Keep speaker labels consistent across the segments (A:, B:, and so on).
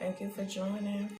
A: Thank you for joining.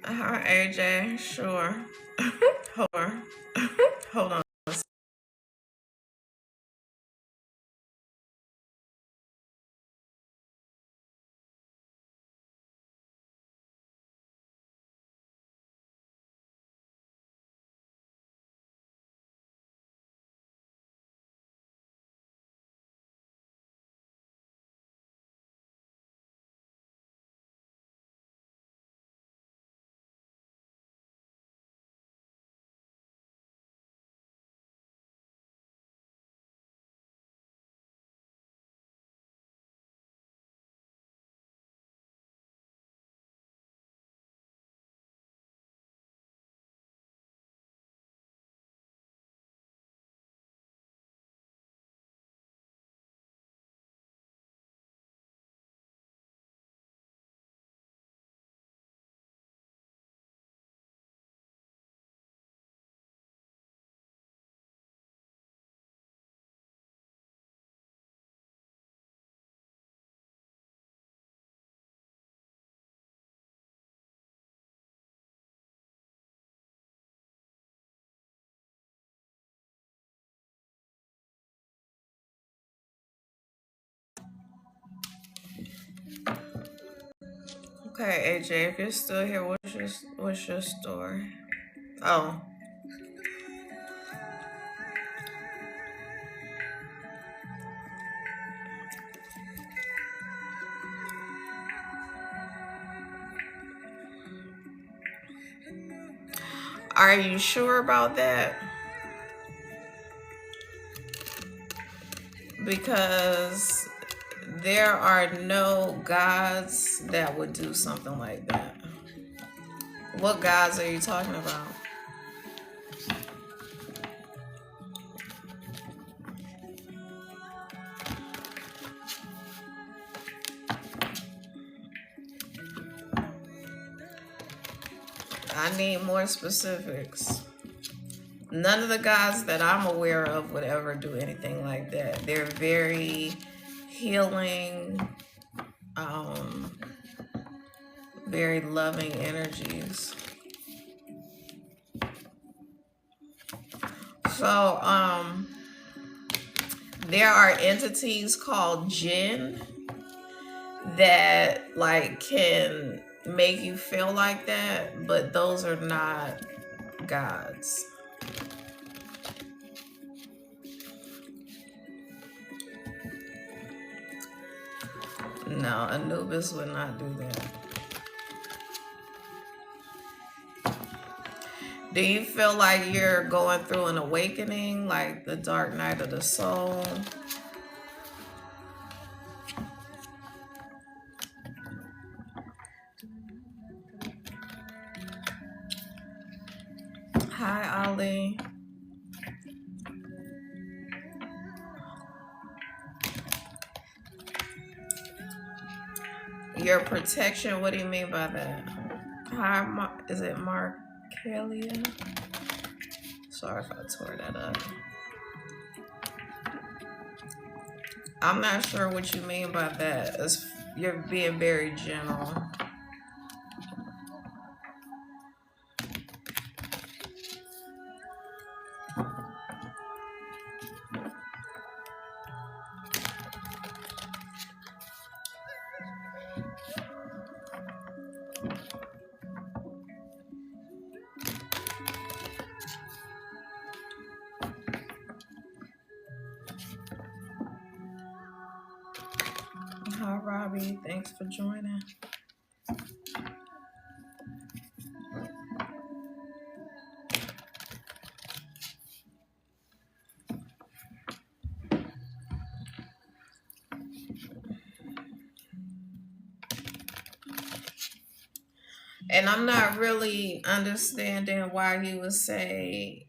A: Hi, AJ. Sure. Hold on. Hold on. Okay, AJ, if you're still here, what's your story? Oh, are you sure about that? Because there are no gods that would do something like that. What gods are you talking about? I need more specifics. None of the gods that I'm aware of would ever do anything like that. They're very healing, um, very loving energies. So, there are entities called jinn that like can make you feel like that, but those are not gods. No, Anubis would not do that. Do you feel like you're going through an awakening, like the dark night of the soul? Hi, Ali. Your protection, what do you mean by that? Hi, is it Markelia? Sorry if I tore that up. I'm not sure what you mean by that. You're being very general. Hi, Robbie. Thanks for joining. And I'm not really understanding why you would say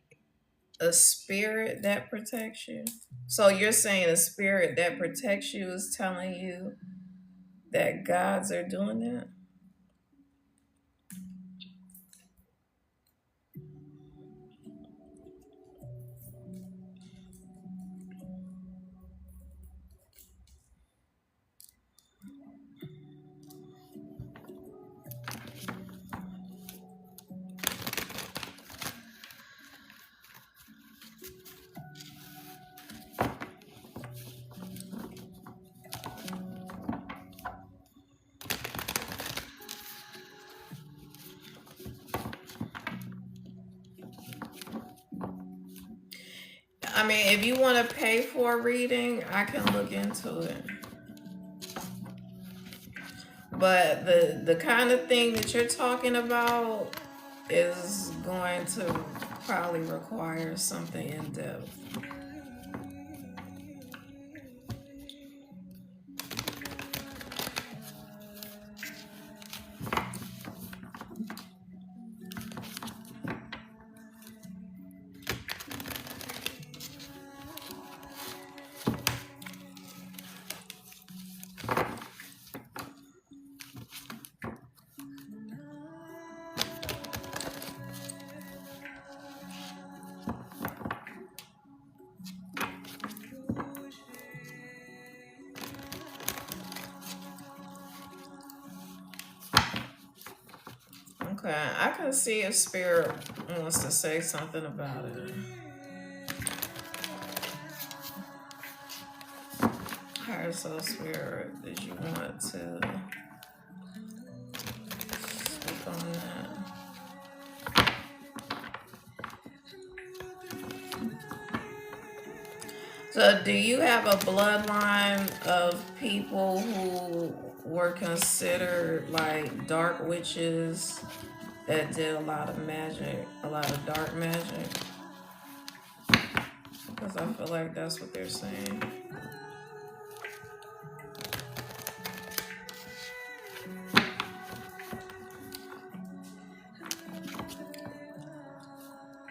A: a spirit that protects you. So you're saying a spirit that protects you is telling you that gods are doing that? I mean, if you want to pay for a reading, I can look into it. But the kind of thing that you're talking about is going to probably require something in depth. Okay, I can see if Spirit wants to say something about it. Higher Soul Spirit, did you want to on that. So, do you have a bloodline of people who were considered like dark witches that did a lot of magic, a lot of dark magic? Because I feel like that's what they're saying.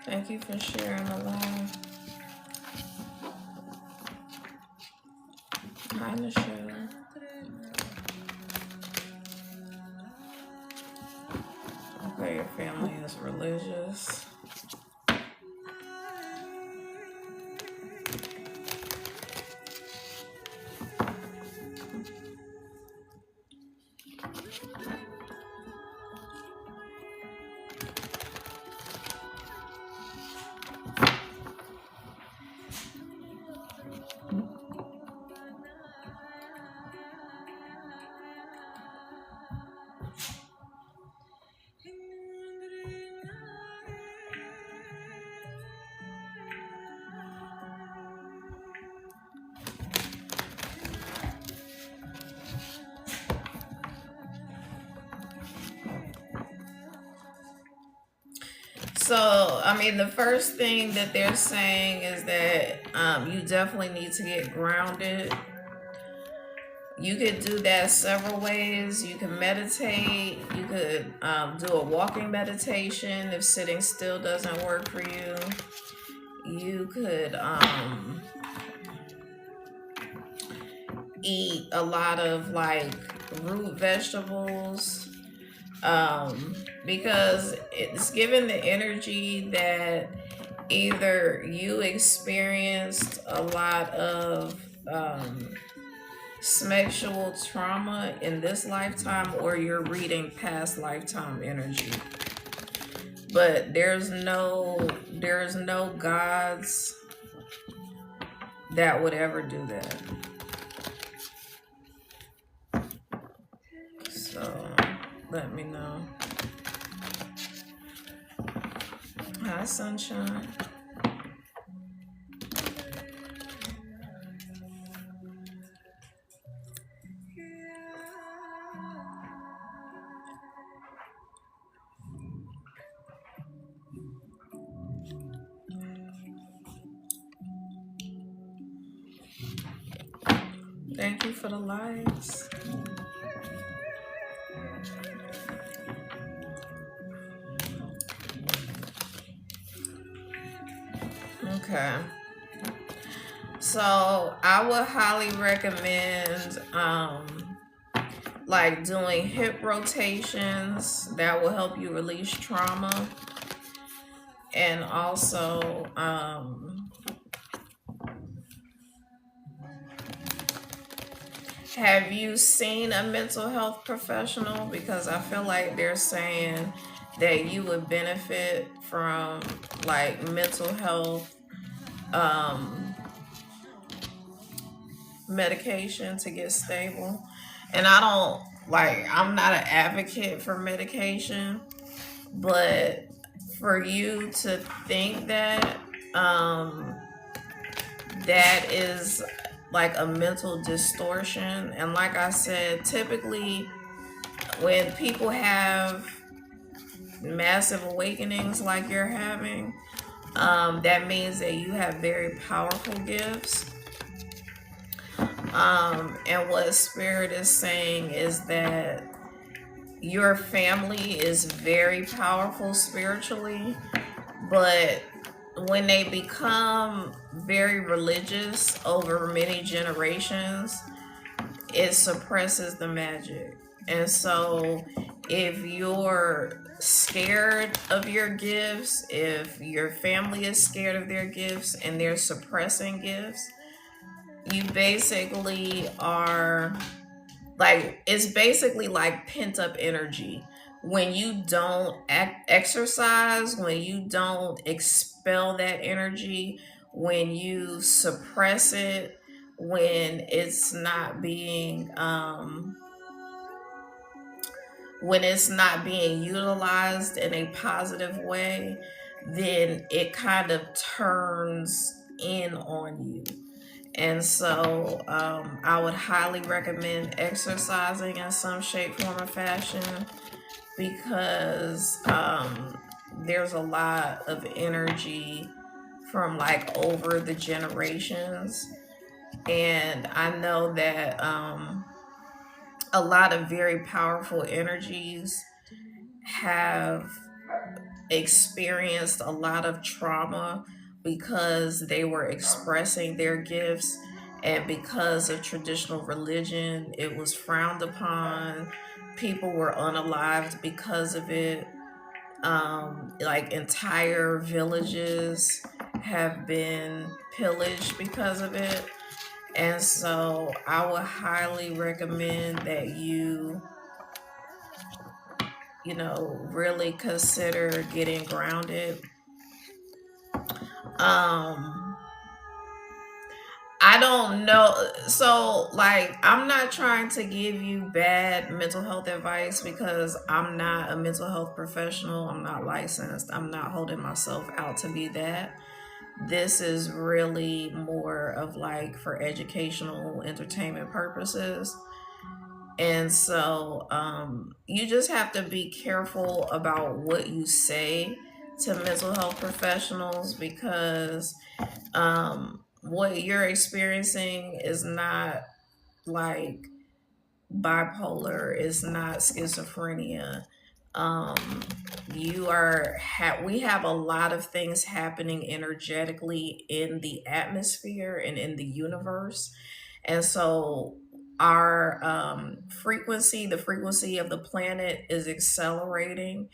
A: Thank you for sharing the live. Hi, Michelle. Okay, your family is religious. So, I mean, the first thing that they're saying is that you definitely need to get grounded. You could do that several ways. You can meditate. You could do a walking meditation if sitting still doesn't work for you. You could eat a lot of like root vegetables, because it's given the energy that either you experienced a lot of sexual trauma in this lifetime, or you're reading past lifetime energy. But there's no gods that would ever do that. So let me know. Hi, sunshine. Thank you for the likes. Okay. So I would highly recommend like doing hip rotations. That will help you release trauma. And also have you seen a mental health professional? Because I feel like they're saying that you would benefit from like mental health medication to get stable. And I'm not an advocate for medication, but for you to think that that is like a mental distortion. And like I said, typically when people have massive awakenings like you're having, that means that you have very powerful gifts. And what Spirit is saying is that your family is very powerful spiritually, but when they become very religious over many generations, it suppresses the magic. And so if you're scared of your gifts, if your family is scared of their gifts and they're suppressing gifts, you basically are like, it's basically like pent up energy. When you don't exercise, when you don't expel that energy, when you suppress it, when it's not being when it's not being utilized in a positive way, then it kind of turns in on you. And so I would highly recommend exercising in some shape, form, or fashion, because there's a lot of energy from like over the generations. And I know that a lot of very powerful energies have experienced a lot of trauma because they were expressing their gifts, and because of traditional religion it was frowned upon. People were unalived because of it. Like entire villages have been pillaged because of it. And so I would highly recommend that you know, really consider getting grounded. Um, I don't know. So, like, I'm not trying to give you bad mental health advice because I'm not a mental health professional. I'm not licensed. I'm not holding myself out to be that. This is really more of like for educational entertainment purposes. And so you just have to be careful about what you say to mental health professionals, because what you're experiencing is not like bipolar, it's not schizophrenia. Um, we have a lot of things happening energetically in the atmosphere and in the universe. And so our frequency, the frequency of the planet is accelerating.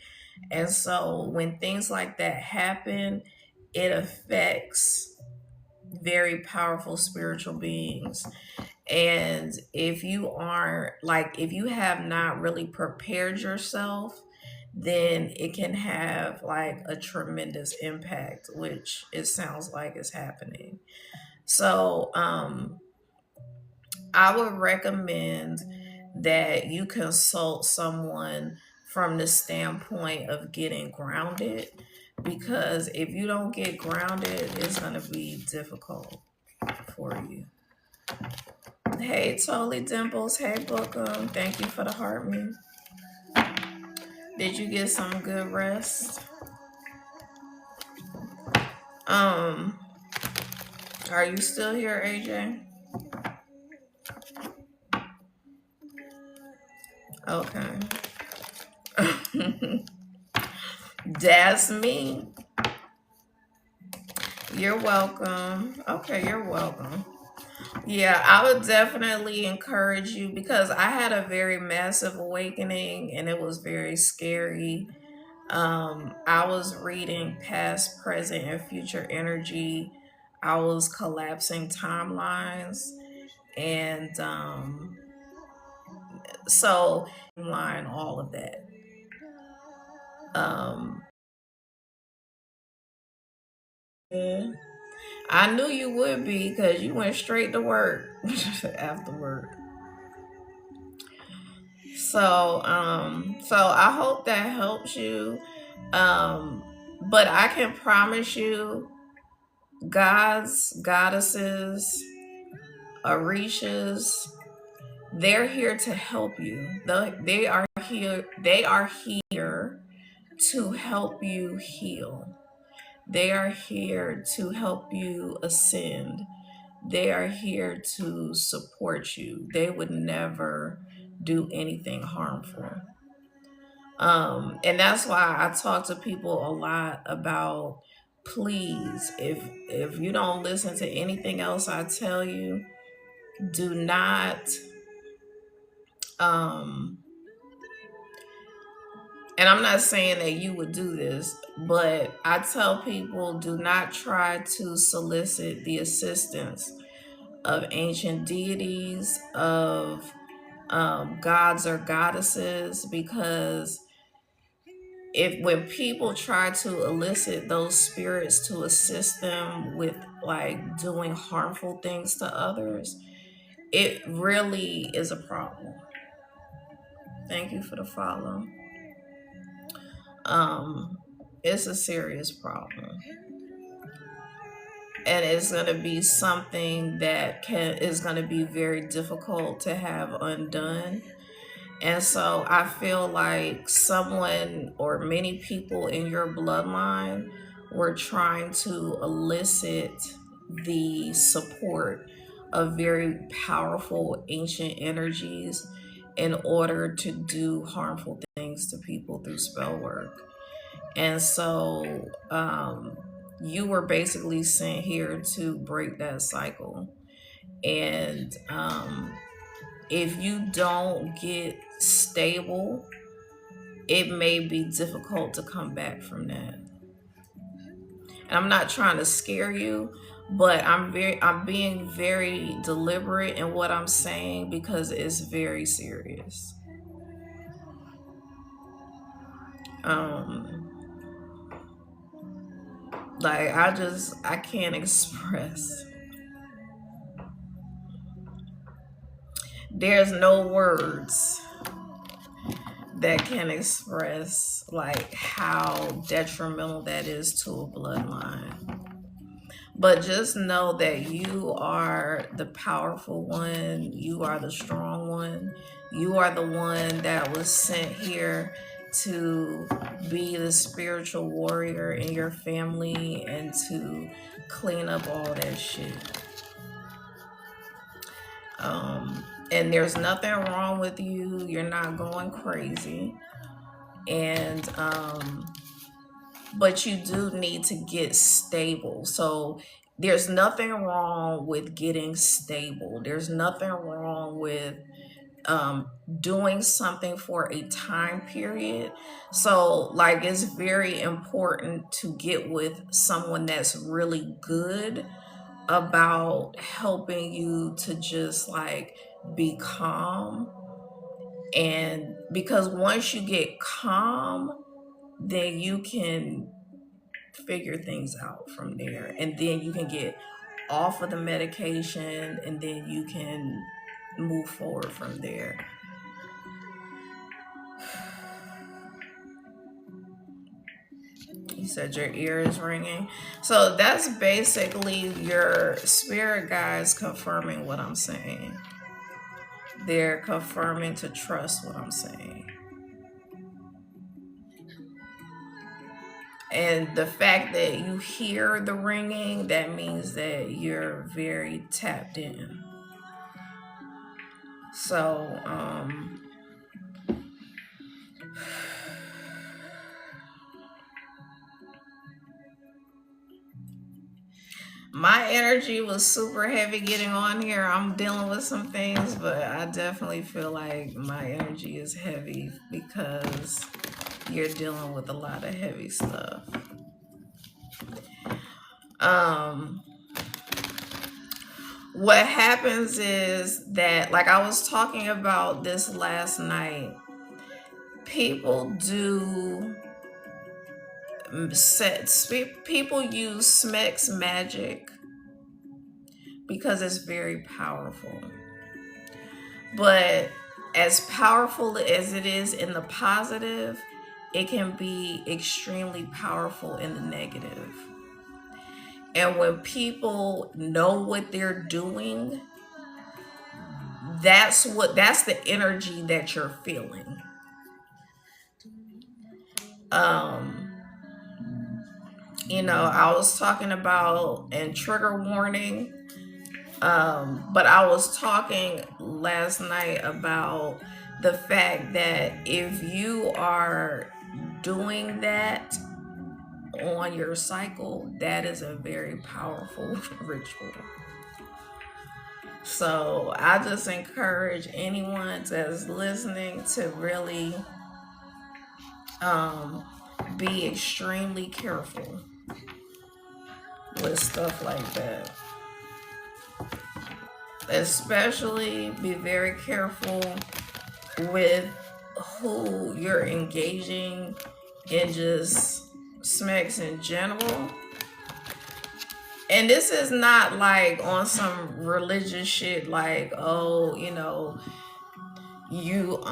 A: And so when things like that happen, it affects very powerful spiritual beings. And if you aren't, like, if you have not really prepared yourself, then it can have like a tremendous impact, which it sounds like is happening. So I would recommend that you consult someone from the standpoint of getting grounded, because if you don't get grounded, it's going to be difficult for you. Hey, Totally Dimples. Hey, Bookum. Thank you for the heart me. Did you get some good rest? Um, are you still here, AJ? Okay. That's me. You're welcome. Okay, you're welcome. Yeah, I would definitely encourage you, because I had a very massive awakening and it was very scary. I was reading past, present, and future energy. I was collapsing timelines, and so line all of that. Um, yeah. I knew you would be, because you went straight to work after work. So I hope that helps you. Um, but I can promise you, gods, goddesses, orishas, they're here to help you. They are here. They are here to help you heal. They are here to help you ascend. They are here to support you. They would never do anything harmful. And that's why I talk to people a lot about, please, if you don't listen to anything else I tell you, do not um and I'm not saying that you would do this, but I tell people, do not try to solicit the assistance of ancient deities, of gods or goddesses, because if when people try to elicit those spirits to assist them with like doing harmful things to others, it really is a problem. Thank you for the follow. Um, it's a serious problem, and it's going to be something that is going to be very difficult to have undone. And so I feel like someone or many people in your bloodline were trying to elicit the support of very powerful ancient energies in order to do harmful things to people through spell work. And so you were basically sent here to break that cycle. And if you don't get stable, it may be difficult to come back from that. And I'm not trying to scare you, but I'm being very deliberate in what I'm saying because it's very serious. Um like I can't express. There's no words that can express like how detrimental that is to a bloodline. But just know that you are the powerful one. You are the strong one. You are the one that was sent here to be the spiritual warrior in your family and to clean up all that shit. And there's nothing wrong with you. You're not going crazy. And but you do need to get stable. So there's nothing wrong with getting stable. There's nothing wrong with doing something for a time period. So like it's very important to get with someone that's really good about helping you to just like be calm. And because once you get calm, then you can figure things out from there, and then you can get off of the medication, and then you can move forward from there. You said your ear is ringing, so that's basically your spirit guides confirming what I'm saying. They're confirming to trust what I'm saying. And the fact that you hear the ringing, that means that you're very tapped in. So, my energy was super heavy getting on here. I'm dealing with some things, but I definitely feel like my energy is heavy because you're dealing with a lot of heavy stuff. What happens is that, like I was talking about this last night, people use Smex magic because it's very powerful. But as powerful as it is in the positive, it can be extremely powerful in the negative. And when people know what they're doing, that's the energy that you're feeling. I was talking about, and trigger warning, but I was talking last night about the fact that if you are doing that on your cycle, that is a very powerful ritual. So I just encourage anyone that's listening to really be extremely careful with stuff like that. Especially be very careful with who you're engaging in just Smex in general. And this is not like on some religious shit like, oh, you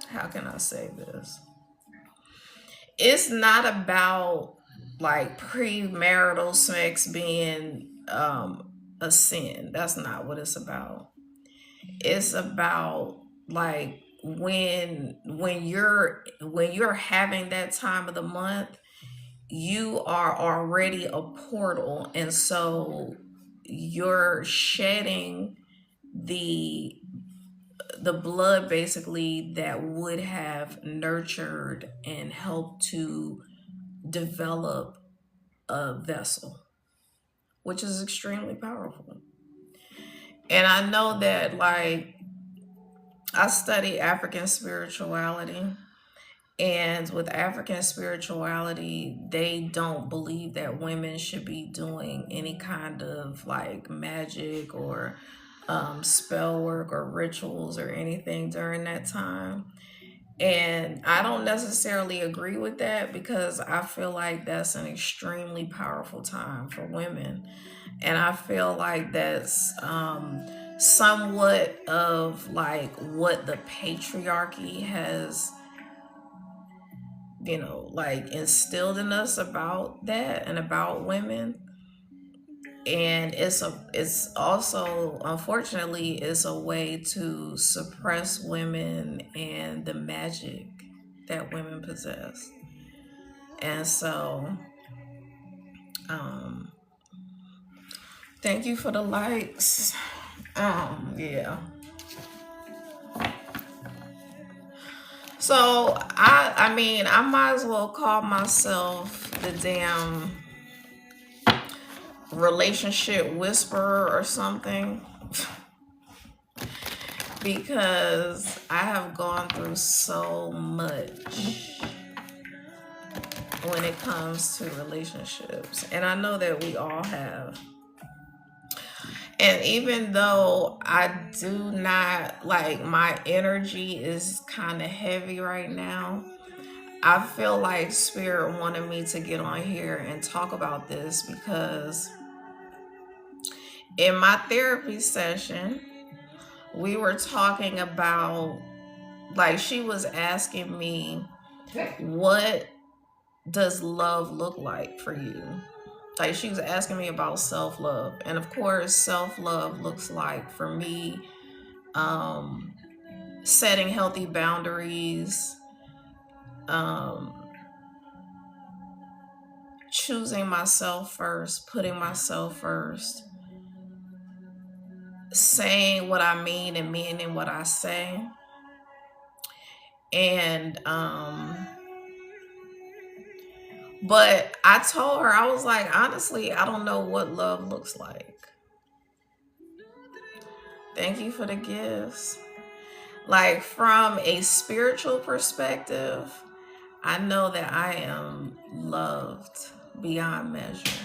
A: how can I say this? It's not about like premarital sex being a sin. That's not what it's about. It's about like when you're having that time of the month, you are already a portal, and so you're shedding the the blood basically that would have nurtured and helped to develop a vessel, which is extremely powerful. And I know that, like, I study African spirituality, and with African spirituality, they don't believe that women should be doing any kind of like magic or spell work or rituals or anything during that time. And I don't necessarily agree with that because I feel like that's an extremely powerful time for women. And I feel like that's somewhat of like what the patriarchy has, like instilled in us about that and about women. And it's also, unfortunately, it's a way to suppress women and the magic that women possess. And so, um, thank you for the likes. Yeah. So I mean, I might as well call myself the damn relationship whisperer or something, because I have gone through so much when it comes to relationships, and I know that we all have. And even though I do not like, my energy is kind of heavy right now, I feel like Spirit wanted me to get on here and talk about this because in my therapy session, we were talking about, like, she was asking me, what does love look like for you? Like, she was asking me about self-love. And of course, self-love looks like, for me, setting healthy boundaries, um, choosing myself first, putting myself first, saying what I mean and meaning what I say. And but I told her, I was like, honestly, I don't know what love looks like. Thank you for the gifts. Like, from a spiritual perspective, I know that I am loved beyond measure.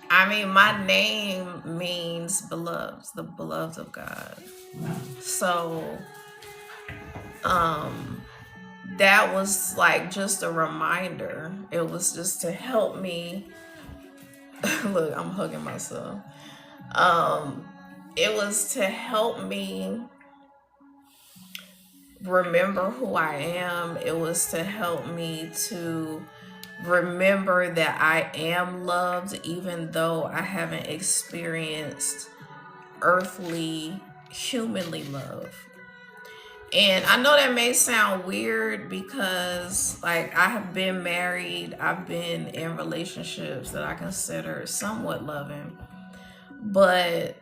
A: I mean, my name means beloved, the beloved of God. So, that was like just a reminder. It was just to help me. Look, I'm hugging myself. It was to help me remember who I am. It was to help me to remember that I am loved, even though I haven't experienced earthly, humanly love. And I know that may sound weird because, like, I have been married, I've been in relationships that I consider somewhat loving, but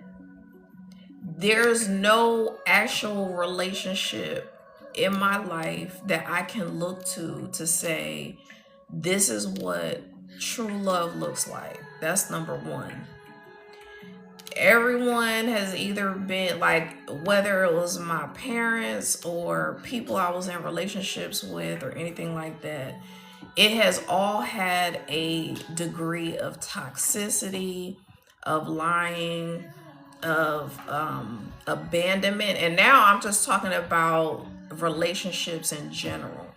A: there's no actual relationship in my life that I can look to say, this is what true love looks like. That's number one. Everyone has either been like, whether it was my parents or people I was in relationships with or anything like that, it has all had a degree of toxicity, of lying, of abandonment. And now I'm just talking about relationships in general,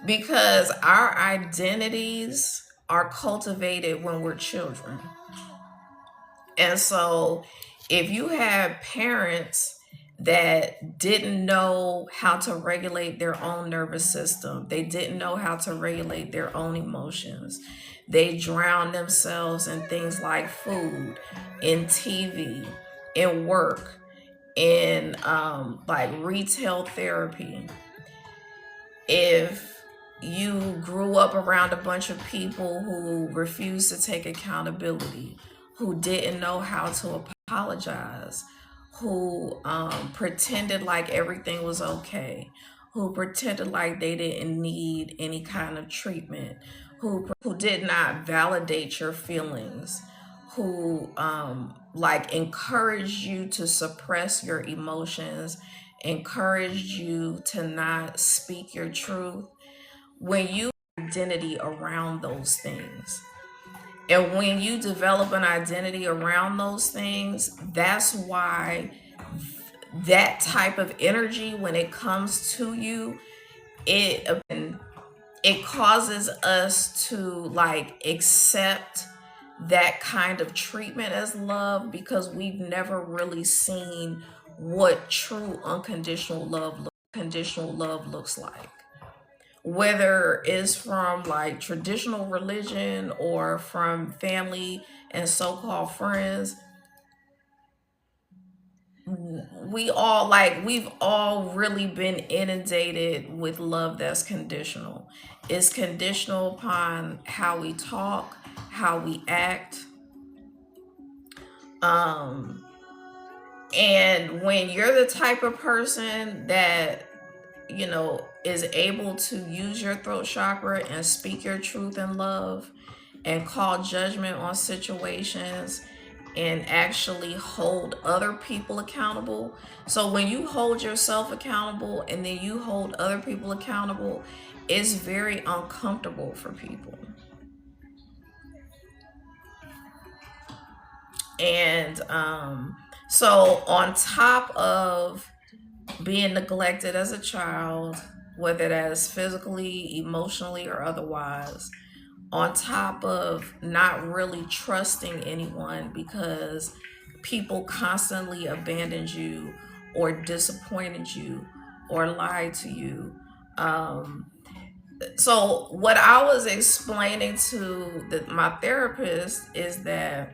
A: because our identities are cultivated when we're children. And so if you have parents that didn't know how to regulate their own nervous system. They didn't know how to regulate their own emotions. They drowned themselves in things like food, in TV, in work, in like retail therapy. If you grew up around a bunch of people who refused to take accountability, who didn't know how to apologize, who pretended like everything was okay, who pretended like they didn't need any kind of treatment, who did not validate your feelings, who like encouraged you to suppress your emotions, encouraged you to not speak your truth, when you identity around those things, and when you develop an identity around those things, that's why that type of energy, when it comes to you, it causes us to like accept that kind of treatment as love, because we've never really seen what true unconditional love looks like, whether it's from like traditional religion or from family and so-called friends. We've all really been inundated with love that's conditional. It's conditional upon how we talk, how we act. um and when you're the type of person that, is able to use your throat chakra and speak your truth in love and call judgment on situations and actually hold other people accountable. So when you hold yourself accountable and then you hold other people accountable, it's very uncomfortable for people. And so on top of being neglected as a child, whether that's physically, emotionally, or otherwise, on top of not really trusting anyone because people constantly abandoned you or disappointed you or lied to you. Um, so, what I was explaining to my therapist is that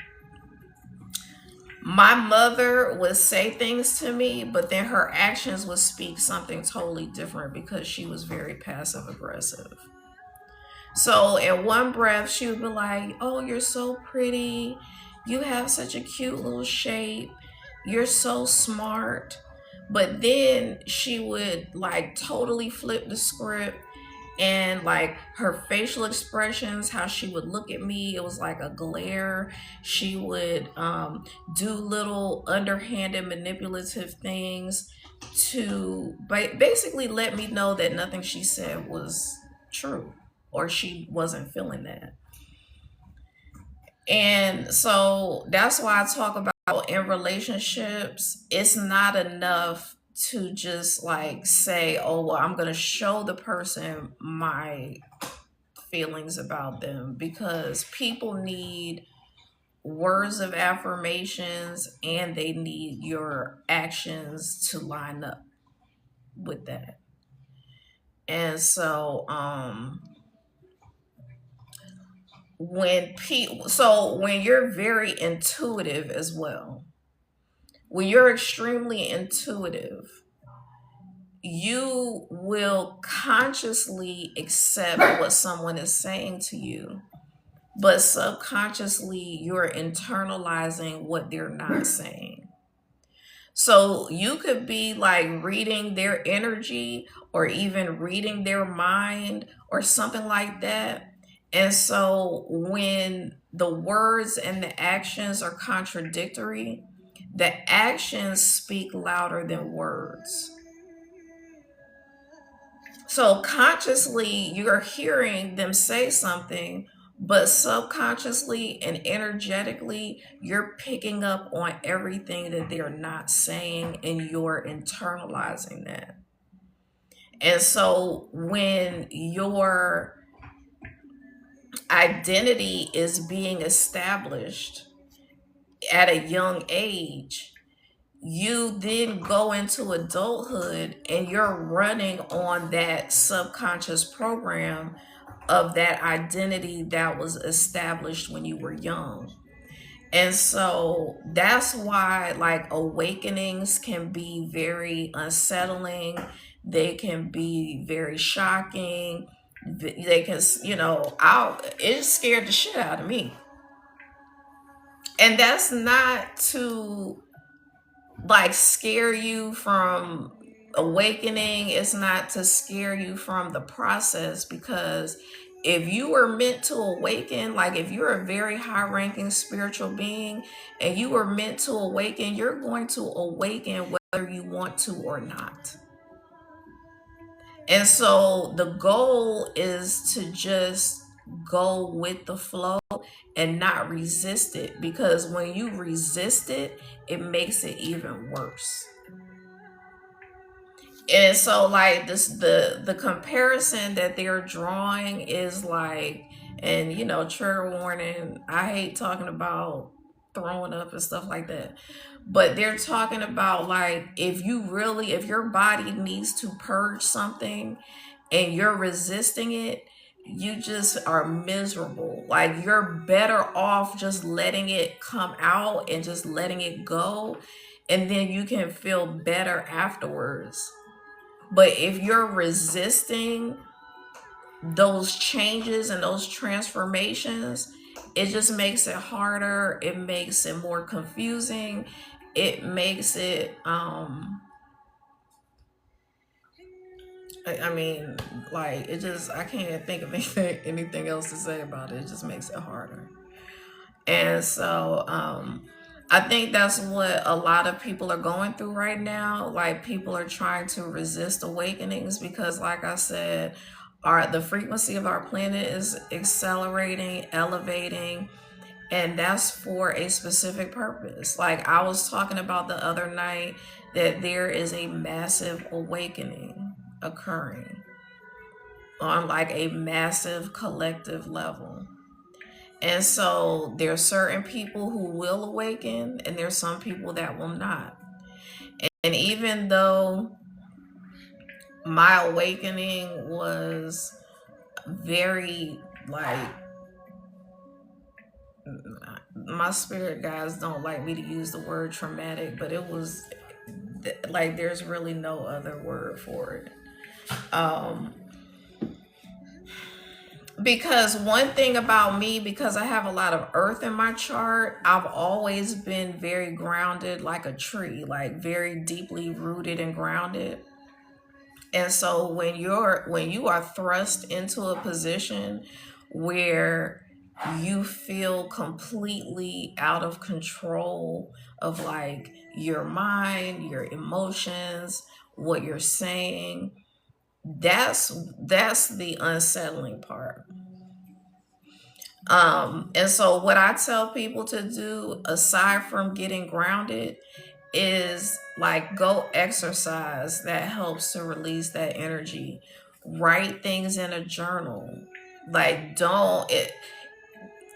A: my mother would say things to me, but then her actions would speak something totally different because she was very passive aggressive. So in one breath, she would be like, "Oh, you're so pretty. You have such a cute little shape. You're so smart." But then she would like totally flip the script, and like her facial expressions, how she would look at me, it was like a glare. She would do little underhanded manipulative things to basically let me know that nothing she said was true, or she wasn't feeling that. And so that's why I talk about in relationships, it's not enough to just like say, "Oh, well, I'm going to show the person my feelings about them," because people need words of affirmations and they need your actions to line up with that. And so when you're very intuitive as well, when you're extremely intuitive, you will consciously accept what someone is saying to you, but subconsciously you're internalizing what they're not saying. So you could be like reading their energy or even reading their mind or something like that. And so when the words and the actions are contradictory, the actions speak louder than words. So consciously, you're hearing them say something, but subconsciously and energetically, you're picking up on everything that they're not saying and you're internalizing that. And so when your identity is being established at a young age, you then go into adulthood and you're running on that subconscious program of that identity that was established when you were young. And so that's why like awakenings can be very unsettling. They can be very shocking. They can, it scared the shit out of me. And that's not to like scare you from awakening. It's not to scare you from the process, because if you were meant to awaken, like if you're a very high ranking spiritual being and you were meant to awaken, you're going to awaken whether you want to or not. And so the goal is to just go with the flow and not resist it, because when you resist it, it makes it even worse. And so like this, the comparison that they're drawing is like, and trigger warning, I hate talking about throwing up and stuff like that, but they're talking about like, if your body needs to purge something and you're resisting it, you just are miserable. Like you're better off just letting it come out and just letting it go, and then you can feel better afterwards. But if you're resisting those changes and those transformations, it just makes it harder. It makes it more confusing. It makes it I mean, like it just, I can't think of anything else to say about it. It just makes it harder. And so I think that's what a lot of people are going through right now. Like people are trying to resist awakenings because, like I said, the frequency of our planet is accelerating, elevating, and that's for a specific purpose. Like I was talking about the other night, that there is a massive awakening occurring on like a massive collective level. And so there's certain people who will awaken and there's some people that will not. And even though my awakening was very like, my spirit guides don't like me to use the word traumatic, but it was like, there's really no other word for it. Because one thing about me, because I have a lot of earth in my chart, I've always been very grounded, like a tree, like very deeply rooted and grounded. And so when you are thrust into a position where you feel completely out of control of like your mind, your emotions, what you're saying, that's the unsettling part. And so what I tell people to do, aside from getting grounded, is like go exercise. That helps to release that energy. Write things in a journal. Like don't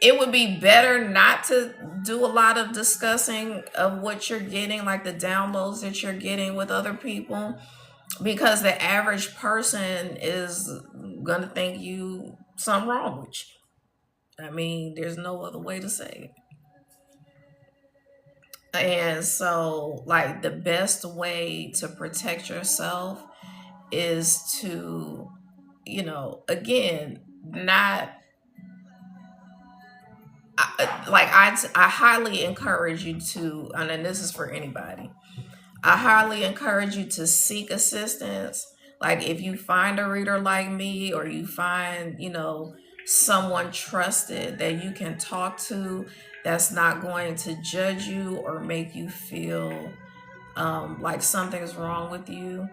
A: it would be better not to do a lot of discussing of what you're getting, like the downloads that you're getting with other people, because the average person is gonna think you something wrong with you. I mean, there's no other way to say it. And so, like, the best way to protect yourself is to, again, not I highly encourage you to, and then this is for anybody. I highly encourage you to seek assistance. Like if you find a reader like me, or you find, someone trusted that you can talk to, that's not going to judge you or make you feel like something's wrong with you.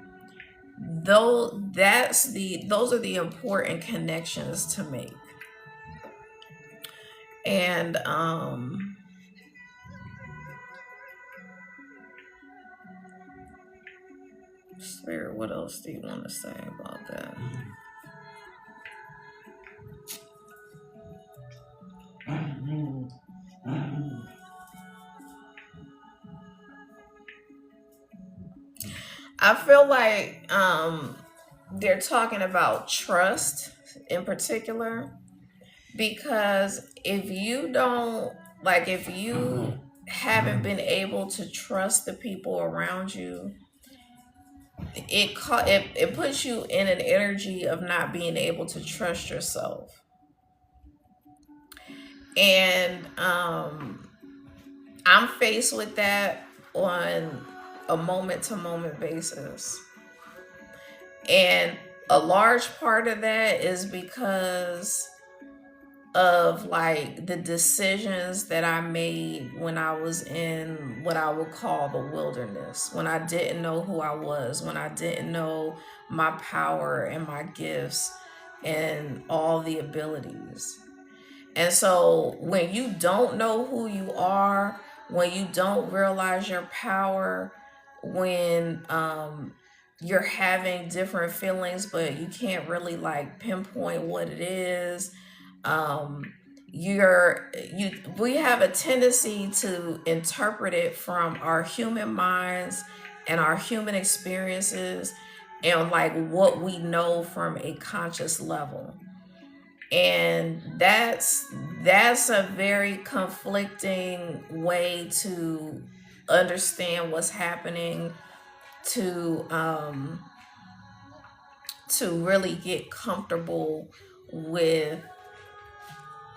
A: Those are the important connections to make. And Spirit, what else do you want to say about that? I feel like they're talking about trust in particular, because if you don't, like, if you haven't been able to trust the people around you, it puts you in an energy of not being able to trust yourself. And I'm faced with that on a moment to moment basis. And a large part of that is because of like the decisions that I made when I was in what I would call the wilderness, when I didn't know who I was, when I didn't know my power and my gifts and all the abilities. And so when you don't know who you are, when you don't realize your power, when you're having different feelings but you can't really like pinpoint what it is, um we have a tendency to interpret it from our human minds and our human experiences and like what we know from a conscious level. And that's a very conflicting way to understand what's happening, to really get comfortable with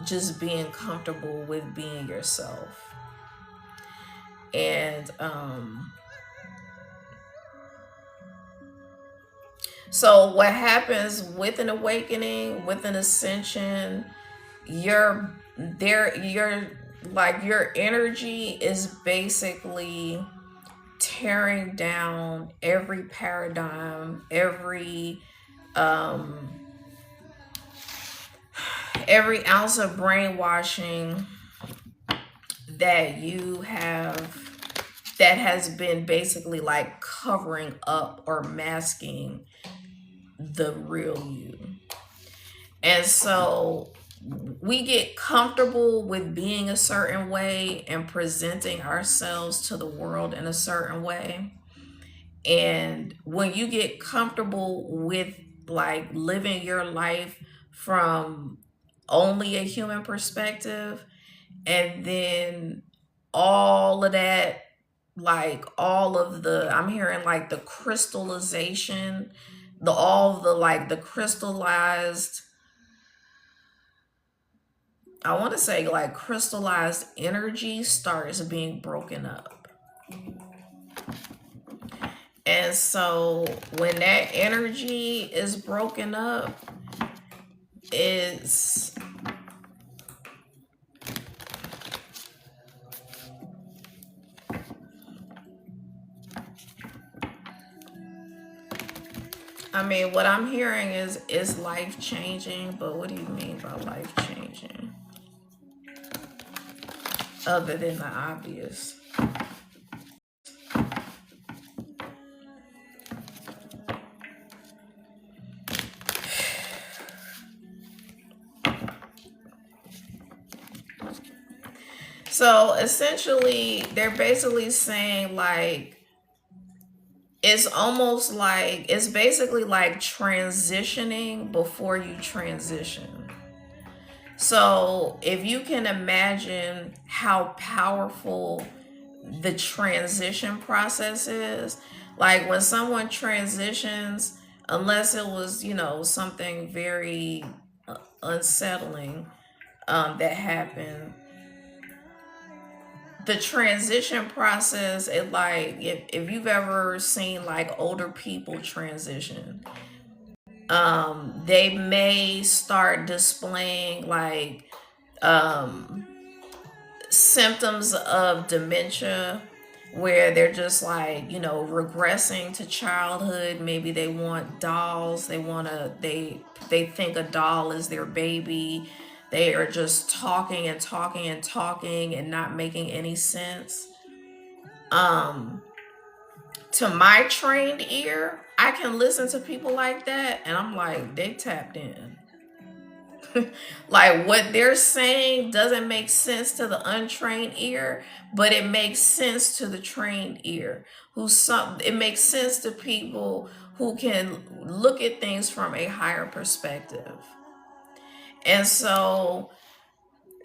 A: just being comfortable with being yourself. And so what happens with an awakening, with an ascension, your your like your energy is basically tearing down every paradigm, um every ounce of brainwashing that you have, that has been basically like covering up or masking the real you. And so we get comfortable with being a certain way and presenting ourselves to the world in a certain way. And when you get comfortable with like living your life from only a human perspective, and then all of that, like all of the, I'm hearing like the crystallization, the all the like the crystallized, I want to say like crystallized energy starts being broken up. And so when that energy is broken up, it's, I mean, what I'm hearing is life changing, but what do you mean by life changing? Other than the obvious. So essentially, they're basically saying like it's almost like it's basically like transitioning before you transition. So if you can imagine how powerful the transition process is, like when someone transitions, unless it was, you know, something very unsettling that happened, the transition process, it like if you've ever seen like older people transition, they may start displaying like um symptoms of dementia, where they're just like, you know, regressing to childhood. Maybe they want dolls, they think a doll is their baby. They are just talking and talking and talking and not making any sense. um to my trained ear, I can listen to people like that and I'm like, they tapped in. Like what they're saying doesn't make sense to the untrained ear, but it makes sense to the trained ear. It makes sense to people who can look at things from a higher perspective. And so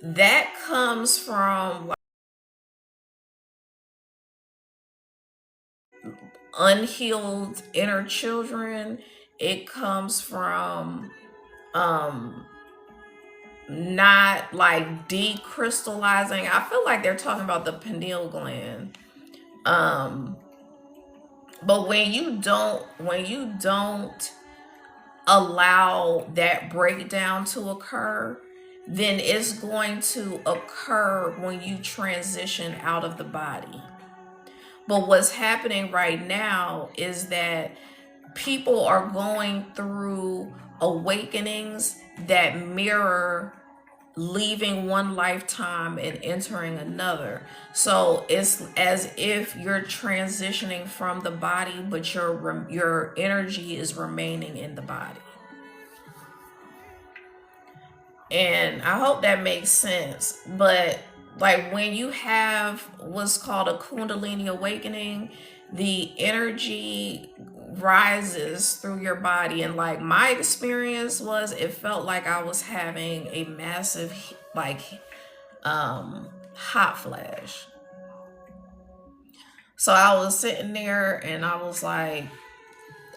A: that comes from like unhealed inner children. It comes from um not like decrystallizing. I feel like they're talking about the pineal gland. Um but when you don't allow that breakdown to occur, then it's going to occur when you transition out of the body. But what's happening right now is that people are going through awakenings that mirror leaving one lifetime and entering another. So it's as if you're transitioning from the body, but your energy is remaining in the body. And I hope that makes sense. But like when you have what's called a Kundalini awakening, the energy rises through your body. And like my experience was, it felt like I was having a massive, like, hot flash. So I was sitting there and I was like,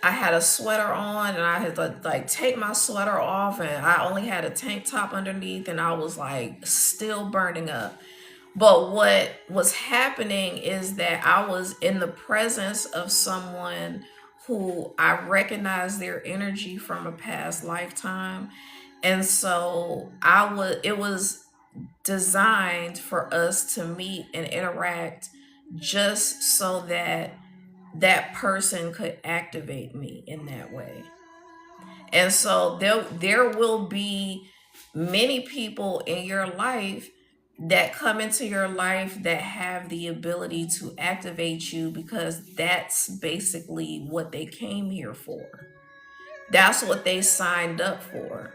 A: I had a sweater on and I had to like take my sweater off and I only had a tank top underneath and I was like still burning up. But what was happening is that I was in the presence of someone who I recognized their energy from a past lifetime. And so it was designed for us to meet and interact just so that that person could activate me in that way. And so there will be many people in your life that come into your life that have the ability to activate you because that's basically what they came here for. That's what they signed up for.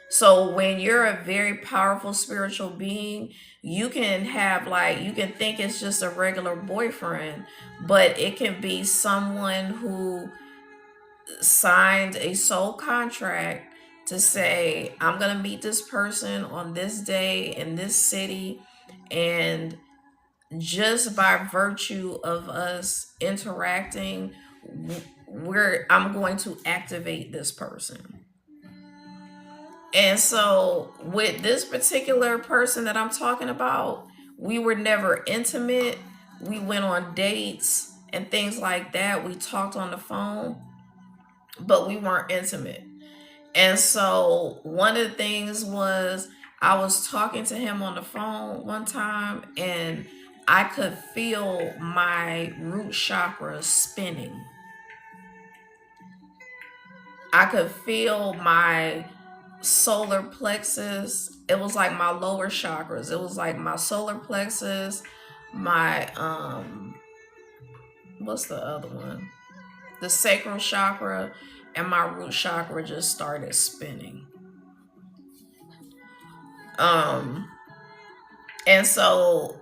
A: So when you're a very powerful spiritual being, you can have like you can think it's just a regular boyfriend, but it can be someone who signed a soul contract to say, I'm going to meet this person on this day in this city. And just by virtue of us interacting, I'm going to activate this person. And so with this particular person that I'm talking about, we were never intimate. We went on dates and things like that. We talked on the phone, but we weren't intimate. And so one of the things was I was talking to him on the phone one time and I could feel my root chakra spinning. I could feel my solar plexus. It was like my lower chakras. It was like my solar plexus, my what's the other one? The sacral chakra and my root chakra just started spinning. And so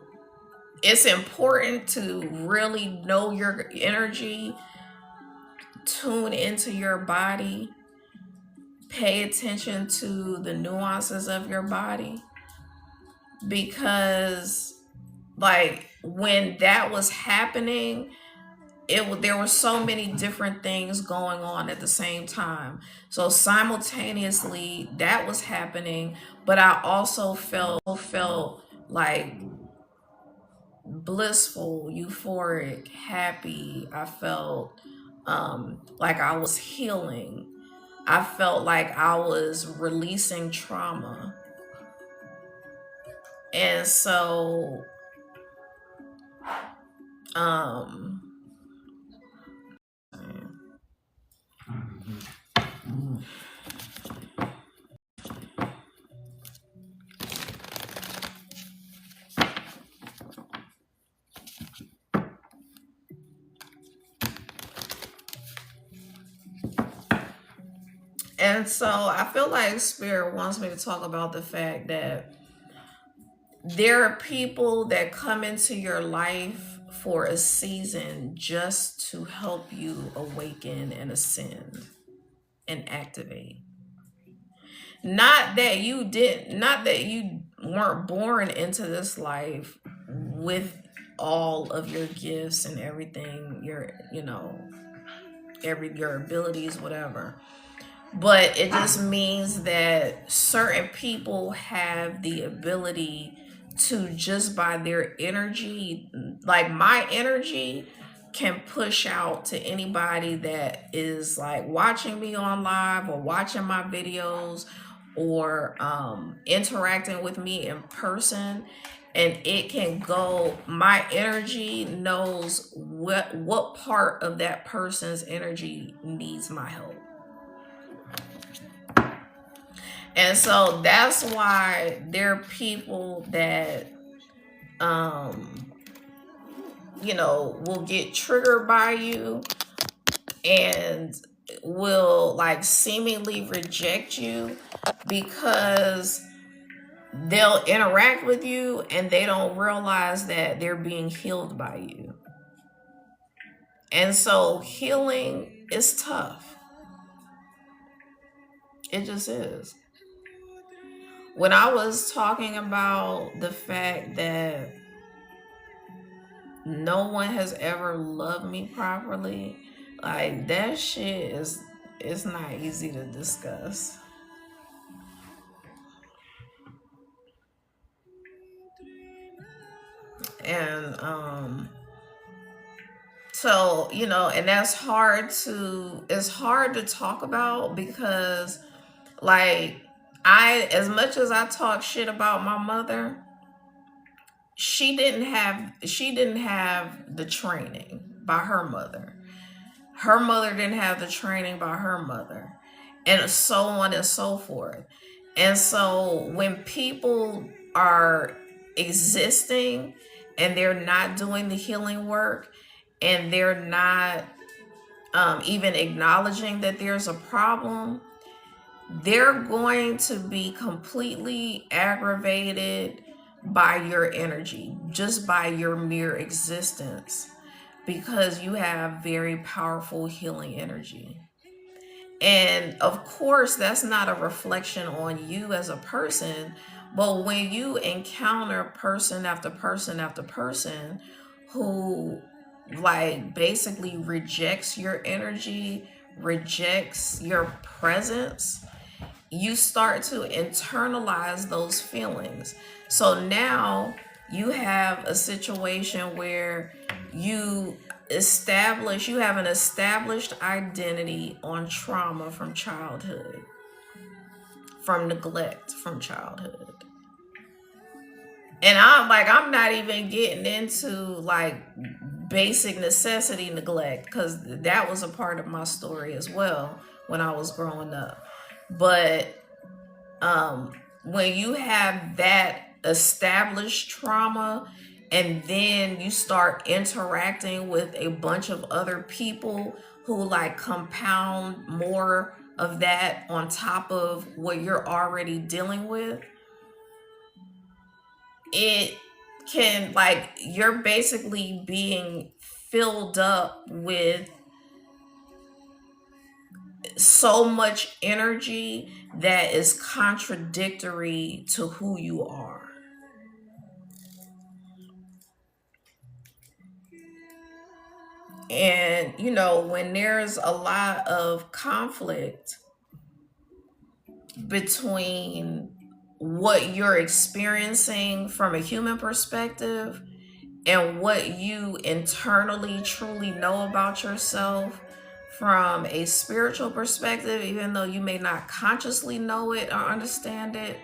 A: it's important to really know your energy, tune into your body, pay attention to the nuances of your body, because like when that was happening, there were so many different things going on at the same time. So simultaneously that was happening, but I also felt like blissful, euphoric, happy. I felt like I was healing. I felt like I was releasing trauma. And so um And so I feel like Spirit wants me to talk about the fact that there are people that come into your life for a season just to help you awaken and ascend and activate. Not that you weren't born into this life with all of your gifts and everything, your abilities, whatever. But it just means that certain people have the ability to, just by their energy, like my energy can push out to anybody that is like watching me on live or watching my videos or interacting with me in person, and it can go, my energy knows what part of that person's energy needs my help. And so that's why there are people that will get triggered by you and will like seemingly reject you because they'll interact with you and they don't realize that they're being healed by you. And so healing is tough. It just is. When I was talking about the fact that no one has ever loved me properly, like that shit is, it's not easy to discuss. And so, and that's it's hard to talk about because like as much as I talk shit about my mother, she didn't have the training by her mother. Her mother didn't have the training by her mother, and so on and so forth. And so when people are existing and they're not doing the healing work and they're not even acknowledging that there's a problem, they're going to be completely aggravated by your energy, just by your mere existence, because you have very powerful healing energy. And of course, that's not a reflection on you as a person, but when you encounter person after person after person who like basically rejects your energy, rejects your presence, you start to internalize those feelings. So now you have a situation where you have an established identity on trauma from childhood, from neglect from childhood. And I'm not even getting into like basic necessity neglect, because that was a part of my story as well when I was growing up. But when you have that established trauma and then you start interacting with a bunch of other people who like compound more of that on top of what you're already dealing with, it can, like, you're basically being filled up with so much energy that is contradictory to who you are. And when there's a lot of conflict between what you're experiencing from a human perspective and what you internally truly know about yourself from a spiritual perspective, even though you may not consciously know it or understand it,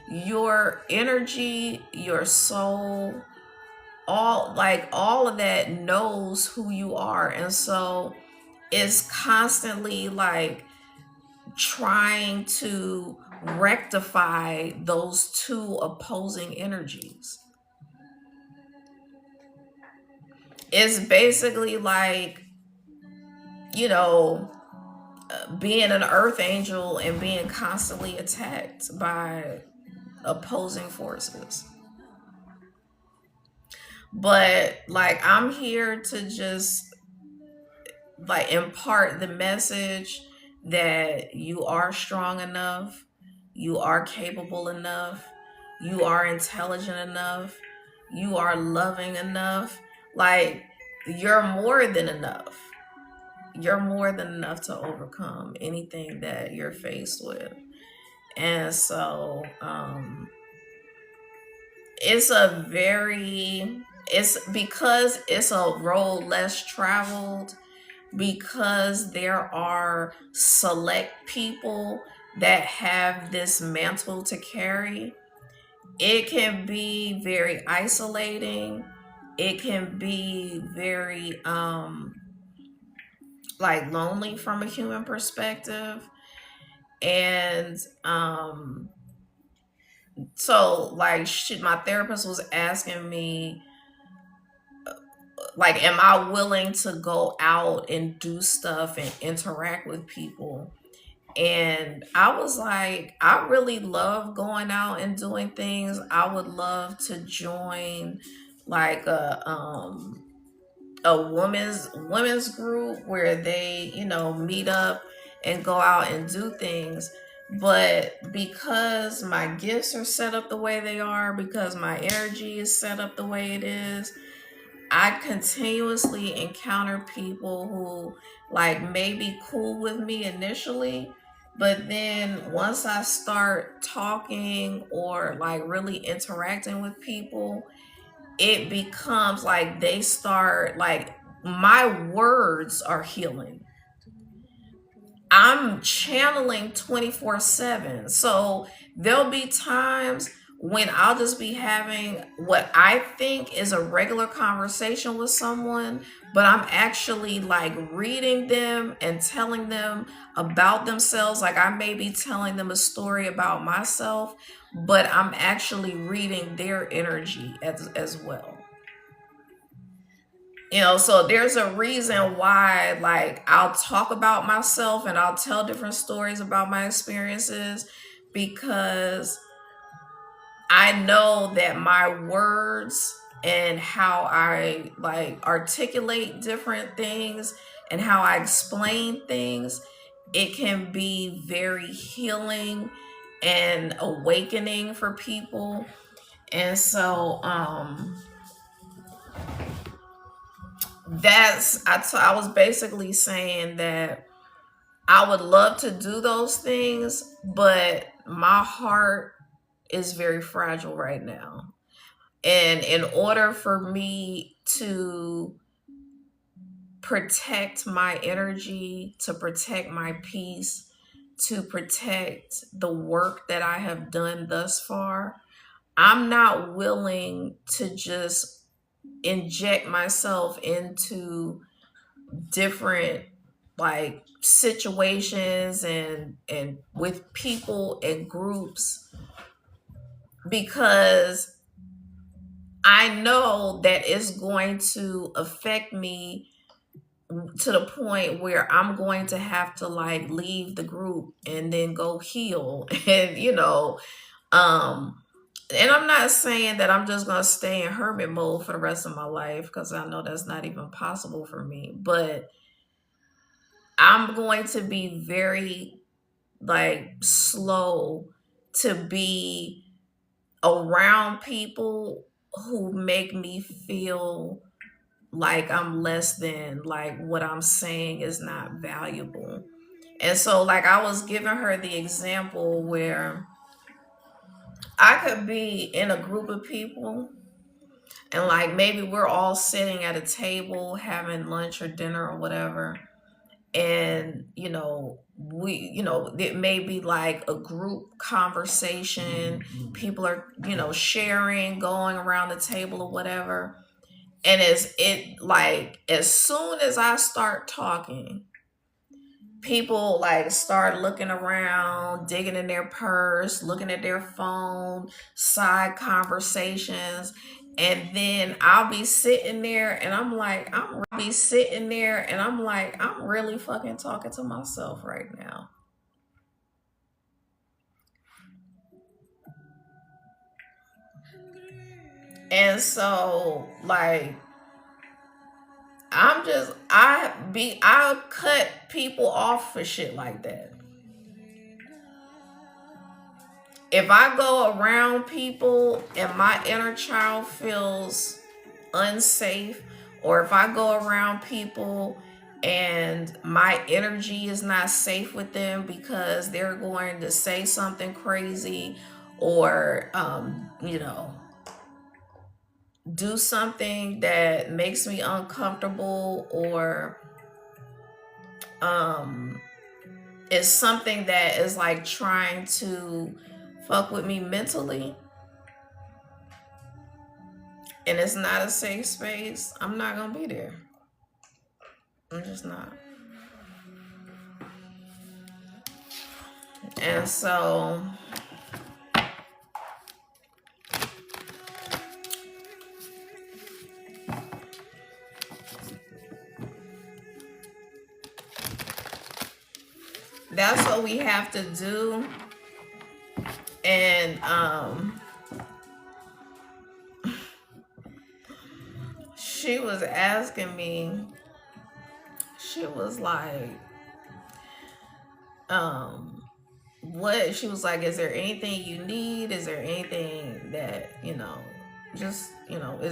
A: your energy, your soul, all of that knows who you are. And so it's constantly like trying to rectify those two opposing energies. It's basically like, you know, being an earth angel and being constantly attacked by opposing forces. But like, I'm here to just like impart the message that you are strong enough, you are capable enough, you are intelligent enough, you are loving enough. Like, you're more than enough. You're more than enough to overcome anything that you're faced with. And so it's a very, it's because it's a road less traveled, because there are select people that have this mantle to carry. It can be very isolating. It can be very like lonely from a human perspective. And so like my therapist was asking me, like, am I willing to go out and do stuff and interact with people? And I was like, I really love going out and doing things. I would love to join like a women's group where they, meet up and go out and do things. But because my gifts are set up the way they are, because my energy is set up the way it is, I continuously encounter people who like may be cool with me initially, but then once I start talking or like really interacting with people, it becomes like they start like, my words are healing. I'm channeling 24/7. So there'll be times when I'll just be having what I think is a regular conversation with someone, but I'm actually like reading them and telling them about themselves. Like, I may be telling them a story about myself, but I'm actually reading their energy as well. So there's a reason why, like, I'll talk about myself and I'll tell different stories about my experiences, because I know that my words and how I like articulate different things and how I explain things, it can be very healing and awakening for people. And so I was basically saying that I would love to do those things, but my heart is very fragile right now. And in order for me to protect my energy, to protect my peace, to protect the work that I have done thus far, I'm not willing to just inject myself into different like situations and with people and groups, because I know that it's going to affect me to the point where I'm going to have to like leave the group and then go heal. And um and I'm not saying that I'm just going to stay in hermit mode for the rest of my life, because I know that's not even possible for me, but I'm going to be very like slow to be around people who make me feel like I'm less than, like what I'm saying is not valuable. And so like I was giving her the example where I could be in a group of people and like maybe we're all sitting at a table having lunch or dinner or whatever, and it may be like a group conversation, people are sharing, going around the table or whatever, and as soon as I start talking, people like start looking around, digging in their purse, looking at their phone, side conversations, And then I'll be sitting there and I'm like, I'm really fucking talking to myself right now. And so like I'll cut people off for shit like that. If I go around people and my inner child feels unsafe, or if I go around people and my energy is not safe with them because they're going to say something crazy or do something that makes me uncomfortable, or is something that is like trying to fuck with me mentally, and it's not a safe space, I'm not gonna be there. I'm just not. And so that's what we have to do. And she was asking me, she was like, what, she was like, is there anything you need? Is there anything that, is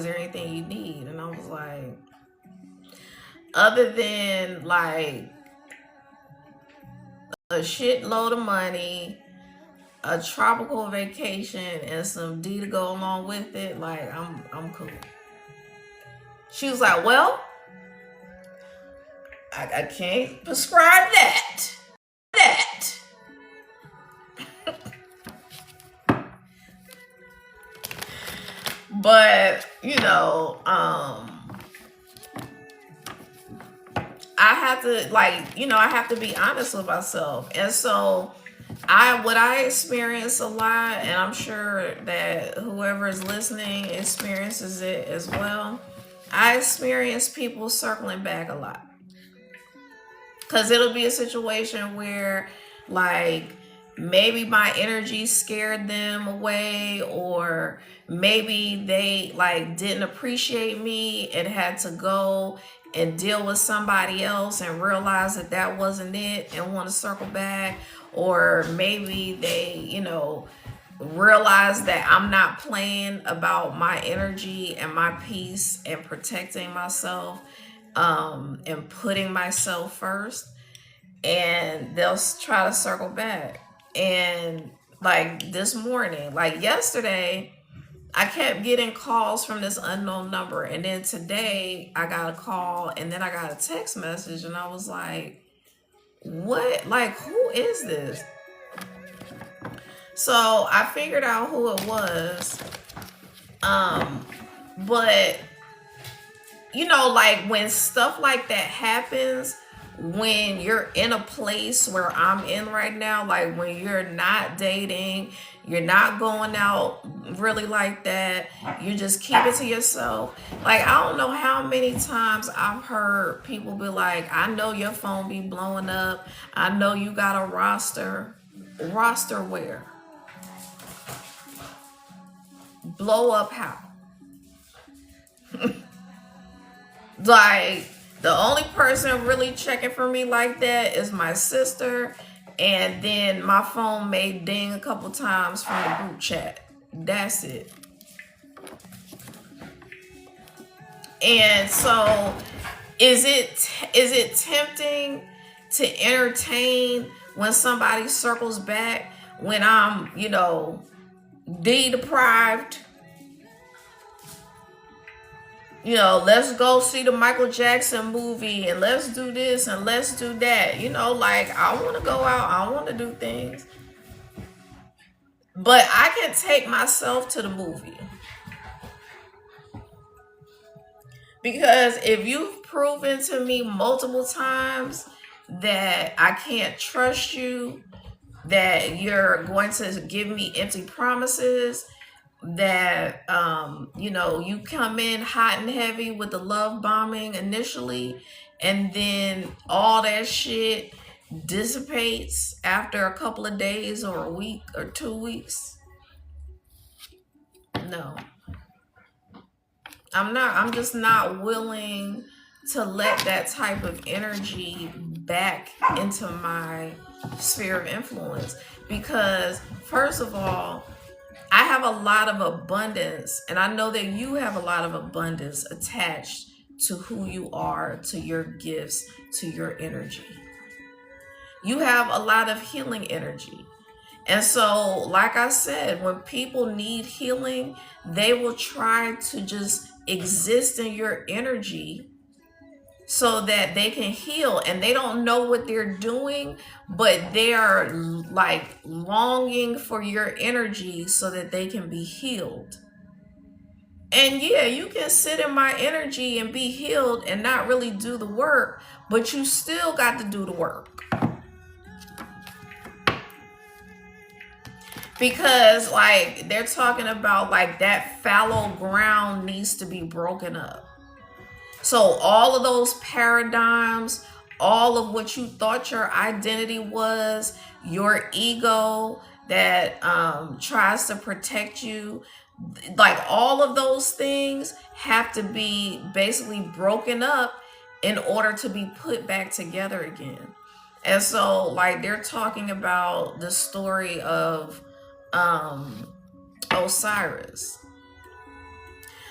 A: there anything you need? And I was like, other than like a shitload of money, a tropical vacation, and some D to go along with it, like I'm cool. She was like, well, I can't prescribe that. But I have to I have to be honest with myself. And so I experience a lot, and I'm sure that whoever is listening experiences it as well. I experience people circling back a lot. Because it'll be a situation where, like, maybe my energy scared them away, or maybe they, like, didn't appreciate me and had to go and deal with somebody else and realize that that wasn't it and want to circle back. Or maybe they, realize that I'm not playing about my energy and my peace and protecting myself, and putting myself first, and they'll try to circle back. And like this morning, like yesterday, I kept getting calls from this unknown number, and then today I got a call, and then I got a text message, and I was like, what, like, who is this? So I figured out who it was. But like when stuff like that happens, when you're in a place where I'm in right now, like when you're not dating, you're not going out really like that, you just keep it to yourself. Like, I don't know how many times I've heard people be like, I know your phone be blowing up, I know you got a roster where? Blow up how? Like, the only person really checking for me like that is my sister, and then my phone may ding a couple times from the group chat. That's it. And so is it tempting to entertain when somebody circles back when I'm, D deprived? Let's go see the Michael Jackson movie, and let's do this and let's do that. Like, I want to go out, I want to do things, but I can take myself to the movie. Because if you've proven to me multiple times that I can't trust you, that you're going to give me empty promises, that you come in hot and heavy with the love bombing initially, and then all that shit dissipates after a couple of days or a week or 2 weeks. No, I'm just not willing to let that type of energy back into my sphere of influence, because first of all, I have a lot of abundance, and I know that you have a lot of abundance attached to who you are, to your gifts, to your energy. You have a lot of healing energy. And so, like I said, when people need healing, they will try to just exist in your energy so that they can heal, and they don't know what they're doing, but they are like longing for your energy so that they can be healed. And yeah, you can sit in my energy and be healed and not really do the work, but you still got to do the work. Because like they're talking about, like, that fallow ground needs to be broken up. So all of those paradigms, all of what you thought your identity was, your ego that tries to protect you, like all of those things have to be basically broken up in order to be put back together again. And so, like, they're talking about the story of Osiris.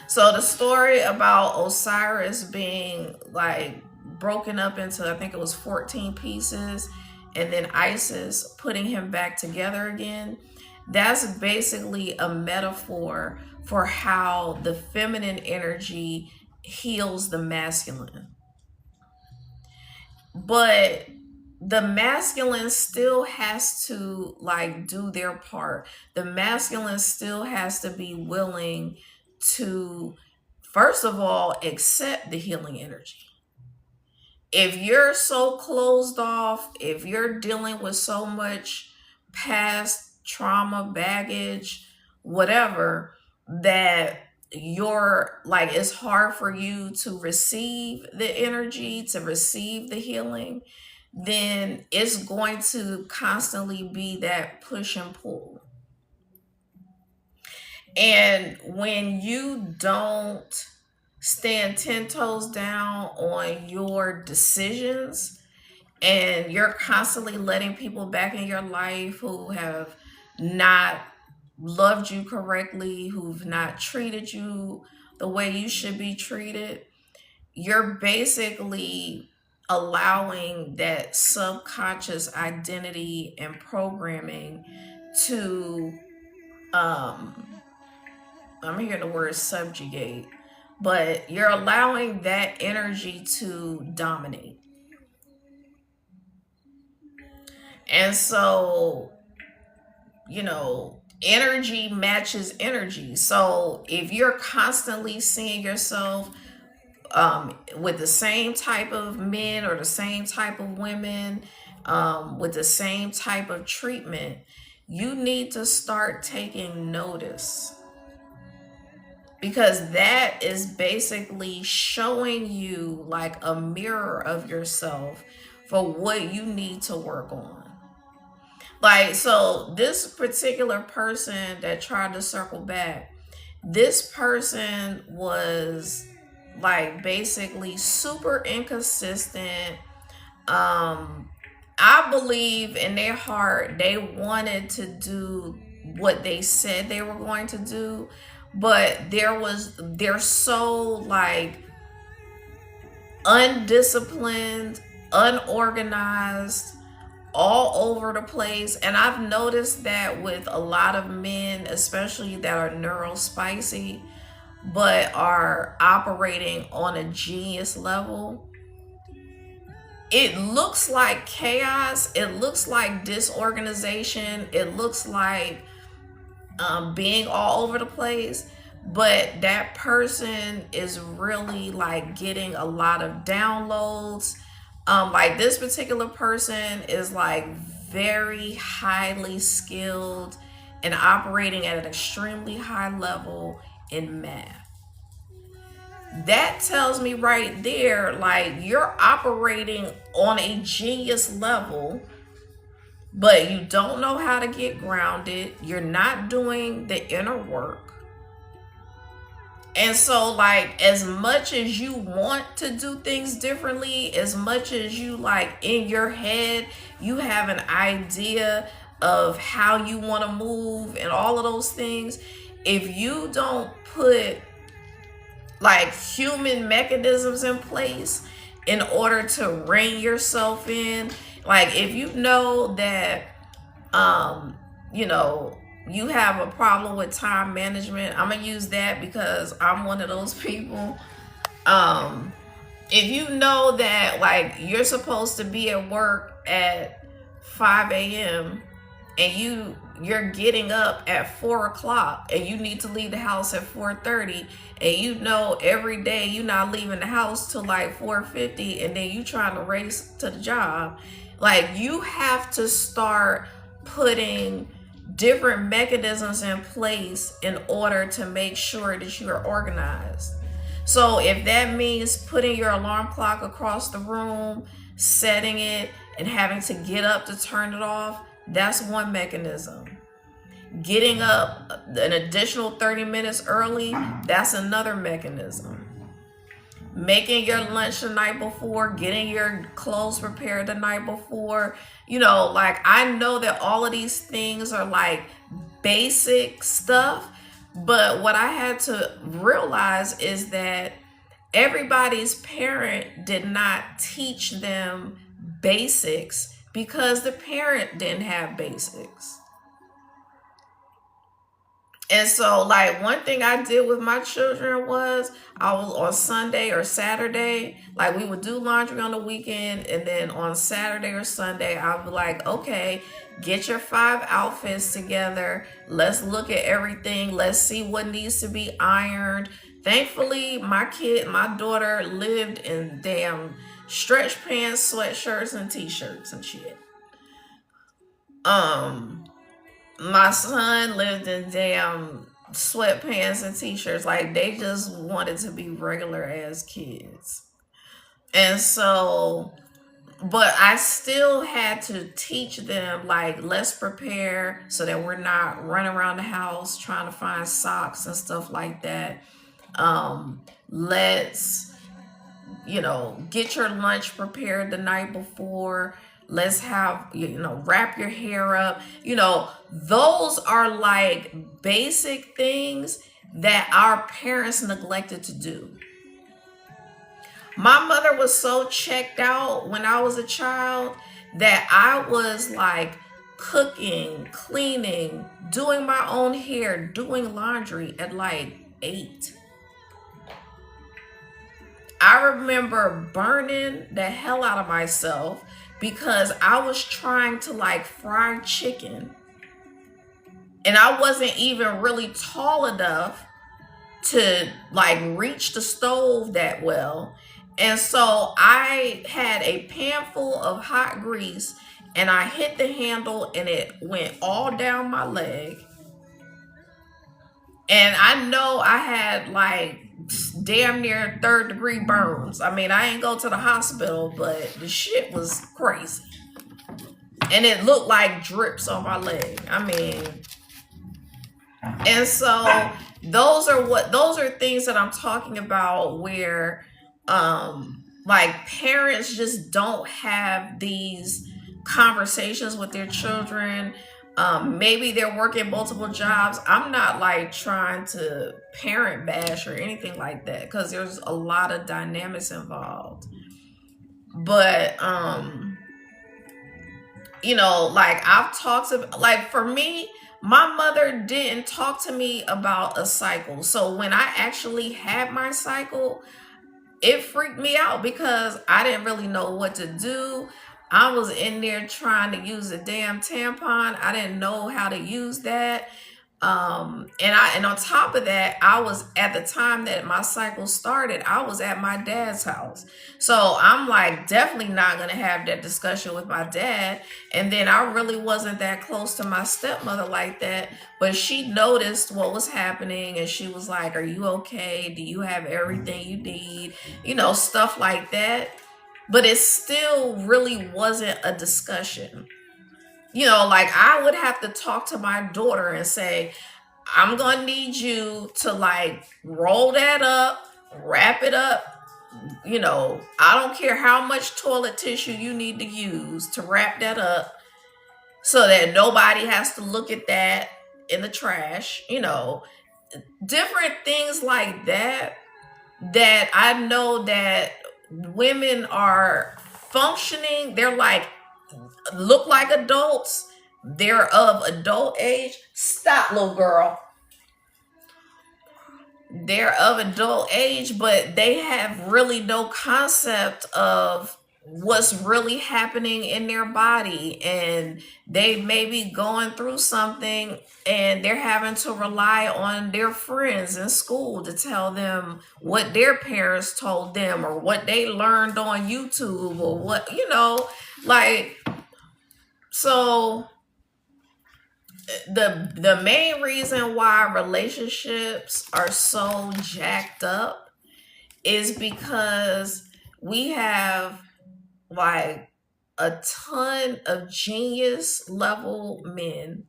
A: So the story about Osiris being like broken up into, I think it was 14 pieces, and then Isis putting him back together again, that's basically a metaphor for how the feminine energy heals the masculine. But the masculine still has to like do their part. The masculine still has to be willing to, first of all, accept the healing energy. If you're so closed off, if you're dealing with so much past trauma, baggage, whatever, that you're like, it's hard for you to receive the energy, to receive the healing, then it's going to constantly be that push and pull. And when you don't stand 10 toes down on your decisions, and you're constantly letting people back in your life who have not loved you correctly, who've not treated you the way you should be treated, you're basically allowing that subconscious identity and programming to I'm hearing the word subjugate, but you're allowing that energy to dominate. And so, energy matches energy. So if you're constantly seeing yourself with the same type of men or the same type of women, with the same type of treatment, you need to start taking notice, because that is basically showing you like a mirror of yourself for what you need to work on. Like, so this particular person that tried to circle back, this person was like basically super inconsistent. I believe in their heart they wanted to do what they said they were going to do, but they're so like undisciplined, unorganized, all over the place. And I've noticed that with a lot of men, especially that are neurospicy but are operating on a genius level. It looks like chaos, it looks like disorganization, it looks like being all over the place, but that person is really like getting a lot of downloads. Like this particular person is like very highly skilled and operating at an extremely high level in math. That tells me right there, like, you're operating on a genius level, but you don't know how to get grounded. You're not doing the inner work. And so, like, as much as you want to do things differently, as much as you, like, in your head, you have an idea of how you want to move and all of those things, if you don't put like human mechanisms in place in order to rein yourself in, like if you know that you know you have a problem with time management, I'm gonna use that because I'm one of those people. If you know that like you're supposed to be at work at 5 a.m. and you're getting up at 4 o'clock and you need to leave the house at 4:30, and you know every day you're not leaving the house till like 4:50, and then you trying to race to the job, like you have to start putting different mechanisms in place in order to make sure that you are organized. So if that means putting your alarm clock across the room, setting it, and having to get up to turn it off, that's one mechanism. Getting up an additional 30 minutes early, that's another mechanism. Making your lunch the night before, getting your clothes prepared the night before. Like I know that all of these things are like basic stuff, but what I had to realize is that everybody's parent did not teach them basics because the parent didn't have basics. And so, like, one thing I did with my children was I was on Sunday or Saturday, like, we would do laundry on the weekend. And then on Saturday or Sunday, I'd be like, okay, get your 5 outfits together. Let's look at everything. Let's see what needs to be ironed. Thankfully, my daughter lived in damn stretch pants, sweatshirts, and t-shirts and shit. My son lived in damn sweatpants and t-shirts. Like they just wanted to be regular as kids. And so, but I still had to teach them, like, let's prepare so that we're not running around the house trying to find socks and stuff like that. Let's, get your lunch prepared the night before. Let's have, wrap your hair up. Those are like basic things that our parents neglected to do. My mother was so checked out when I was a child that I was like cooking, cleaning, doing my own hair, doing laundry at like 8. I remember burning the hell out of myself because I was trying to like fry chicken, and I wasn't even really tall enough to like reach the stove that well. And so I had a pan full of hot grease and I hit the handle and it went all down my leg. And I know I had like damn near 3rd-degree burns. I mean, I ain't go to the hospital, but the shit was crazy. And it looked like drips on my leg. I mean, and so those are things that I'm talking about where like parents just don't have these conversations with their children. Maybe they're working multiple jobs. I'm not like trying to parent bash or anything like that because there's a lot of dynamics involved. But like I've talked to, like, for me, my mother didn't talk to me about a cycle. So when I actually had my cycle, it freaked me out because I didn't really know what to do. I was in there trying to use a damn tampon. I didn't know how to use that. And on top of that, I was, at the time that my cycle started, I was at my dad's house. So I'm like definitely not gonna have that discussion with my dad. And then I really wasn't that close to my stepmother like that, but she noticed what was happening and she was like, "Are you okay? Do you have everything you need?" Stuff like that. But it still really wasn't a discussion. Like I would have to talk to my daughter and say, "I'm gonna need you to like roll that up, wrap it up. I don't care how much toilet tissue you need to use to wrap that up so that nobody has to look at that in the trash." Different things like that, that I know that women are functioning. They're like, look like adults. They're of adult age. Stop, little girl. They're of adult age, but they have really no concept of what's really happening in their body, and they may be going through something and they're having to rely on their friends in school to tell them what their parents told them or what they learned on YouTube or what, like. So the main reason why relationships are so jacked up is because we have like a ton of genius level men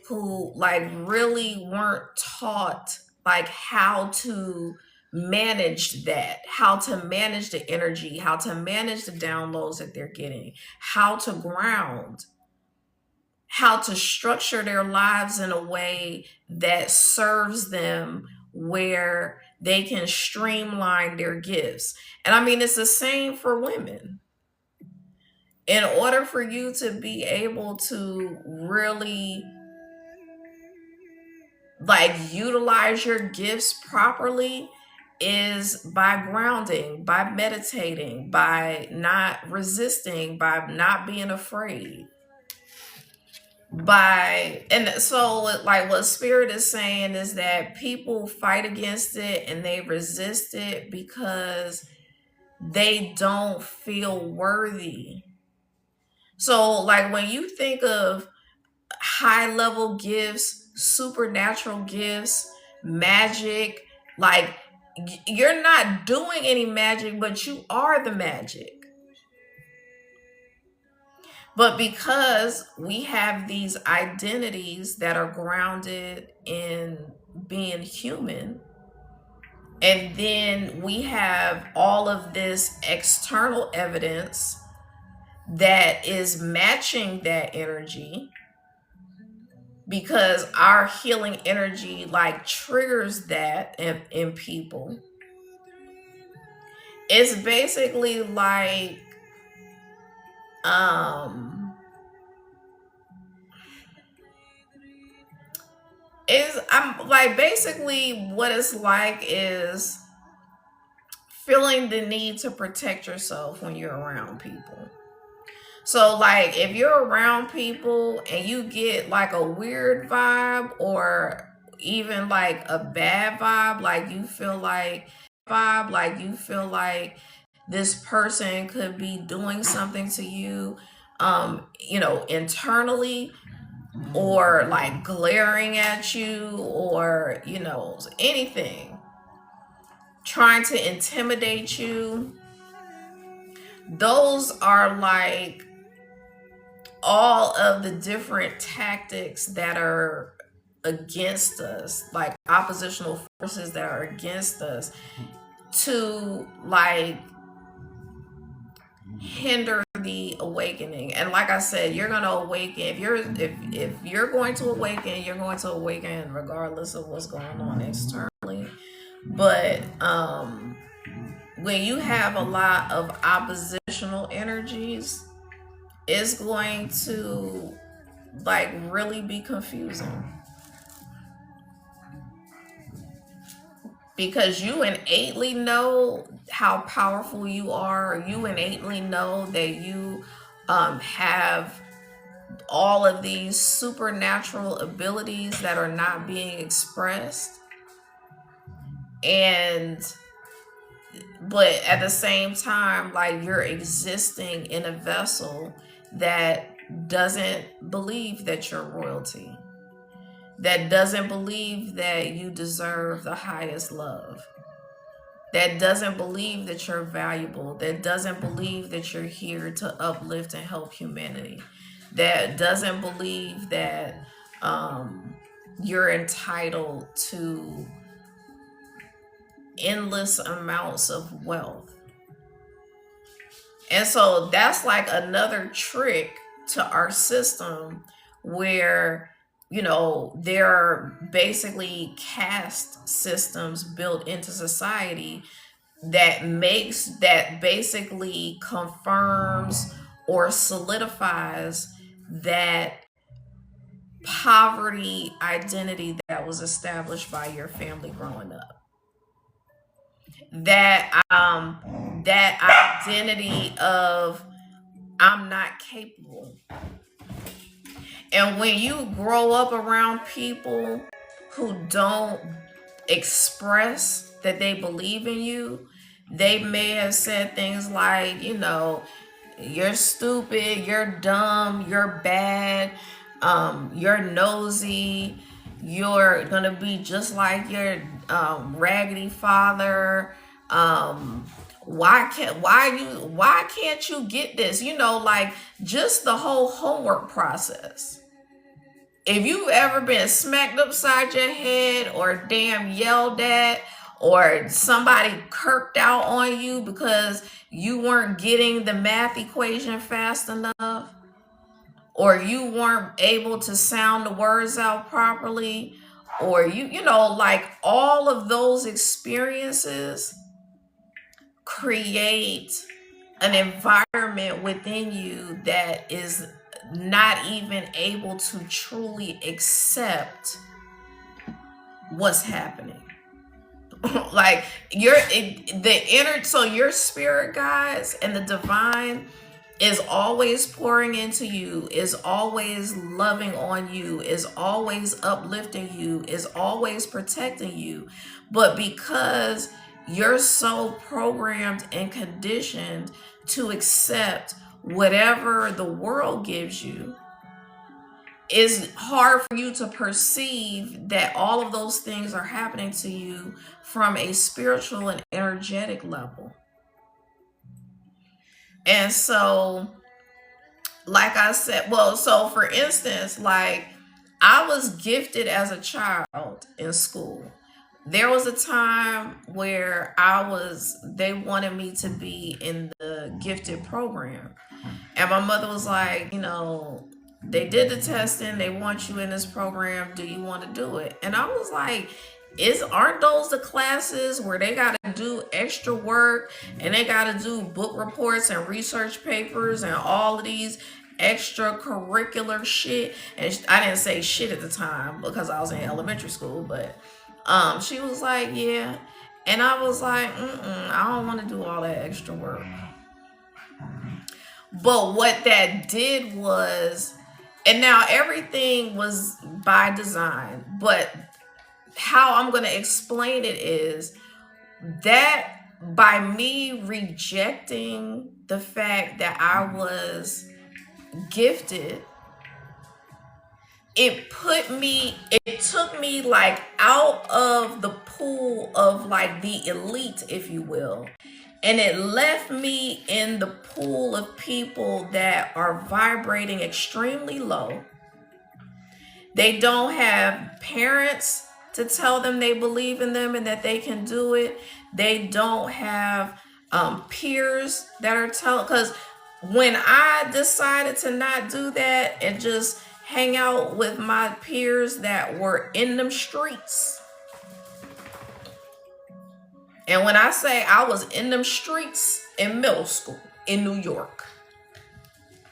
A: who like really weren't taught like how to manage that, how to manage the energy, how to manage the downloads that they're getting, how to ground, how to structure their lives in a way that serves them, where they can streamline their gifts. And I mean, it's the same for women. In order for you to be able to really like utilize your gifts properly is by grounding, by meditating, by not resisting, by not being afraid. And so like what spirit is saying is that people fight against it and they resist it because they don't feel worthy. So like when you think of high level gifts, supernatural gifts, magic, like you're not doing any magic, but you are the magic. But because we have these identities that are grounded in being human, and then we have all of this external evidence that is matching that energy, because our healing energy like triggers that in people. It's basically like I'm like, basically what it's like is feeling the need to protect yourself when you're around people. So like if you're around people and you get like a weird vibe or even like a bad vibe, like you feel like this person could be doing something to you, internally, or like glaring at you, or anything, trying to intimidate you. Those are like all of the different tactics that are against us, like oppositional forces that are against us, to like hinder the awakening. And like I said, you're going to awaken. If you're going to awaken, you're going to awaken regardless of what's going on externally. But when you have a lot of oppositional energies, it's going to like really be confusing, because you innately know how powerful you are. You innately know that you have all of these supernatural abilities that are not being expressed, and but at the same time, like, you're existing in a vessel that doesn't believe that you're royalty, that doesn't believe that you deserve the highest love, that doesn't believe that you're valuable, that doesn't believe that you're here to uplift and help humanity, that doesn't believe that you're entitled to endless amounts of wealth. And so that's like another trick to our system, where, there are basically caste systems built into society that basically confirms or solidifies that poverty identity that was established by your family growing up. That identity of, I'm not capable. And when you grow up around people who don't express that they believe in you, they may have said things like, you're stupid, you're dumb, you're bad, you're nosy, you're gonna be just like your raggedy father. Why can't you get this? Like, just the whole homework process. If you've ever been smacked upside your head, or damn yelled at, or somebody kirked out on you because you weren't getting the math equation fast enough, or you weren't able to sound the words out properly, or like, all of those experiences create an environment within you that is not even able to truly accept what's happening. Like, so your spirit guides and the divine is always pouring into you, is always loving on you, is always uplifting you, is always protecting you. But because you're so programmed and conditioned to accept whatever the world gives you, it's hard for you to perceive that all of those things are happening to you from a spiritual and energetic level. And so, like I said, so for instance, like, I was gifted as a child in school. There was a time where they wanted me to be in the gifted program. And my mother was like, they did the testing, they want you in this program, do you want to do it? And I was like, aren't those the classes where they got to do extra work, and they got to do book reports and research papers and all of these extracurricular shit? And I didn't say shit at the time because I was in elementary school, but she was like, yeah. And I was like, I don't want to do all that extra work. But what that did was, and now everything was by design, but how I'm going to explain it is that by me rejecting the fact that I was gifted, it took me like out of the pool of like the elite, if you will. And it left me in the pool of people that are vibrating extremely low. They don't have parents to tell them they believe in them and that they can do it. They don't have peers that are telling, because when I decided to not do that and just hang out with my peers that were in them streets, and when I say I was in them streets in middle school in New York,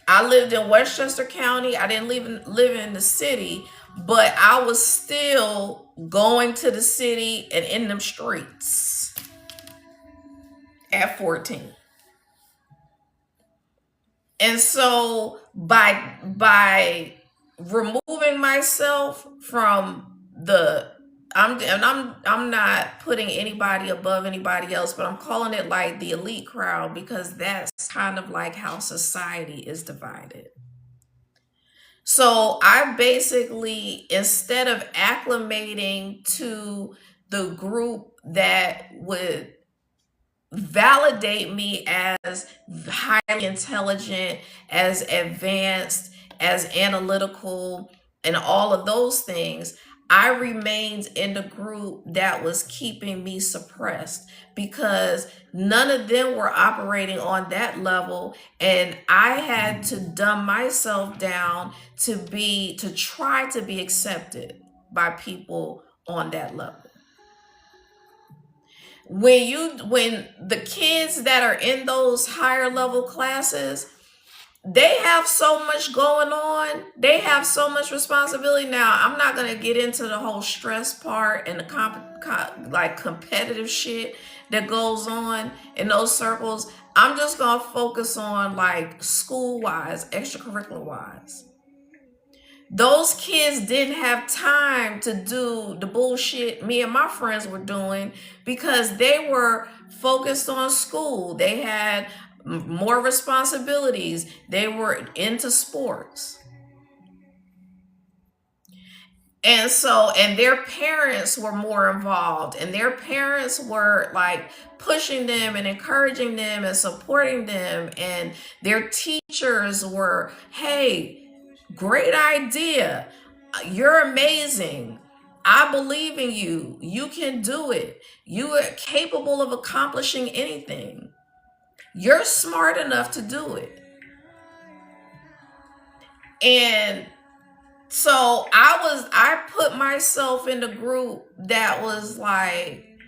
A: I lived in Westchester County. I didn't live in the city, but I was still going to the city and in them streets at 14. And so by removing myself from the I'm not putting anybody above anybody else, but I'm calling it like the elite crowd because that's kind of like how society is divided. So I basically, instead of acclimating to the group that would validate me as highly intelligent, as advanced, as analytical, and all of those things, I remained in the group that was keeping me suppressed because none of them were operating on that level. And I had to dumb myself down to try to be accepted by people on that level. When the kids that are in those higher level classes, they have so much going on, they have so much responsibility. Now I'm not going to get into the whole stress part and the like competitive shit that goes on in those circles. I'm just going to focus on like school wise, extracurricular wise. Those kids didn't have time to do the bullshit me and my friends were doing because they were focused on school. They had more responsibilities. They were into sports. And their parents were more involved, and their parents were like pushing them and encouraging them and supporting them, and their teachers were, hey, great idea. You're amazing. I believe in you. You can do it. You are capable of accomplishing anything. You're smart enough to do it. And so I put myself in the group that was like,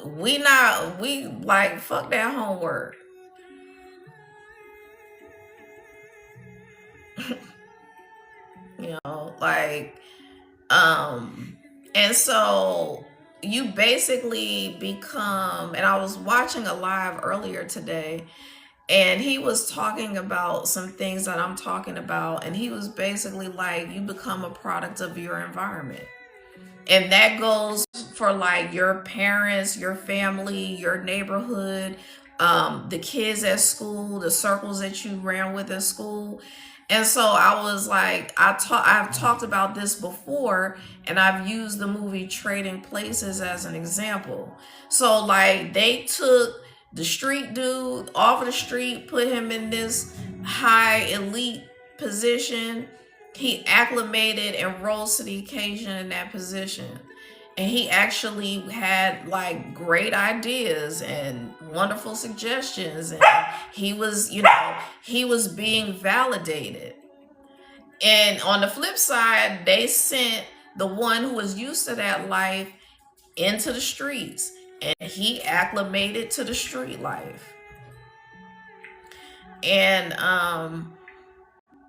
A: we like, fuck that homework. Like, and so you basically become, and I was watching a live earlier today, and he was talking about some things that I'm talking about, and he was basically like, you become a product of your environment. And that goes for like your parents, your family, your neighborhood, the kids at school, the circles that you ran with in school. And so I was like, I've talked about this before, and I've used the movie Trading Places as an example. So like they took the street dude off of the street, put him in this high elite position. He acclimated and rose to the occasion in that position. And he actually had like great ideas and wonderful suggestions. And he was, he was being validated. And on the flip side, they sent the one who was used to that life into the streets. And he acclimated to the street life. And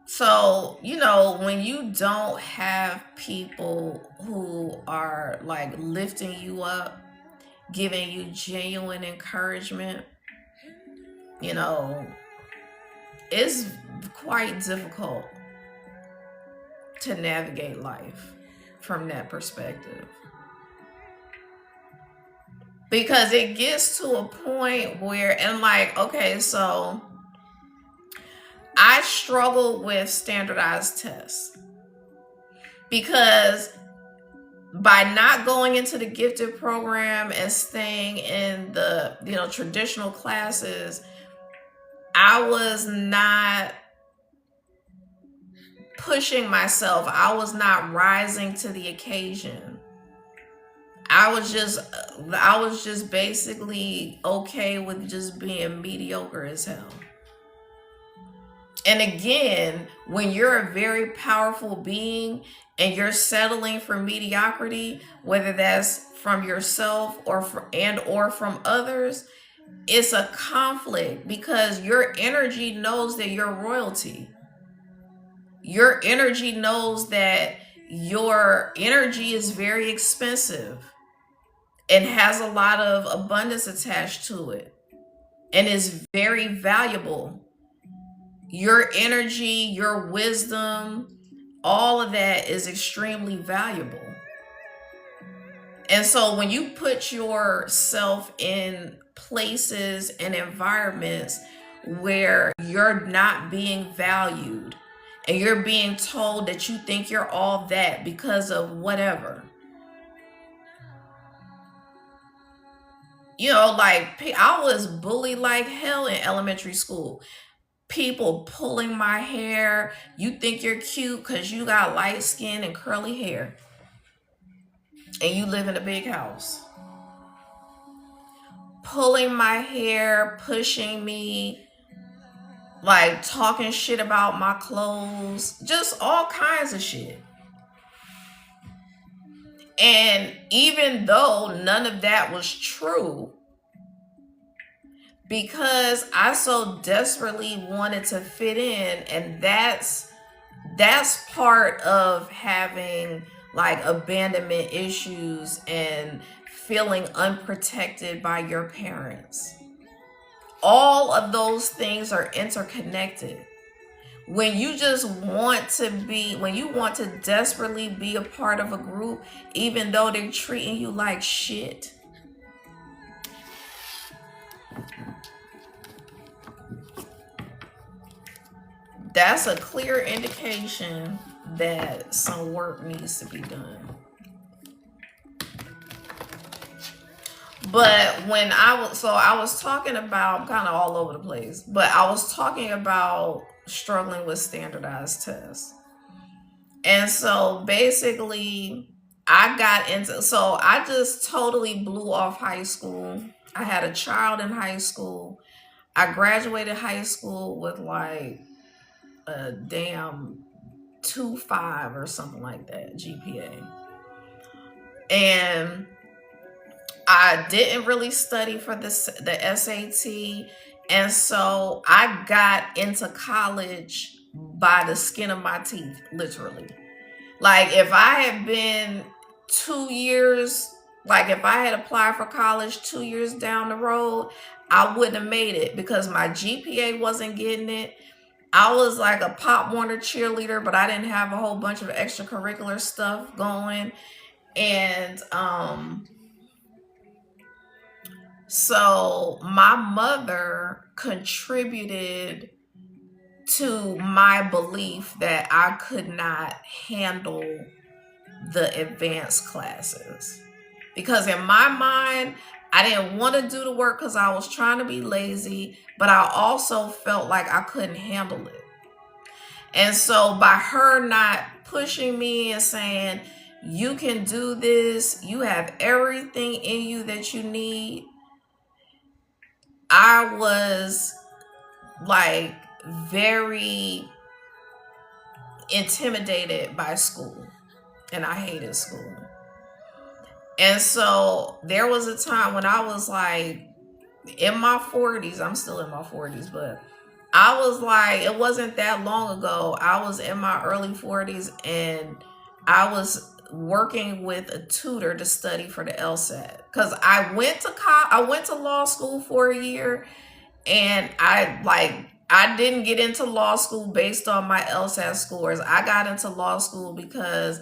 A: so, when you don't have people who are like lifting you up, giving you genuine encouragement, it's quite difficult to navigate life from that perspective. Because it gets to a point where, and like, okay, so I struggle with standardized tests because by not going into the gifted program and staying in the traditional classes, I was not pushing myself. I was not rising to the occasion. I was just basically okay with just being mediocre as hell. And again, when you're a very powerful being and you're settling for mediocrity, whether that's from yourself or from others, it's a conflict because your energy knows that you're royalty. Your energy knows that your energy is very expensive and has a lot of abundance attached to it and is very valuable. Your energy, your wisdom, all of that is extremely valuable. And so when you put yourself in places and environments where you're not being valued and you're being told that you think you're all that because of whatever, like I was bullied like hell in elementary school. People pulling my hair. You think you're cute because you got light skin and curly hair and you live in a big house. Pulling my hair, pushing me, like talking shit about my clothes, just all kinds of shit. And even though none of that was true, because I so desperately wanted to fit in, and that's part of having like abandonment issues and feeling unprotected by your parents. All of those things are interconnected. When you just want to be, when you want to desperately be a part of a group, even though they're treating you like shit, that's a clear indication that some work needs to be done. But when I was talking about, kind of all over the place, but I was talking about struggling with standardized tests. And so basically, I just totally blew off high school. I had a child in high school. I graduated high school with like a damn 2.5 or something like that GPA. And I didn't really study for the SAT. And so I got into college by the skin of my teeth, literally. Like if I had been 2 years, like if I had applied for college 2 years down the road, I wouldn't have made it because my GPA wasn't getting it. I was like a Pop Warner cheerleader, but I didn't have a whole bunch of extracurricular stuff going. And so my mother contributed to my belief that I could not handle the advanced classes. Because in my mind, I didn't want to do the work because I was trying to be lazy, but I also felt like I couldn't handle it. And so by her not pushing me and saying, you can do this, you have everything in you that you need, I was like very intimidated by school, and I hated school. And so there was a time when I was like in my 40s, I'm still in my 40s, but I was like, it wasn't that long ago, I was in my early 40s and I was working with a tutor to study for the LSAT because I went to law school for a year, and I didn't get into law school based on my LSAT scores. I got into law school because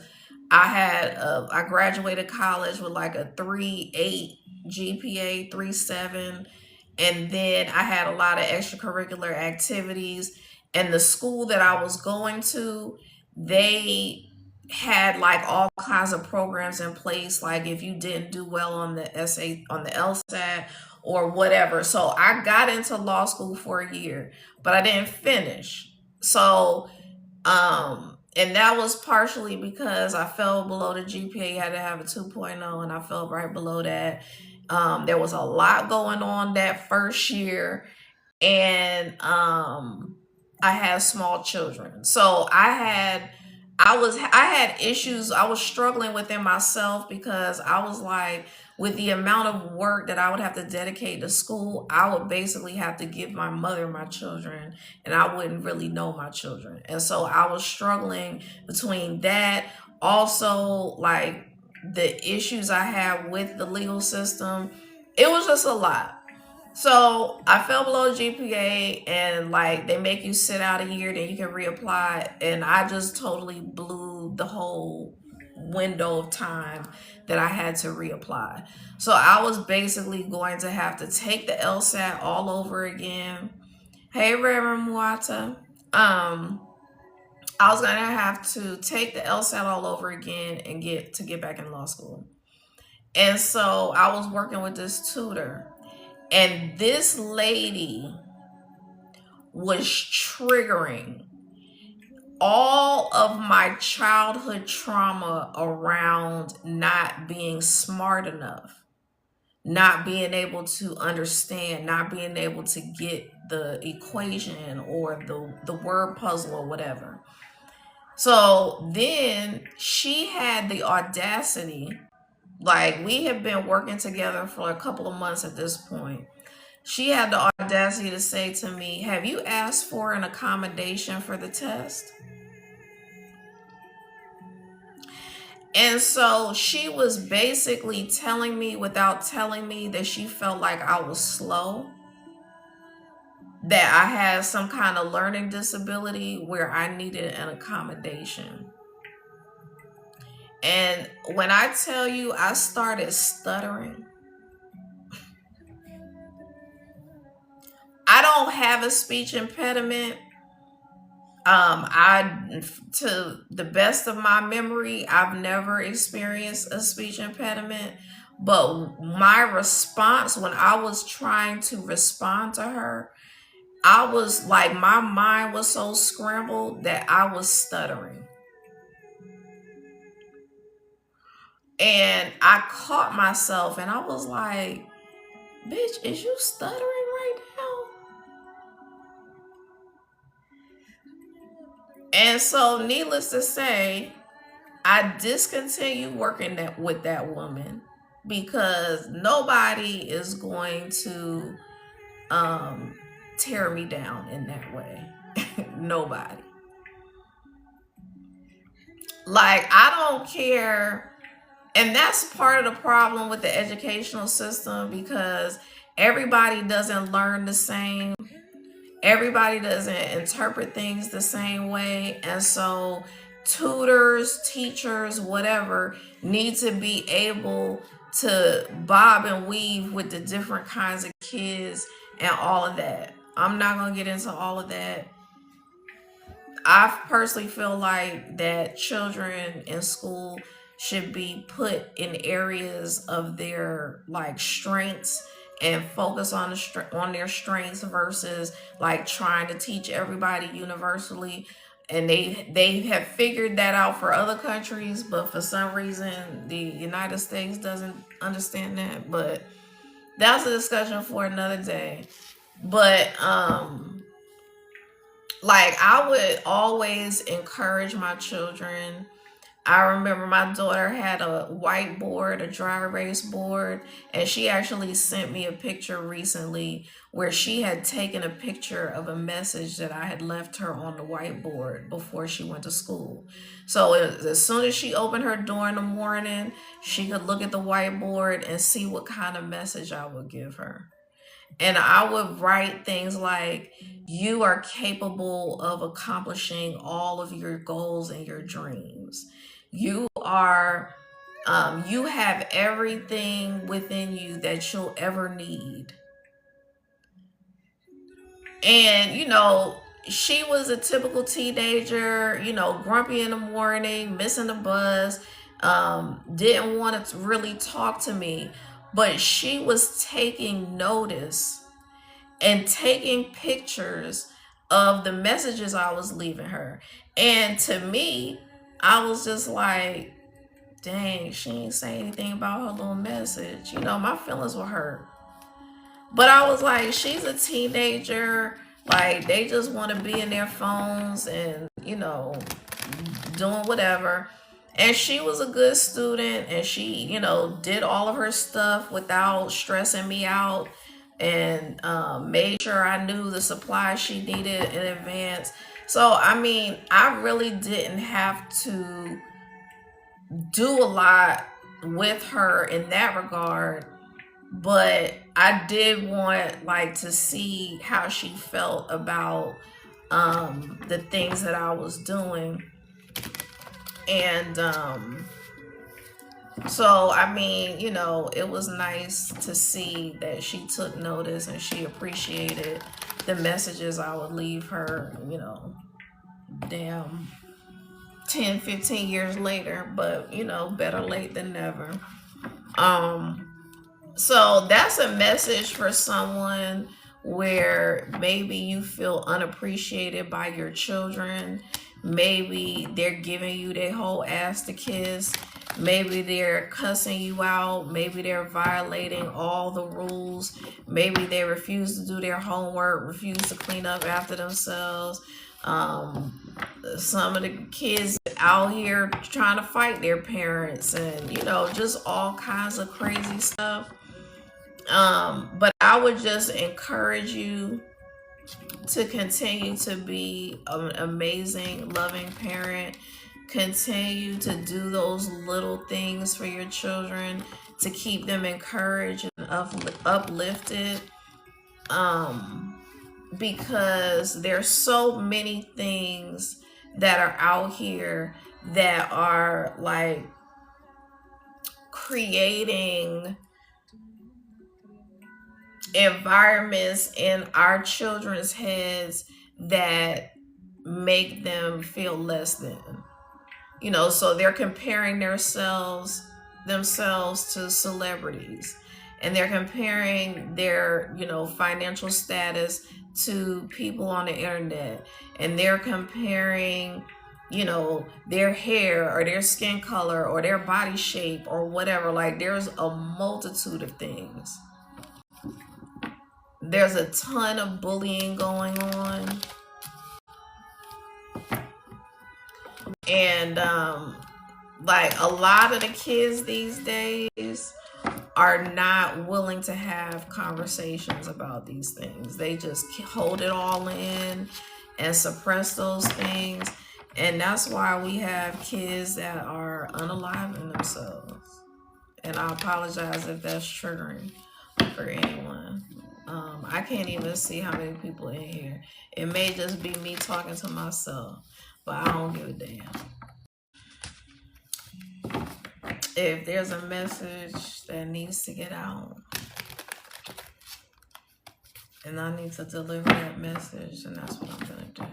A: I graduated college with like a 3.8 GPA, 3.7, and then I had a lot of extracurricular activities. And the school that I was going to, they had like all kinds of programs in place, like if you didn't do well on the LSAT or whatever. So I got into law school for a year, but I didn't finish. So and that was partially because I fell below the GPA. You had to have a 2.0, and I fell right below that. There was a lot going on that first year, and I had small children, so I had issues. I was struggling within myself because I was like, with the amount of work that I would have to dedicate to school, I would basically have to give my mother my children, and I wouldn't really know my children. And so I was struggling between that. Also, like the issues I had with the legal system, it was just a lot. So I fell below GPA, and like they make you sit out a year, then you can reapply. And I just totally blew the whole window of time that I had to reapply. So I was basically going to have to take the LSAT all over again. Hey, Reverend Muata. Um, I was gonna have to take the LSAT all over again and get back in law school. And so I was working with this tutor, and this lady was triggering all of my childhood trauma around not being smart enough, not being able to understand, not being able to get the equation or the word puzzle or whatever. So then she had the audacity, like we have been working together for a couple of months at this point. She had the audacity to say to me, "Have you asked for an accommodation for the test?" And so she was basically telling me without telling me that she felt like I was slow, that I had some kind of learning disability where I needed an accommodation. And when I tell you I started stuttering, I don't have a speech impediment. I, to the best of my memory, I've never experienced a speech impediment. But my response when I was trying to respond to her, I was like, my mind was so scrambled that I was stuttering. And I caught myself and I was like, bitch, is you stuttering right now? And so, needless to say, I discontinued working with that woman because nobody is going to tear me down in that way. Nobody. Like, I don't care. And that's part of the problem with the educational system because everybody doesn't learn the same. Everybody doesn't interpret things the same way. And so tutors, teachers, whatever, need to be able to bob and weave with the different kinds of kids and all of that. I'm not going to get into all of that. I personally feel like that children in school should be put in areas of their like strengths and focus on on their strengths versus like trying to teach everybody universally. And they have figured that out for other countries, but for some reason the United States doesn't understand that. But that's a discussion for another day. But like I would always encourage my children. I remember my daughter had a whiteboard, a dry erase board, and she actually sent me a picture recently where she had taken a picture of a message that I had left her on the whiteboard before she went to school. So as soon as she opened her door in the morning, she could look at the whiteboard and see what kind of message I would give her. And I would write things like, you are capable of accomplishing all of your goals and your dreams. You are, you have everything within you that you'll ever need. And, she was a typical teenager, grumpy in the morning, missing the bus, didn't want to really talk to me. But she was taking notice and taking pictures of the messages I was leaving her. And to me, I was just like, dang, she ain't say anything about her little message. My feelings were hurt. But I was like, she's a teenager. Like, they just want to be in their phones and, doing whatever. And she was a good student and she, did all of her stuff without stressing me out and made sure I knew the supplies she needed in advance. So, I mean, I really didn't have to do a lot with her in that regard. but I did want like to see how she felt about the things that I was doing. And so I mean, you know, it was nice to see that she took notice and she appreciated the messages I would leave her, you know, damn 10, 15 years later, but you know, better late than never. Um So that's a message for someone where maybe you feel unappreciated by your children. Maybe they're giving you their whole ass to kiss. Maybe they're cussing you out. Maybe they're violating all the rules. Maybe they refuse to do their homework, refuse to clean up after themselves. Some of the kids out here trying to fight their parents, and you know, just all kinds of crazy stuff. But I would just encourage you to continue to be an amazing, loving parent. Continue to do those little things for your children to keep them encouraged and uplifted. Because there's so many things that are out here that are like creating environments in our children's heads that make them feel less than, you know, so they're comparing themselves to celebrities, and they're comparing their, you know, financial status to people on the internet, and they're comparing, you know, their hair or their skin color or their body shape or whatever. Like there's a multitude of things. There's a ton of bullying going on. And like a lot of the kids these days are not willing to have conversations about these things. They just hold it all in and suppress those things. And that's why we have kids that are unaliving themselves. And I apologize if that's triggering for anyone. I can't even see how many people in here. It may just be me talking to myself, but I don't give a damn. If there's a message that needs to get out, and I need to deliver that message, and that's what I'm gonna do.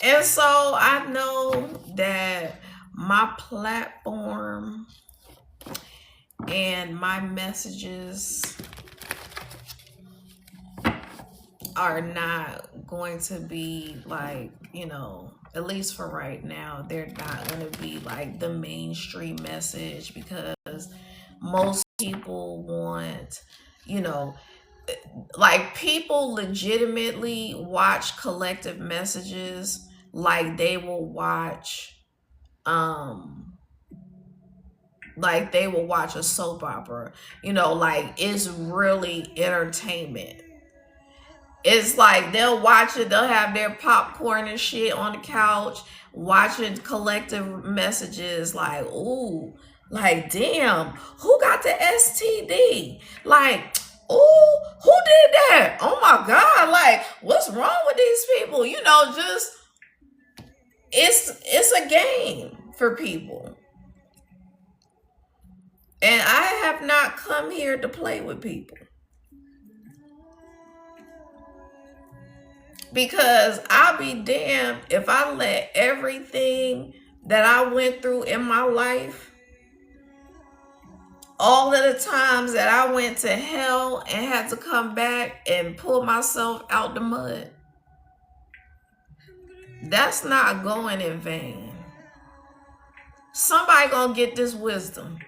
A: And so I know that my platform and my messages are not going to be like, you know, at least for right now, they're not going to be like the mainstream message, because most people want, you know, like people legitimately watch collective messages like they will watch like they will watch a soap opera, you know, like it's really entertainment. It's like they'll watch it, they'll have their popcorn and shit on the couch, watching collective messages like, ooh, like, damn, who got the STD? Like, ooh, who did that? Oh my God, like, what's wrong with these people? You know, just, it's a game for people. And I have not come here to play with people. Because I'll be damned if I let everything that I went through in my life, all of the times that I went to hell and had to come back and pull myself out the mud, that's not going in vain. Somebody gonna get this wisdom,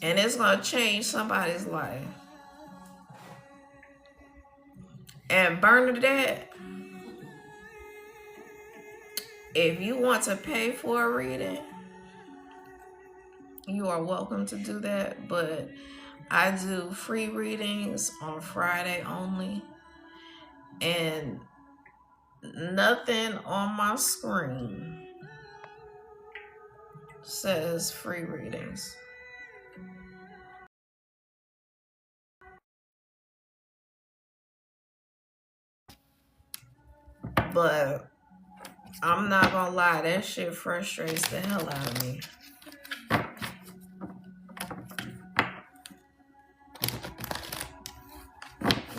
A: and it's gonna change somebody's life. And Bernadette, if you want to pay for a reading, you are welcome to do that. But I do free readings on Friday only. and nothing on my screen says free readings. But I'm not gonna lie, that shit frustrates the hell out of me.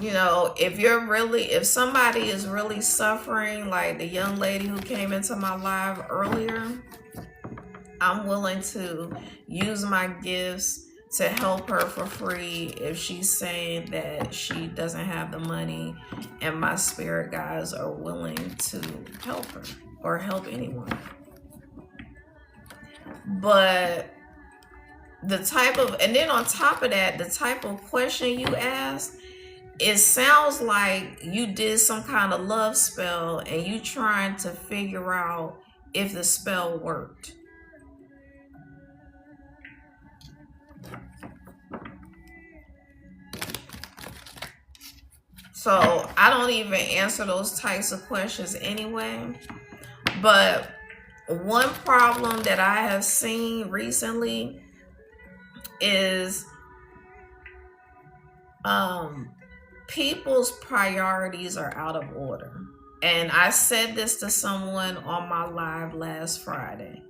A: You know, if somebody is really suffering, like the young lady who came into my live earlier, I'm willing to use my gifts to help her for free if she's saying that she doesn't have the money and my spirit guides are willing to help her or help anyone. But and then on top of that, the type of question you ask, it sounds like you did some kind of love spell and you trying to figure out if the spell worked. So I don't even answer those types of questions anyway. But one problem that I have seen recently is people's priorities are out of order. And I said this to someone on my live last Friday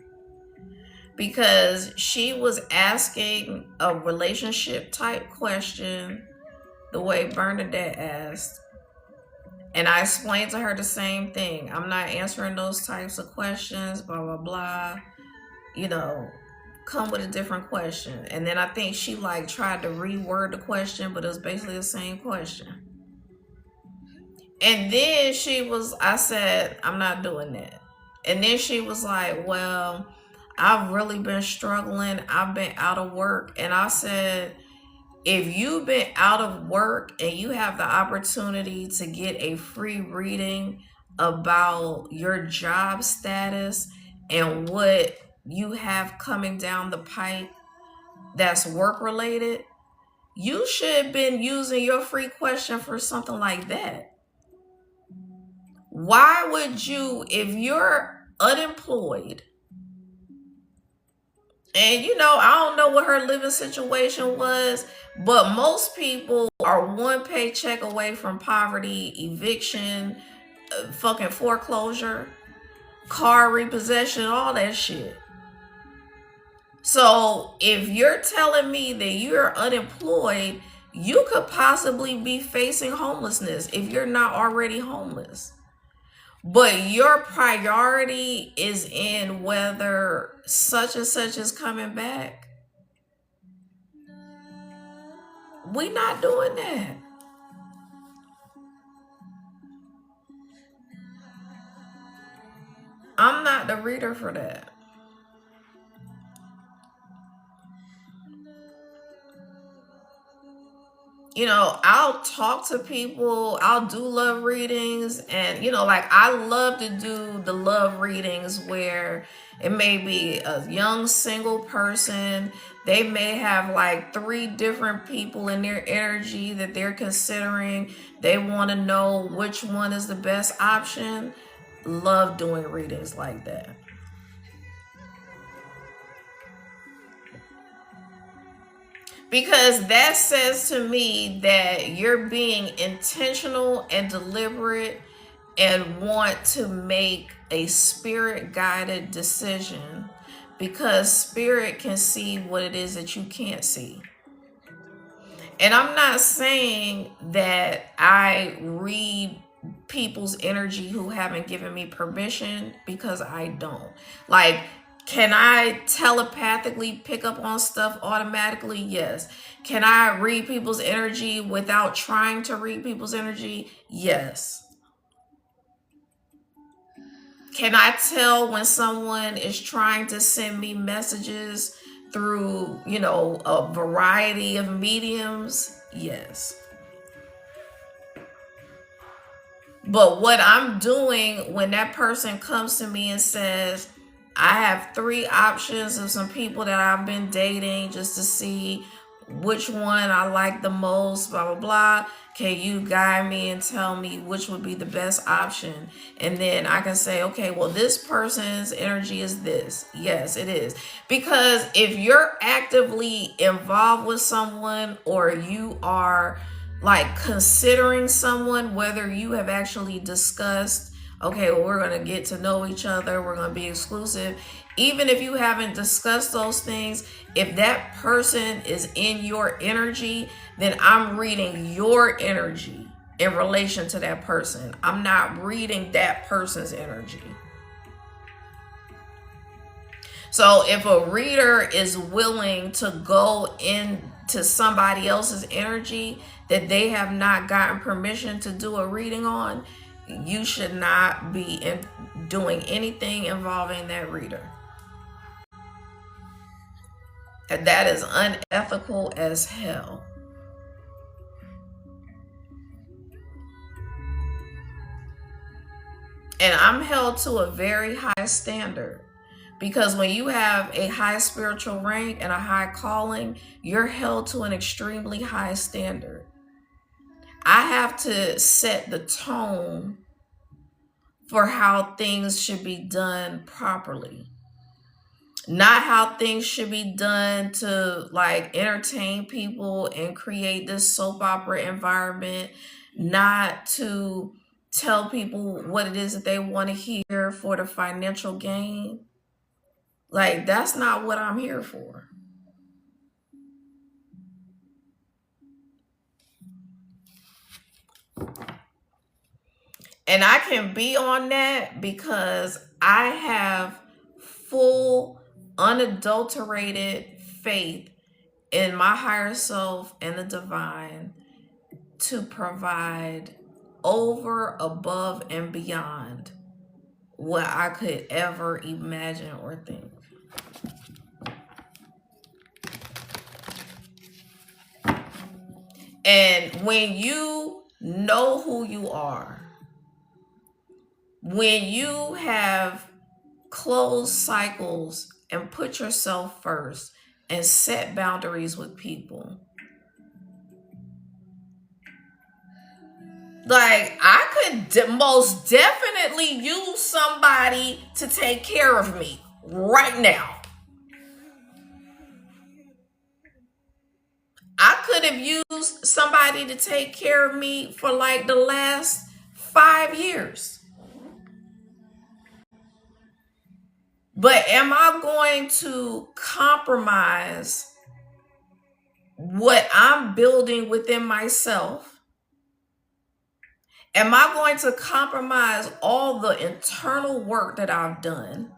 A: because she was asking a relationship type question the way Bernadette asked. And I explained to her the same thing. I'm not answering those types of questions, blah, blah, blah. You know, come with a different question. And then I think she like tried to reword the question, but it was basically the same question. And then I said, I'm not doing that. And then she was like, well, I've really been struggling. I've been out of work. And I said, if you've been out of work and you have the opportunity to get a free reading about your job status and what you have coming down the pipe that's work related, you should have been using your free question for something like that. Why would you, if you're unemployed, and I don't know what her living situation was, but most people are one paycheck away from poverty, eviction, fucking foreclosure, car repossession, all that shit. So if you're telling me that you're unemployed, you could possibly be facing homelessness if you're not already homeless. But your priority is in whether such and such is coming back. We not doing that. I'm not the reader for that. I'll talk to people. I'll do love readings. And, like I love to do the love readings where it may be a young single person. They may have like 3 different people in their energy that they're considering. They want to know which one is the best option. Love doing readings like that. Because that says to me that you're being intentional and deliberate and want to make a spirit guided decision, because spirit can see what it is that you can't see. And I'm not saying that I read people's energy who haven't given me permission, because I don't. Like, can I telepathically pick up on stuff automatically? Yes. Can I read people's energy without trying to read people's energy? Yes. Can I tell when someone is trying to send me messages through, a variety of mediums? Yes. But what I'm doing when that person comes to me and says, I have 3 options of some people that I've been dating just to see which one I like the most, blah, blah, blah. Can you guide me and tell me which would be the best option? And then I can say, okay, well, this person's energy is this. Yes, it is. Because if you're actively involved with someone, or you are like considering someone, whether you have actually discussed, okay, well, we're going to get to know each other, we're going to be exclusive. Even if you haven't discussed those things, if that person is in your energy, then I'm reading your energy in relation to that person. I'm not reading that person's energy. So if a reader is willing to go into somebody else's energy that they have not gotten permission to do a reading on, you should not be doing anything involving that reader. And that is unethical as hell. And I'm held to a very high standard, because when you have a high spiritual rank and a high calling, you're held to an extremely high standard. I have to set the tone for how things should be done properly. Not how things should be done to like entertain people and create this soap opera environment, not to tell people what it is that they want to hear for the financial gain. Like, that's not what I'm here for. And I can be on that because I have full, unadulterated faith in my higher self and the divine to provide over, above, and beyond what I could ever imagine or think. And when you know who you are, when you have closed cycles and put yourself first and set boundaries with people, like, I could most definitely use somebody to take care of me right now. I could have used somebody to take care of me for like the last 5 years. But am I going to compromise what I'm building within myself? Am I going to compromise all the internal work that I've done?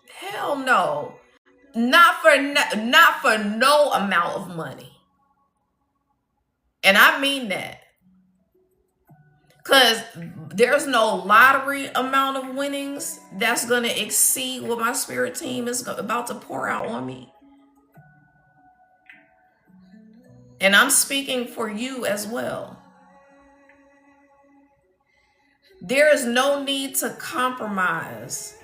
A: Hell no. Not for no amount of money. And I mean that. Because there's no lottery amount of winnings that's going to exceed what my spirit team is about to pour out on me. And I'm speaking for you as well. There is no need to compromise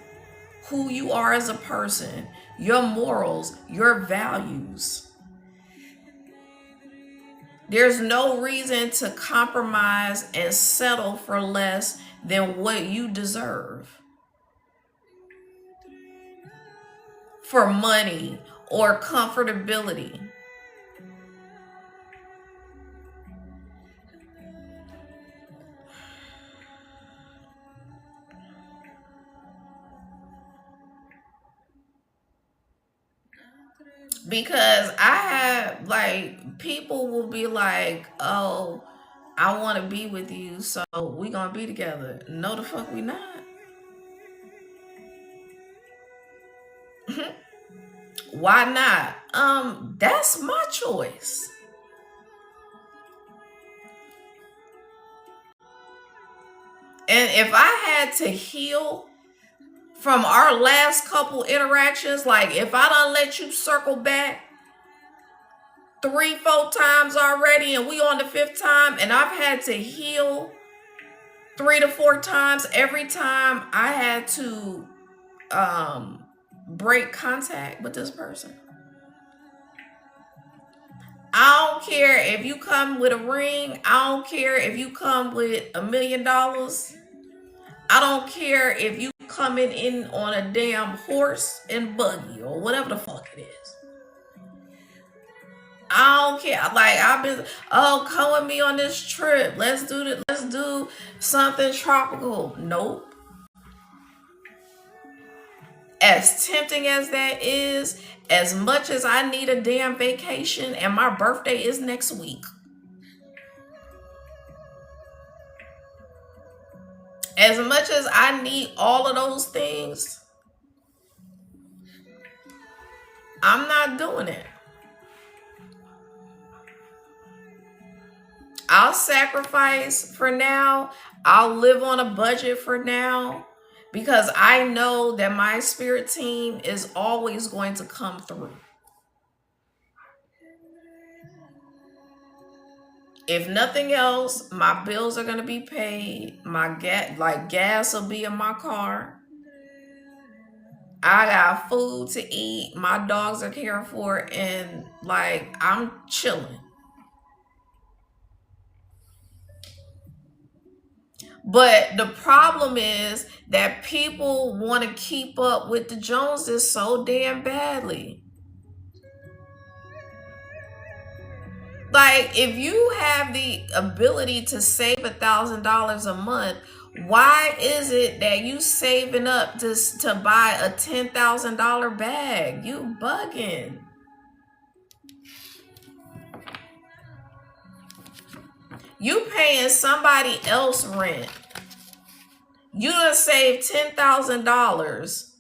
A: who you are as a person, your morals, your values. There's no reason to compromise and settle for less than what you deserve for money or comfortability. Because I have, like, people will be like, oh, I want to be with you, so we gonna be together. No, the fuck we not. Why not? That's my choice. And if I had to heal from our last couple interactions, like if I done let you circle back 3-4 times already and we on the 5th time, and I've had to heal 3 to 4 times, every time I had to break contact with this person. I don't care if you come with a ring. I don't care if you come with $1 million. I don't care if you coming in on a damn horse and buggy or whatever the fuck it is. I don't care. Like I've been, oh, come with me on this trip. Let's do something tropical. Nope. As tempting as that is, as much as I need a damn vacation and my birthday is next week, as much as I need all of those things, I'm not doing it. I'll sacrifice for now. I'll live on a budget for now because I know that my spirit team is always going to come through. If nothing else, my bills are going to be paid. My gas will be in my car. I got food to eat. My dogs are cared for, and like I'm chilling. But the problem is that people want to keep up with the Joneses so damn badly. Like, if you have the ability to save $1,000 a month, why is it that you saving up to buy a $10,000 bag? You bugging. You paying somebody else rent. You done save $10,000,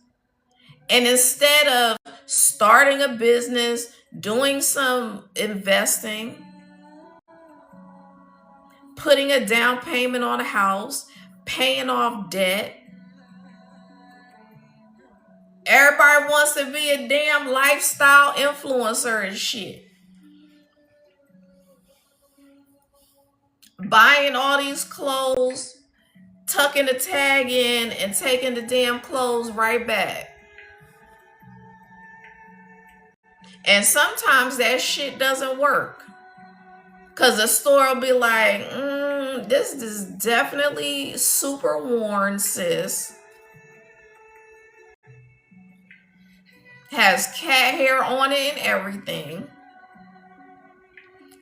A: and instead of starting a business, doing some investing, putting a down payment on a house, paying off debt, everybody wants to be a damn lifestyle influencer and shit. Buying all these clothes, tucking the tag in, and taking the damn clothes right back. And sometimes that shit doesn't work. Because the store will be like, this is definitely super worn, sis. Has cat hair on it and everything.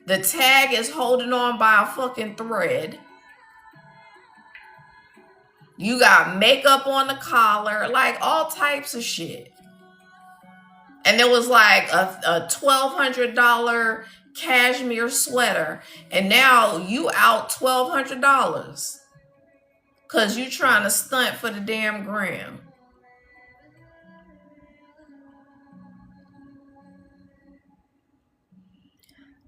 A: The tag is holding on by a fucking thread. You got makeup on the collar, like all types of shit. And there was like a $1,200 cashmere sweater, and now you out $1,200 because you trying to stunt for the damn gram.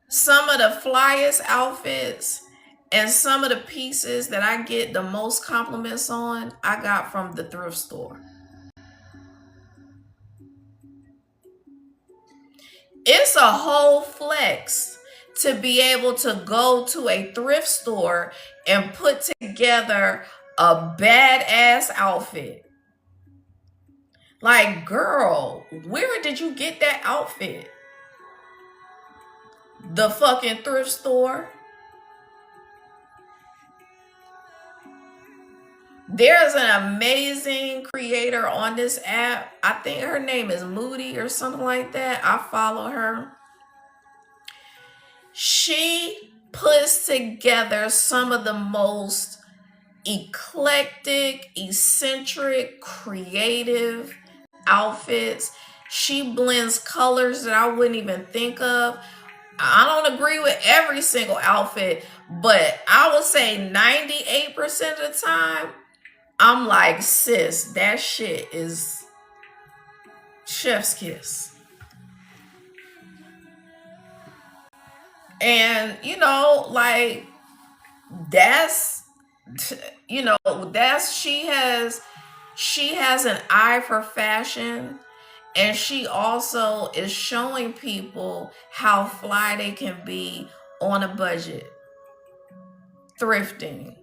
A: Some of the flyest outfits and some of the pieces that I get the most compliments on, I got from the thrift store. It's a whole flex to be able to go to a thrift store and put together a badass outfit. Like, girl, where did you get that outfit? The fucking thrift store? There's an amazing creator on this app. I think her name is Moody or something like that. I follow her. She puts together some of the most eclectic, eccentric, creative outfits. She blends colors that I wouldn't even think of. I don't agree with every single outfit, but I would say 98% of the time, I'm like, sis, that shit is chef's kiss. And, like, that's, she has an eye for fashion, and she also is showing people how fly they can be on a budget, thrifting,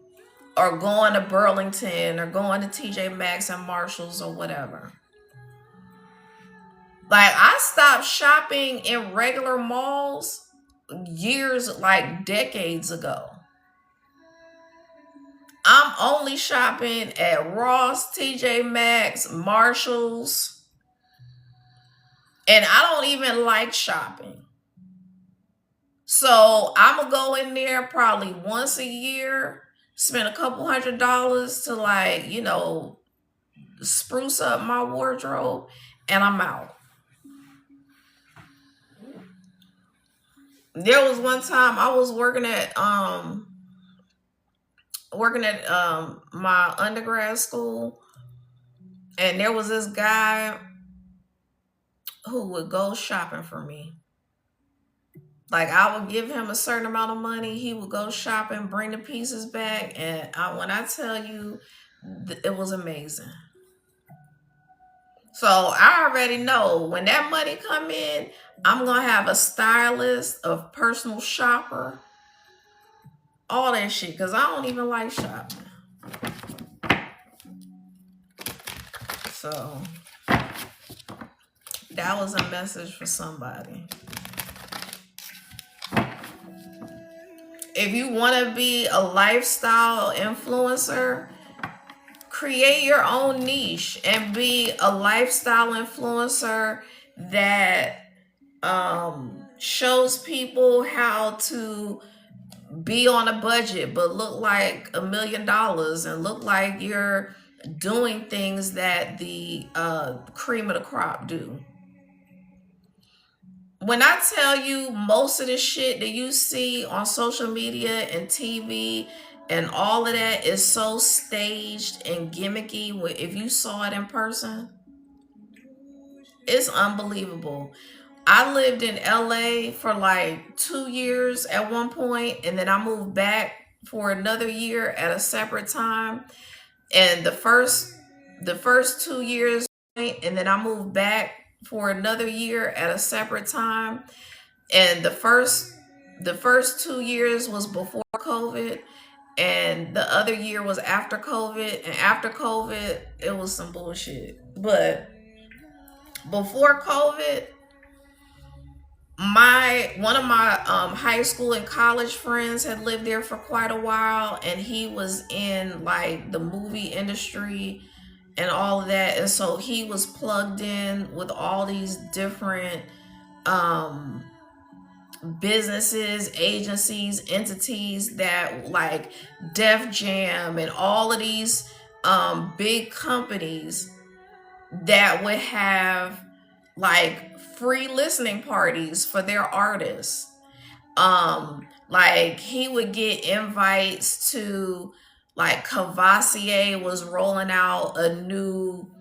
A: or going to Burlington, or going to TJ Maxx and Marshalls or whatever. Like, I stopped shopping in regular malls years, like decades ago. I'm only shopping at Ross, TJ Maxx, Marshalls, and I don't even like shopping. So I'm gonna go in there probably once a year, spend a couple $100 to, like, spruce up my wardrobe, and I'm out. There was one time I was working at my undergrad school, and there was this guy who would go shopping for me. Like, I would give him a certain amount of money, he would go shopping, bring the pieces back, and when I tell you, it was amazing. So I already know when that money come in, I'm gonna have a stylist, a personal shopper, all that shit, because I don't even like shopping. So that was a message for somebody. If you want to be a lifestyle influencer, create your own niche and be a lifestyle influencer that shows people how to be on a budget but look like $1 million and look like you're doing things that the cream of the crop do. When I tell you, most of the shit that you see on social media and TV and all of that is so staged and gimmicky, if you saw it in person, it's unbelievable. I lived in LA for like 2 years at one point, and then I moved back for another year at a separate time. And the first 2 years, and then I moved back for another year at a separate time. And the first 2 years was before COVID, and the other year was after COVID. And after COVID, it was some bullshit. But before COVID, one of my high school and college friends had lived there for quite a while, and he was in like the movie industry and all of that, and so he was plugged in with all these different businesses, agencies, entities, that like Def Jam and all of these big companies that would have like free listening parties for their artists. Like, he would get invites to, like, Cavassier was rolling out a new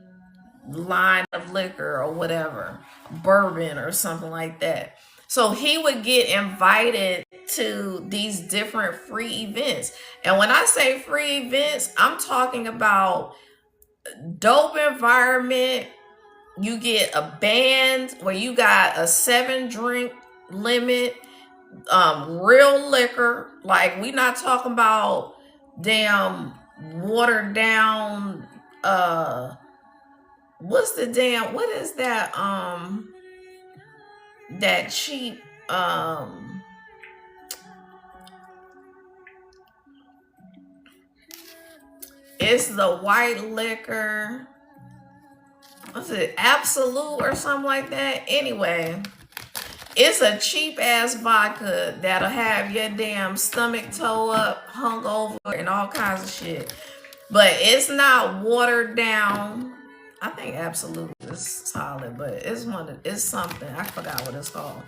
A: line of liquor or whatever, bourbon or something like that. So he would get invited to these different free events. And when I say free events, I'm talking about dope environment. You get a band where you got a 7-drink limit, real liquor. Like, we not talking about damn watered down, what is that, that cheap, it's the white liquor, what's it, Absolute or something like that. Anyway, it's a cheap ass vodka that'll have your damn stomach toe up, hungover, and all kinds of shit. But it's not watered down. I think Absolute is solid, but it's something. I forgot what it's called.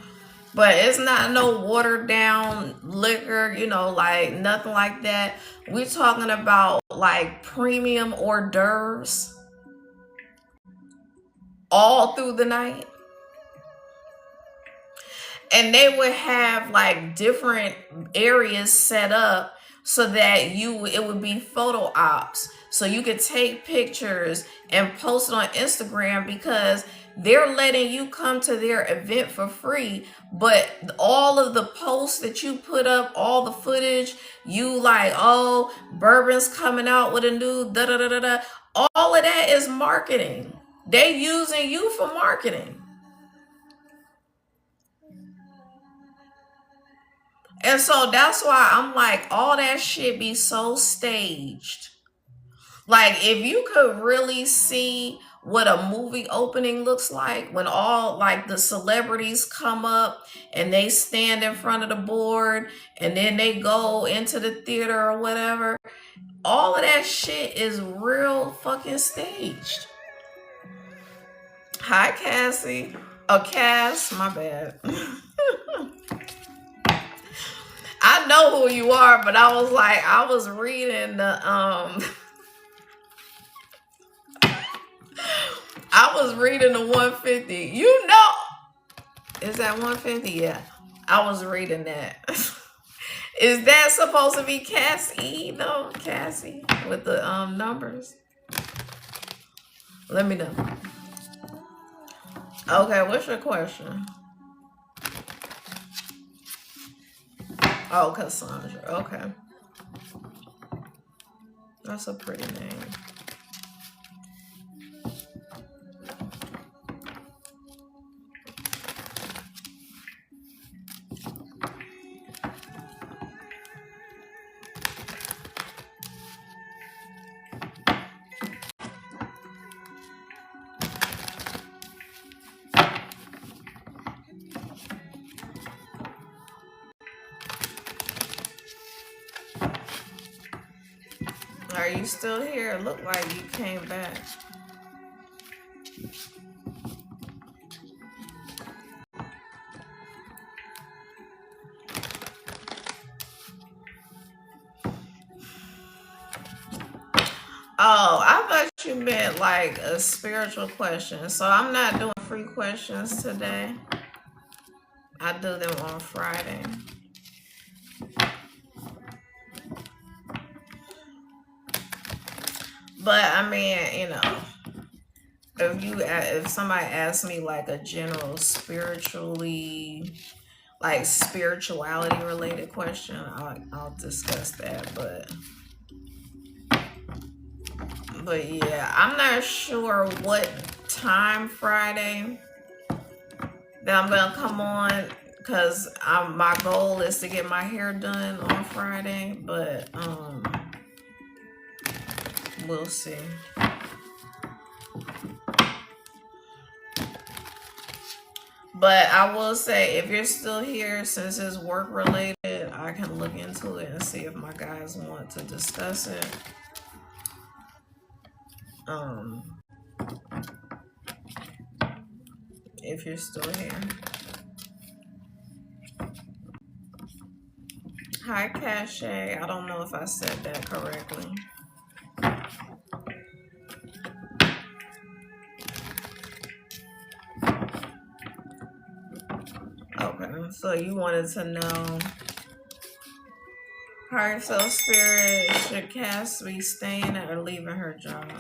A: But it's not no watered down liquor, like nothing like that. We're talking about like premium hors d'oeuvres all through the night. And they would have like different areas set up so that it would be photo ops. So you could take pictures and post it on Instagram, because they're letting you come to their event for free. But all of the posts that you put up, all the footage, you like, oh, Bourbon's coming out with a new da da da da da. All of that is marketing. They using you for marketing. And so that's why I'm like, all that shit be so staged. Like, if you could really see what a movie opening looks like when all like the celebrities come up and they stand in front of the board and then they go into the theater or whatever, all of that shit is real fucking staged. Hi, Cassie. Oh, Cass, my bad. I know who you are, but I was like, I was reading the I was reading the 150. You know, is that 150? Yeah, I was reading that. Is that supposed to be Cassie though? Cassie with the numbers. Let me know. Okay, what's your question? Oh, Cassandra. Okay, that's a pretty name. Are you still here? It looked like you came back. Oh, I thought you meant like a spiritual question. So I'm not doing free questions today. I do them on Friday. But I mean, you know, if somebody asks me like a general spirituality related question, I'll discuss that. But yeah, I'm not sure what time Friday that I'm gonna come on, because my goal is to get my hair done on Friday, but we'll see. But I will say, if you're still here, since it's work related, I can look into it and see if my guys want to discuss it. If you're still here. Hi, Cache. I don't know if I said that correctly. Okay, so you wanted to know, higher self spirit, should Cass be staying or leaving her job?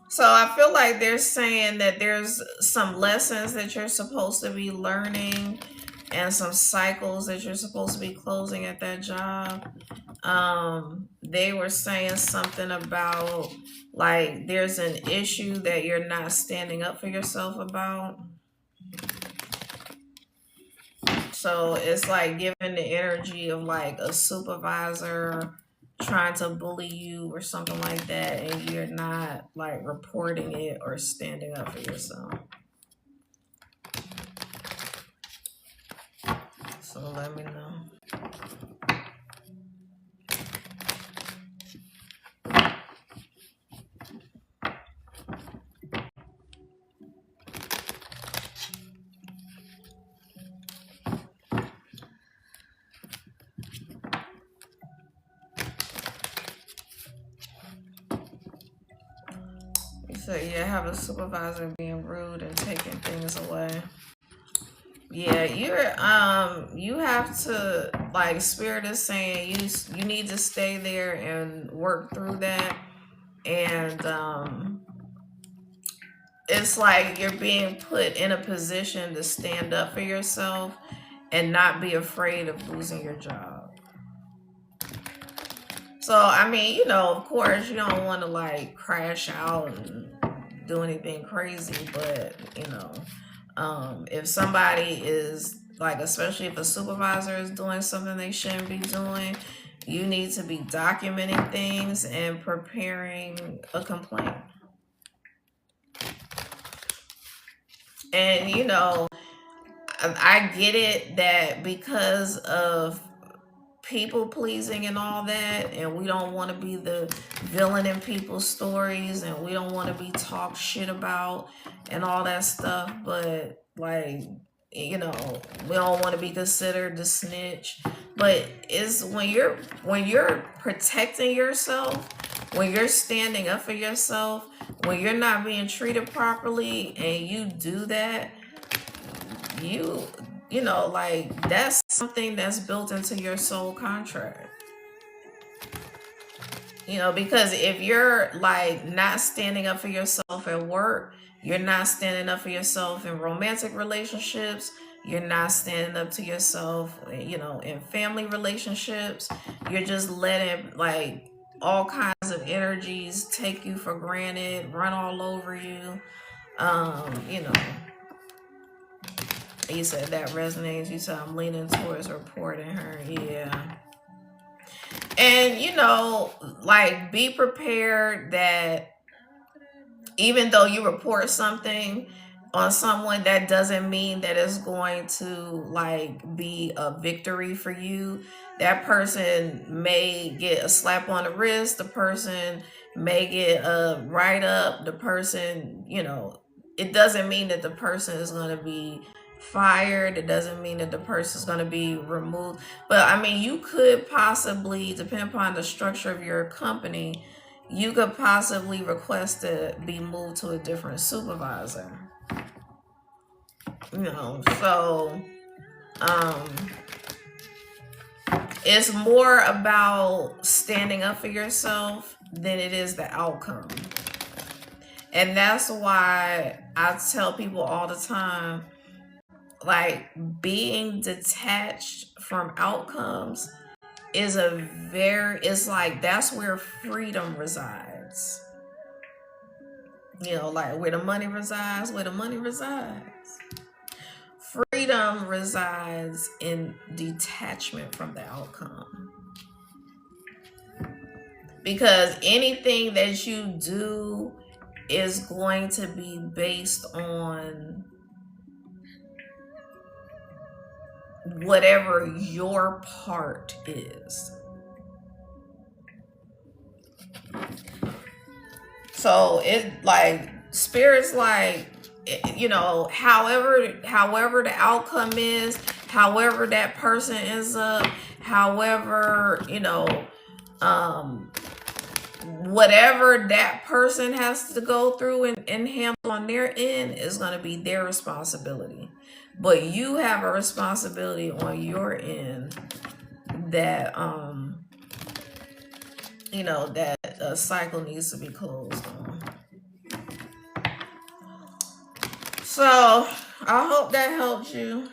A: So I feel like they're saying that there's some lessons that you're supposed to be learning and some cycles that you're supposed to be closing at that job. They were saying something about like there's an issue that you're not standing up for yourself about. So it's like giving the energy of like a supervisor trying to bully you or something like that, and you're not like reporting it or standing up for yourself. So let me know. So yeah, have a supervisor being rude and taking things away. Yeah, you have to, like, spirit is saying you need to stay there and work through that. And it's like you're being put in a position to stand up for yourself and not be afraid of losing your job. So, I mean, of course, you don't want to like crash out and do anything crazy, but if somebody is like, especially if a supervisor is doing something they shouldn't be doing, you need to be documenting things and preparing a complaint. And I get it that because of people pleasing and all that, and we don't want to be the villain in people's stories, and we don't want to be talked shit about and all that stuff, but like, we don't want to be considered the snitch. But it's when you're protecting yourself, when you're standing up for yourself, when you're not being treated properly, and you do that, you like, that's something that's built into your soul contract. Because if you're like not standing up for yourself at work, you're not standing up for yourself in romantic relationships, you're not standing up to yourself in family relationships, you're just letting like all kinds of energies take you for granted, run all over you. You know You said that resonates. You said I'm leaning towards reporting her. Yeah. And, like, be prepared that even though you report something on someone, that doesn't mean that it's going to, like, be a victory for you. That person may get a slap on the wrist. The person may get a write-up. The person, it doesn't mean that the person is going to be fired. It doesn't mean that the person is going to be removed. But I mean, you could possibly, depending upon the structure of your company, you could possibly request to be moved to a different supervisor. So it's more about standing up for yourself than it is the outcome. And that's why I tell people all the time, like, being detached from outcomes it's like, that's where freedom resides. Like, where the money resides. Freedom resides in detachment from the outcome. Because anything that you do is going to be based on whatever your part is. So it, like, spirits, like, however the outcome is, however that person ends up, however, whatever that person has to go through and handle on their end is going to be their responsibility. But you have a responsibility on your end that that a cycle needs to be closed on. So I hope that helps you.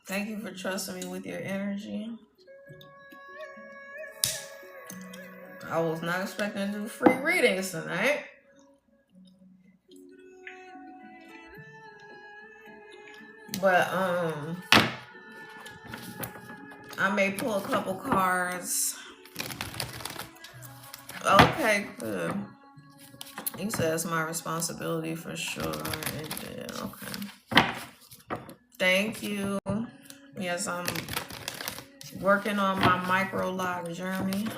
A: Thank you for trusting me with your energy. I was not expecting to do free readings tonight. But I may pull a couple cards. Okay, good. He says my responsibility for sure. Okay. Thank you. Yes, I'm working on my micro log journey.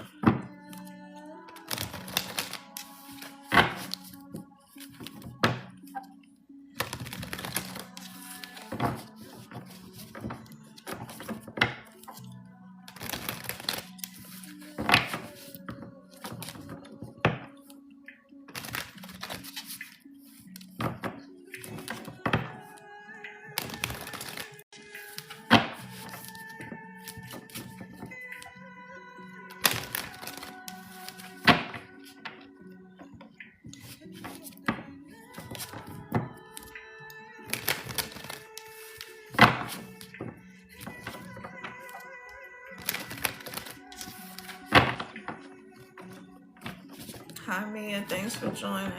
A: Mia. Thanks for joining.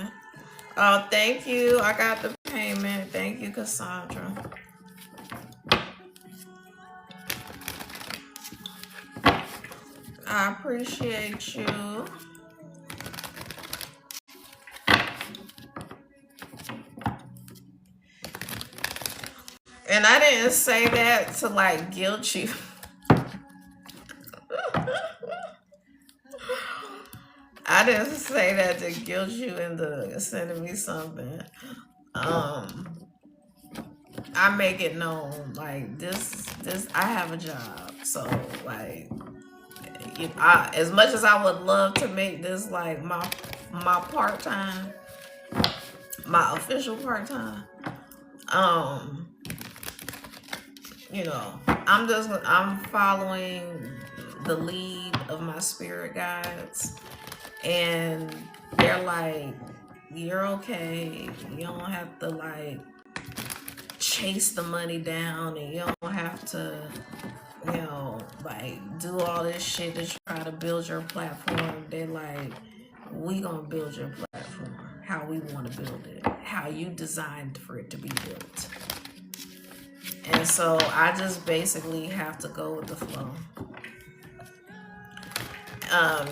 A: Oh, thank you. I got the payment. Thank you, Cassandra. I appreciate you. And I didn't say that to like guilt you. I didn't say that to guilt you into sending me something. I make it known like this I have a job. So like if as much as I would love to make this like my part-time, my official part-time, I'm following the lead of my spirit guides, and they're like, you're okay. You don't have to like chase the money down, and you don't have to, like do all this shit to try to build your platform. They're like, we gonna build your platform how we want to build it, how you designed for it to be built. And so I just basically have to go with the flow.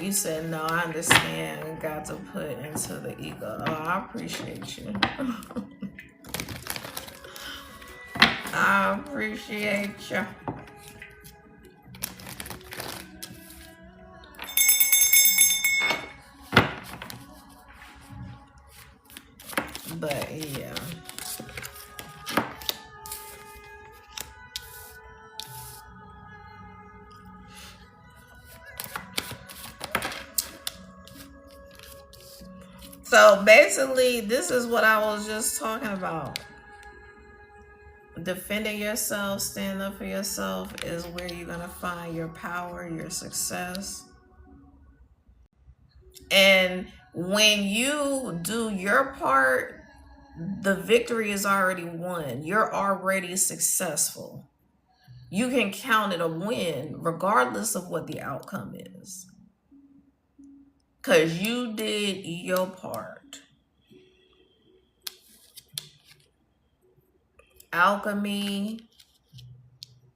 A: You said no, I understand. Got to put into the ego. Oh, I appreciate you. I appreciate you. But yeah. So basically, this is what I was just talking about. Defending yourself, standing up for yourself is where you're going to find your power, your success. And when you do your part, the victory is already won. You're already successful. You can count it a win regardless of what the outcome is, because you did your part. Alchemy,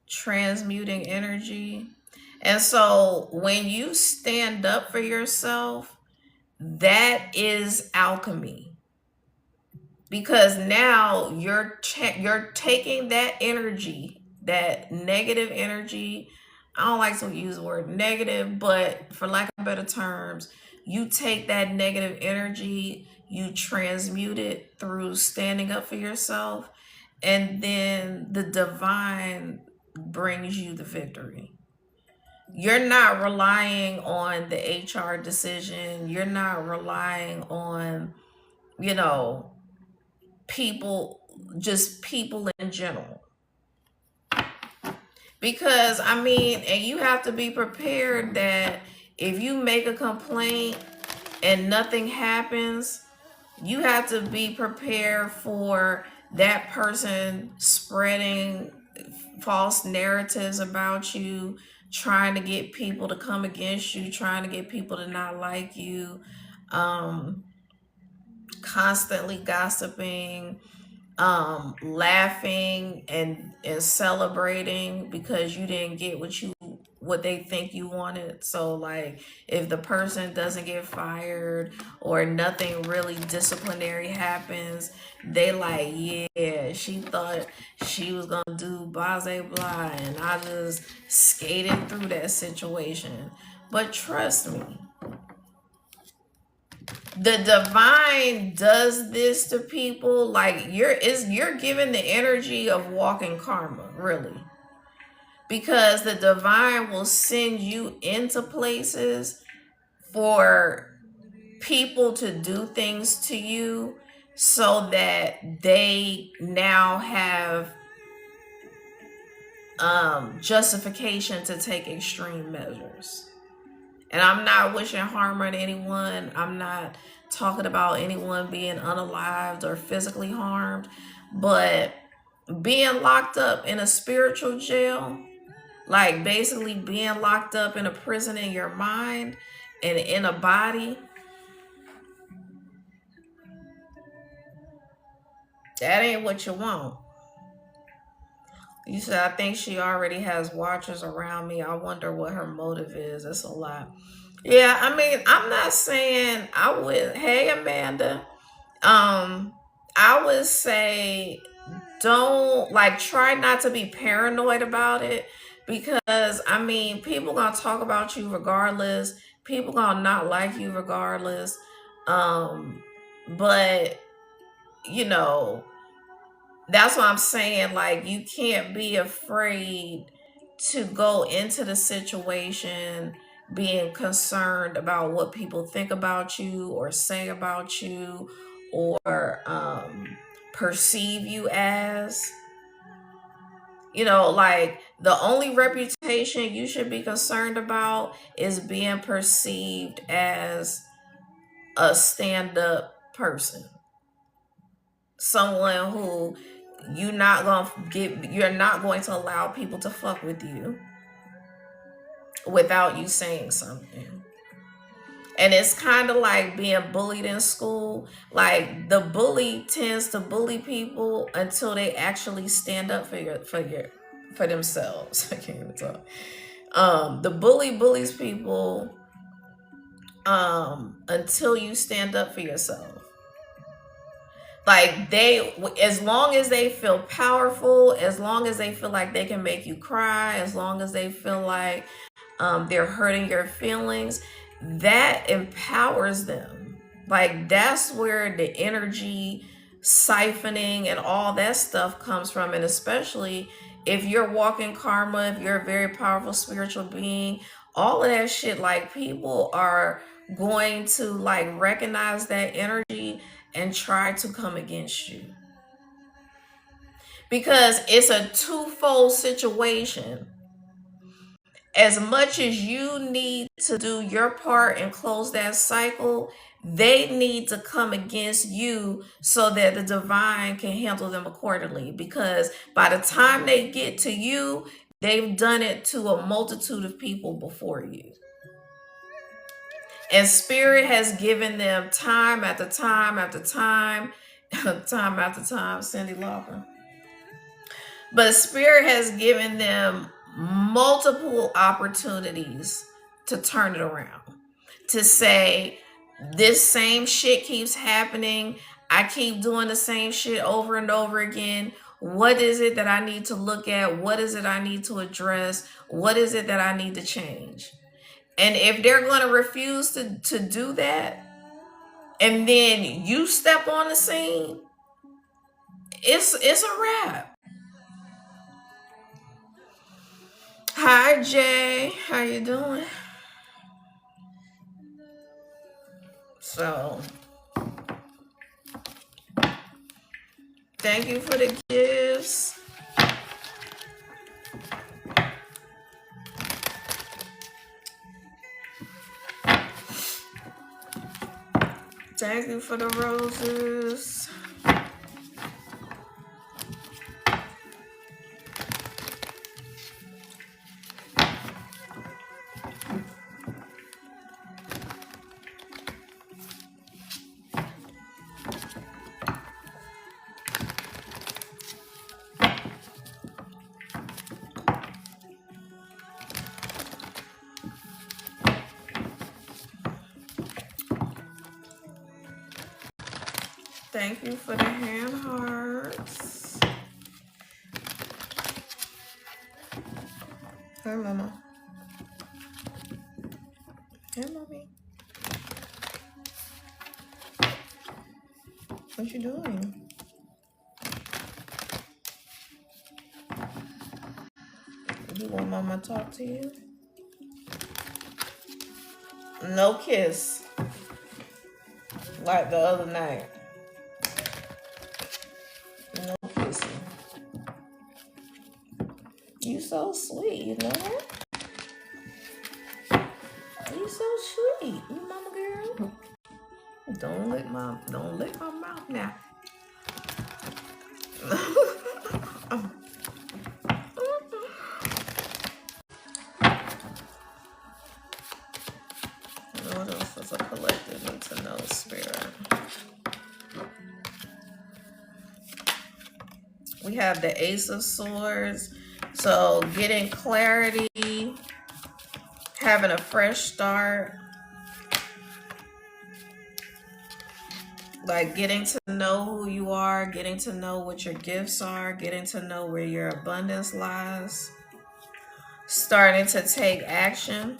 A: transmuting energy. And so when you stand up for yourself, that is alchemy. Because now you're taking that energy, that negative energy. I don't like to use the word negative, but for lack of better terms, you take that negative energy, you transmute it through standing up for yourself, and then the divine brings you the victory. You're not relying on the HR decision. You're not relying on, people, just people in general. Because, and you have to be prepared that if you make a complaint and nothing happens, you have to be prepared for that person spreading false narratives about you, trying to get people to come against you, trying to get people to not like you, constantly gossiping, laughing and celebrating because you didn't get what they think you wanted. So like if the person doesn't get fired or nothing really disciplinary happens, they like, yeah, she thought she was gonna do blah blah, and I just skated through that situation. But trust me, the divine does this to people. Like you're given the energy of walking karma, really, because the divine will send you into places for people to do things to you so that they now have justification to take extreme measures. And I'm not wishing harm on anyone. I'm not talking about anyone being unalived or physically harmed. But being locked up in a spiritual jail, like basically being locked up in a prison in your mind and in a body, That ain't what you want. You said, I think she already has watchers around me. I wonder what her motive is. That's a lot. Yeah, I mean, I'm not saying I would. Hey, Amanda. I would say don't like try not to be paranoid about it because I mean, people gonna talk about you regardless. People gonna not like you regardless. But you know, that's what I'm saying. Like, you can't be afraid to go into the situation being concerned about what people think about you or say about you or perceive you as. You know, like the only reputation you should be concerned about is being perceived as a stand up person, someone who you're not going to allow people to fuck with you without you saying something. And it's kind of like being bullied in school. Like the bully tends to bully people until they actually stand up for themselves. I can't even talk. The bully bullies people until you stand up for yourself. Like as long as they feel powerful, as long as they feel like they can make you cry, as long as they feel like they're hurting your feelings, that empowers them. Like that's where the energy siphoning and all that stuff comes from. And especially if you're walking karma, if you're a very powerful spiritual being, all of that shit, like people are going to like recognize that energy and try to come against you because it's a twofold situation. As much as you need to do your part and close that cycle, they need to come against you so that the divine can handle them accordingly. Because by the time they get to you, they've done it to a multitude of people before you. And spirit has given them time after time after time, time after time, Cindy Lauper. But spirit has given them multiple opportunities to turn it around. To say, this same shit keeps happening. I keep doing the same shit over and over again. What is it that I need to look at? What is it I need to address? What is it that I need to change? And if they're going to refuse to do that, and then you step on the scene, it's a wrap. Hi Jay, how you doing? So thank you for the gifts. Thank you for the roses. Thank you for the hand hearts. Hey, mama. Hey, mommy. What you doing? You want mama to talk to you? No kiss. Like the other night. No kissing. You so sweet, you know that? You so sweet, you mama girl. Don't lick my mouth now. What else does a collective need to know, spirit? We have the Ace of Swords. So getting clarity, having a fresh start, like getting to know who you are, getting to know what your gifts are, getting to know where your abundance lies, starting to take action.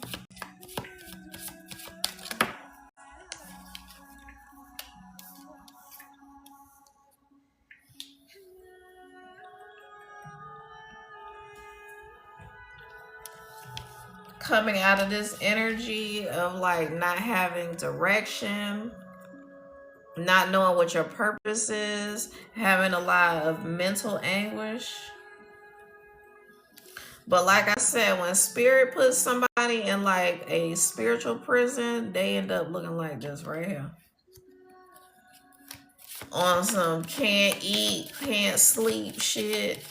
A: Coming out of this energy of like not having direction, not knowing what your purpose is, having a lot of mental anguish. But like I said, when spirit puts somebody in like a spiritual prison, they end up looking like this right here. On some can't eat, can't sleep shit.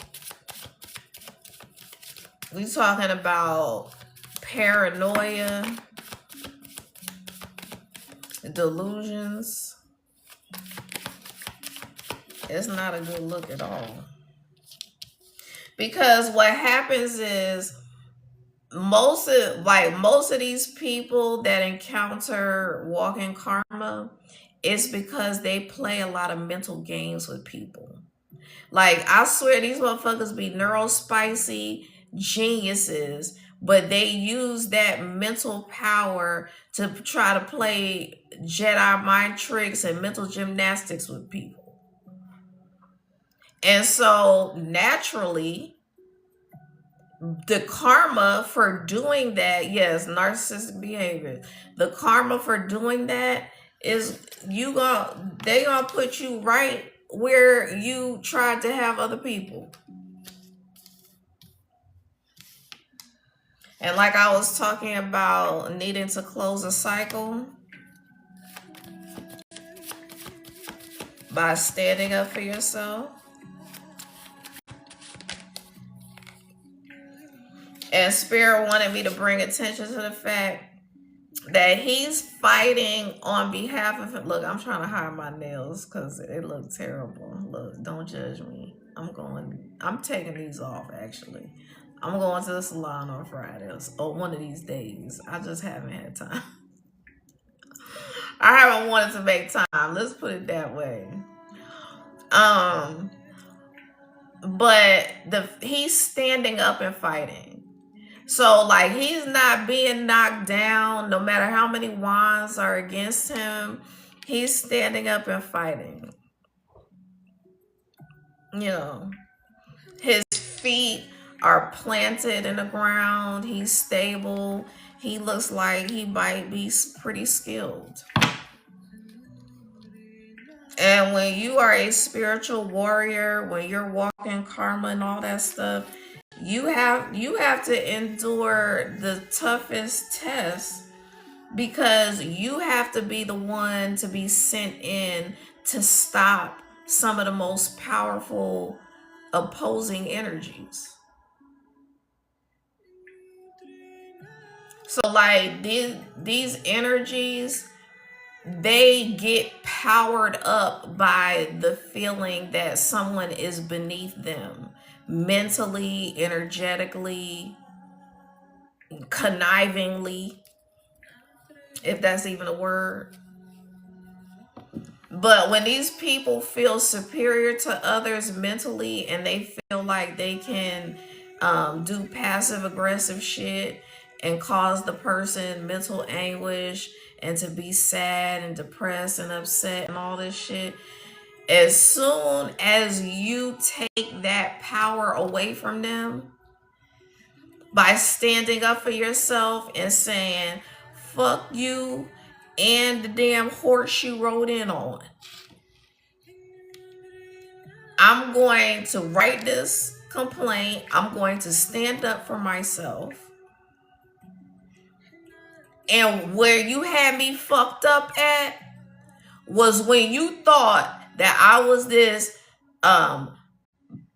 A: We talking about paranoia, delusions. It's not a good look at all. Because what happens is most of these people that encounter walking karma, it's because they play a lot of mental games with people. Like, I swear these motherfuckers be neurospicy geniuses, but they use that mental power to try to play Jedi mind tricks and mental gymnastics with people. And so naturally, the karma for doing that, yes, narcissistic behavior. The karma for doing that is they gonna put you right where you tried to have other people. And like I was talking about needing to close a cycle by standing up for yourself. And Spirit wanted me to bring attention to the fact that he's fighting on behalf of him. Look, I'm trying to hide my nails because it look terrible. Look, don't judge me. I'm taking these off actually. I'm going to the salon on Fridays or one of these days. I just haven't had time. I haven't wanted to make time. Let's put it that way. But he's standing up and fighting. So like he's not being knocked down no matter how many wands are against him. He's standing up and fighting. You know, his feet are planted in the ground. He's stable. He looks like he might be pretty skilled. And when you are a spiritual warrior, when you're walking karma and all that stuff, you have to endure the toughest test, because you have to be the one to be sent in to stop some of the most powerful opposing energies. So like these energies, they get powered up by the feeling that someone is beneath them mentally, energetically, connivingly, if that's even a word. But when these people feel superior to others mentally and they feel like they can do passive aggressive shit and cause the person mental anguish and to be sad and depressed and upset and all this shit, as soon as you take that power away from them by standing up for yourself and saying, fuck you and the damn horse you rode in on, I'm going to write this complaint. I'm going to stand up for myself. And where you had me fucked up at was when you thought that I was this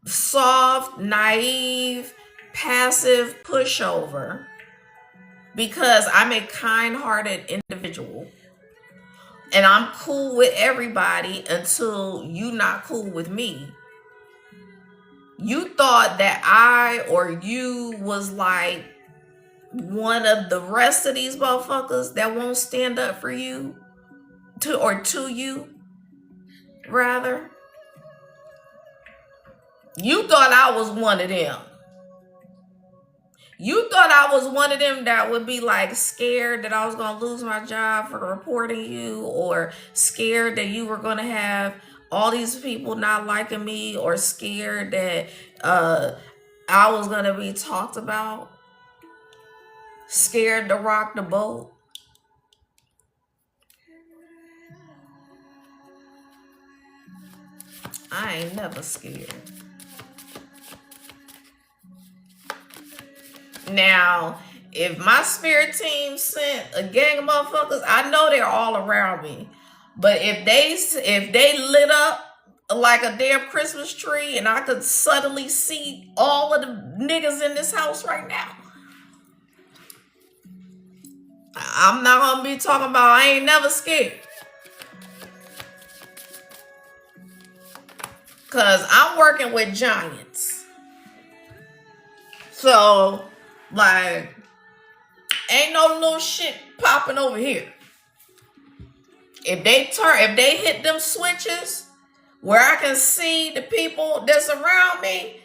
A: soft, naive, passive pushover because I'm a kind-hearted individual and I'm cool with everybody until you not cool with me. You thought that I or you was like one of the rest of these motherfuckers that won't stand up for you, to you, rather. You thought I was one of them. You thought I was one of them that would be like scared that I was going to lose my job for reporting you, or scared that you were going to have all these people not liking me, or scared that I was going to be talked about, scared to rock the boat. I ain't never scared. Now, if my spirit team sent a gang of motherfuckers, I know they're all around me. But if they lit up like a damn Christmas tree and I could suddenly see all of the niggas in this house right now, I'm not gonna be talking about I ain't never scared. Cause I'm working with giants. So, like, ain't no little shit popping over here. If they hit them switches where I can see the people that's around me,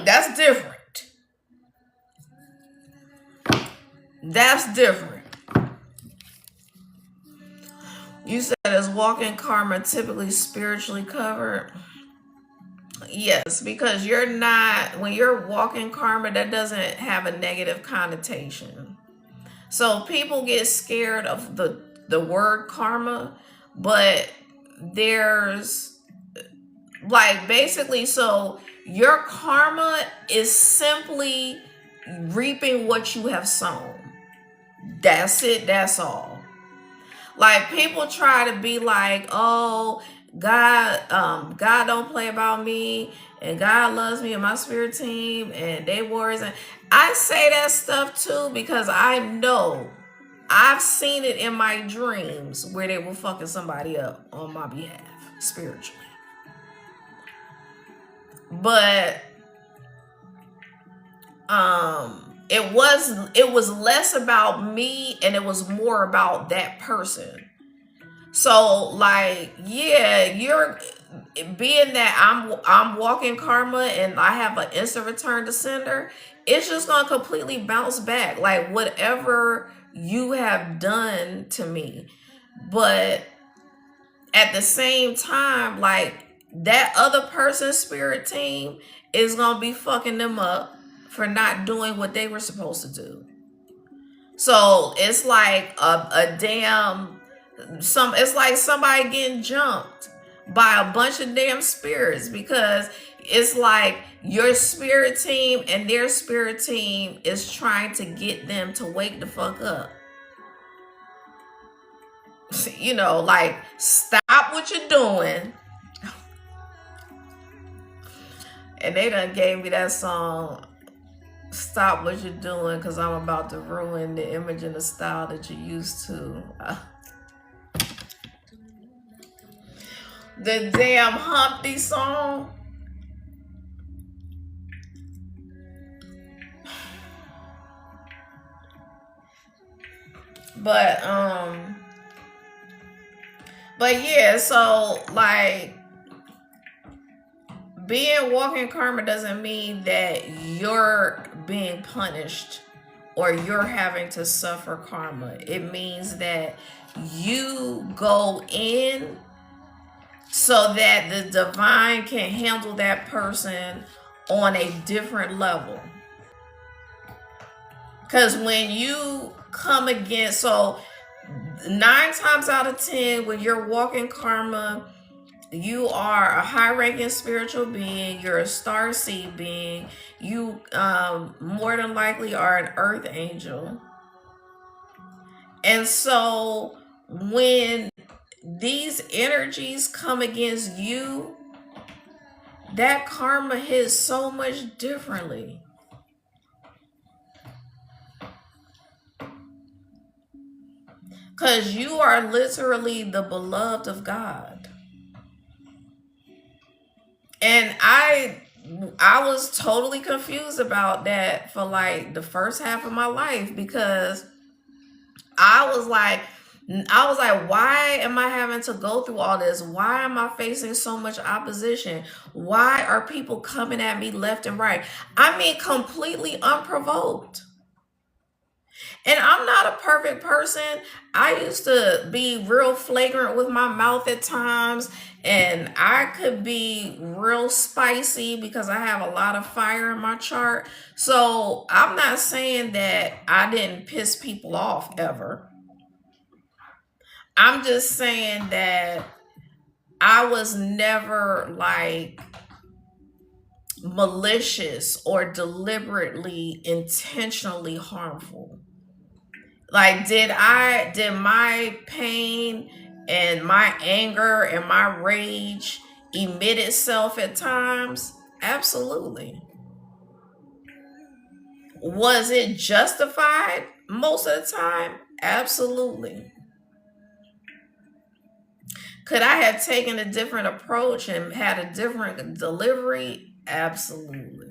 A: that's different. That's different. You said, is walking karma typically spiritually covered? Yes, because when you're walking karma, that doesn't have a negative connotation. So people get scared of the word karma, but there's like basically, so your karma is simply reaping what you have sown. That's it, that's all. Like, people try to be like, oh, God don't play about me, and God loves me and my spirit team, and they warriors. And I say that stuff too because I know I've seen it in my dreams where they were fucking somebody up on my behalf spiritually. But it was less about me and it was more about that person. So, like, yeah, you're being that I'm walking karma and I have an instant return to sender, it's just gonna completely bounce back. Like, whatever you have done to me. But at the same time, like, that other person's spirit team is gonna be fucking them up for not doing what they were supposed to do. So it's like it's like somebody getting jumped by a bunch of damn spirits, because it's like your spirit team and their spirit team is trying to get them to wake the fuck up. You know, like, stop what you're doing. And they done gave me that song, Stop What You're Doing, because I'm about to ruin the image and the style that you're used to. The damn Humpty song. But yeah, so like, being walking karma doesn't mean that you're being punished or you're having to suffer karma. It means that you go in so that the divine can handle that person on a different level. Because when you come against, so 9 times out of 10, when you're walking karma, you are a high-ranking spiritual being. You're a star seed being. You more than likely are an earth angel. And so when these energies come against you, that karma hits so much differently. Because you are literally the beloved of God. And I was totally confused about that for like the first half of my life, because I was like, why am I having to go through all this? Why am I facing so much opposition? Why are people coming at me left and right? I mean, completely unprovoked. And I'm not a perfect person. I used to be real flagrant with my mouth at times, and I could be real spicy because I have a lot of fire in my chart. So I'm not saying that I didn't piss people off ever. I'm just saying that I was never like malicious or deliberately intentionally harmful. Like, did my pain and my anger and my rage emit itself at times? Absolutely. Was it justified most of the time? Absolutely. Could I have taken a different approach and had a different delivery? Absolutely.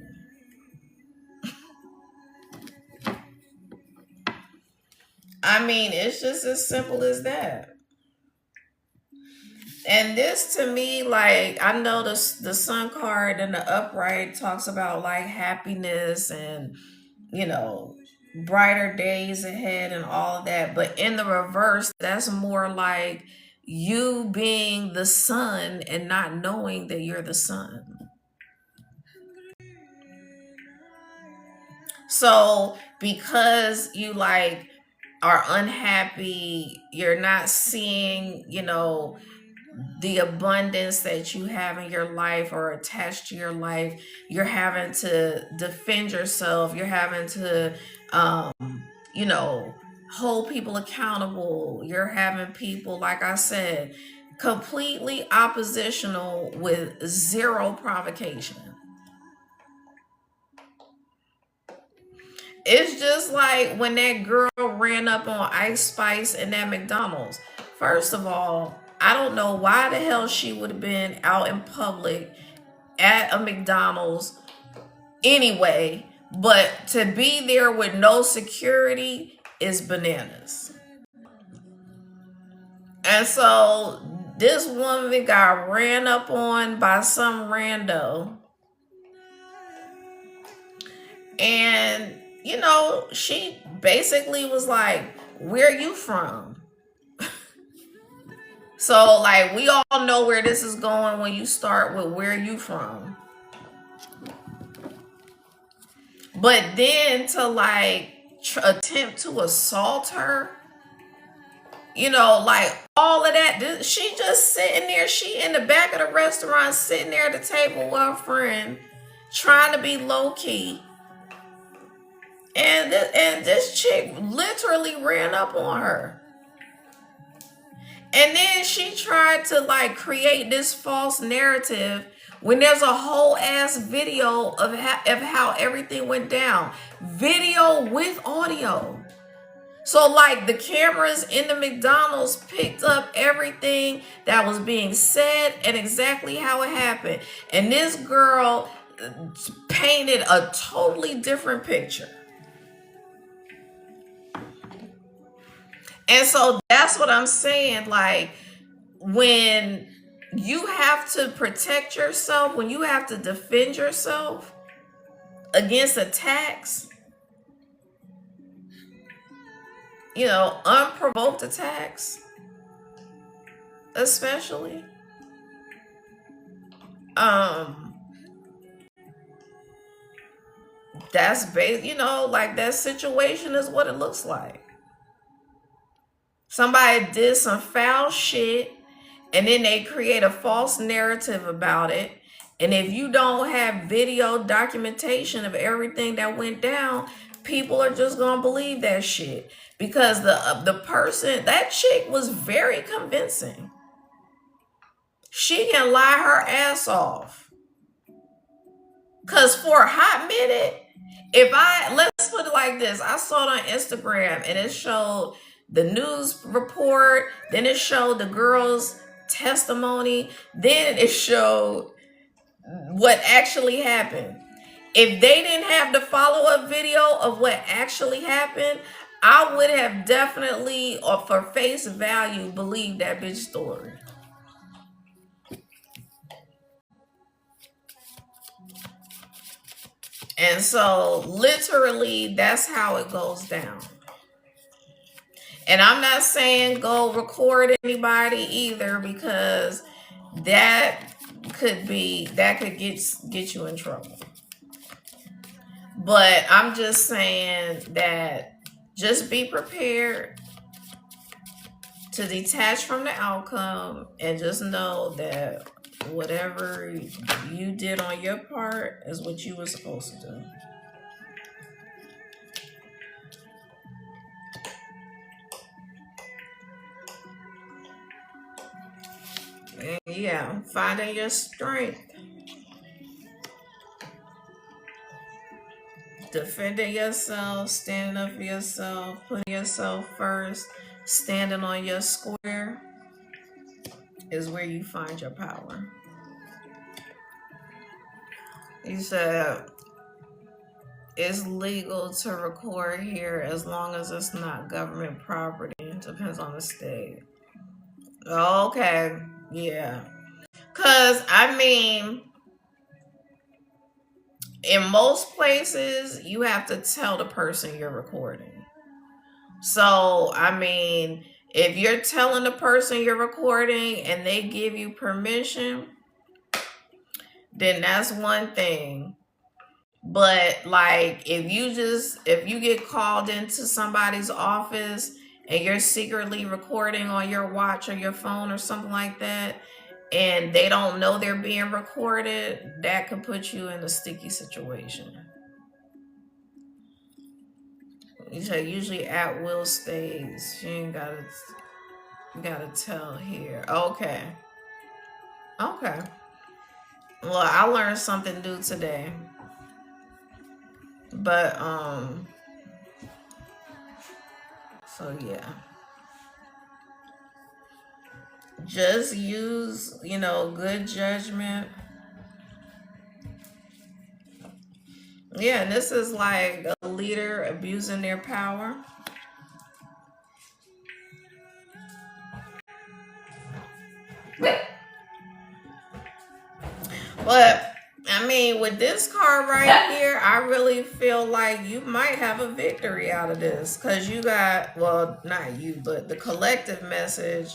A: I mean, it's just as simple as that. And this to me, like, I know the sun card and the upright talks about like happiness and, you know, brighter days ahead and all of that. But in the reverse, that's more like you being the sun and not knowing that you're the sun. So because you like are unhappy, you're not seeing, the abundance that you have in your life or attached to your life. You're having to defend yourself. You're having to, um, you know, hold people accountable. You're having people, like I said, completely oppositional with zero provocation. It's just like when that girl ran up on Ice Spice in that McDonald's. First of all, I don't know why the hell she would have been out in public at a McDonald's anyway, but to be there with no security is bananas. And so this woman got ran up on by some rando, and she basically was like, "Where you from?" So like we all know where this is going when you start with "where you from." But then to like attempt to assault her, like all of that, she just sitting there. She in the back of the restaurant, sitting there at the table with her friend, trying to be low key. And this chick literally ran up on her. And then she tried to like create this false narrative when there's a whole ass video of how everything went down. Video with audio. So like the cameras in the McDonald's picked up everything that was being said and exactly how it happened. And this girl painted a totally different picture. And so that's what I'm saying. Like, when you have to protect yourself, when you have to defend yourself against attacks, unprovoked attacks, especially, that's like that situation is what it looks like. Somebody did some foul shit and then they create a false narrative about it. And if you don't have video documentation of everything that went down, people are just gonna believe that shit because the person, that chick, was very convincing. She can lie her ass off. Cause for a hot minute, let's put it like this, I saw it on Instagram and it showed the news report, then it showed the girl's testimony, then it showed what actually happened. If they didn't have the follow-up video of what actually happened, I would have definitely, or for face value, believed that bitch story. And so literally that's how it goes down. And I'm not saying go record anybody either, because that could get you in trouble. But I'm just saying that just be prepared to detach from the outcome and just know that whatever you did on your part is what you were supposed to do. And yeah, finding your strength, defending yourself, standing up for yourself, putting yourself first, standing on your square is where you find your power. He said it's legal to record here as long as it's not government property. It depends on the state. Okay, yeah. Because, I mean, in most places, you have to tell the person you're recording. So, I mean, if you're telling the person you're recording and they give you permission, then that's one thing. But like if you get called into somebody's office and you're secretly recording on your watch or your phone or something like that, and they don't know they're being recorded, that could put you in a sticky situation. You say usually at will stays. You gotta tell here. Okay. Okay. Well, I learned something new today. But so yeah. Just use, good judgment. Yeah, and this is like a leader abusing their power. But I mean, with this card right here, I really feel like you might have a victory out of this, because you got, well, not you, but the collective message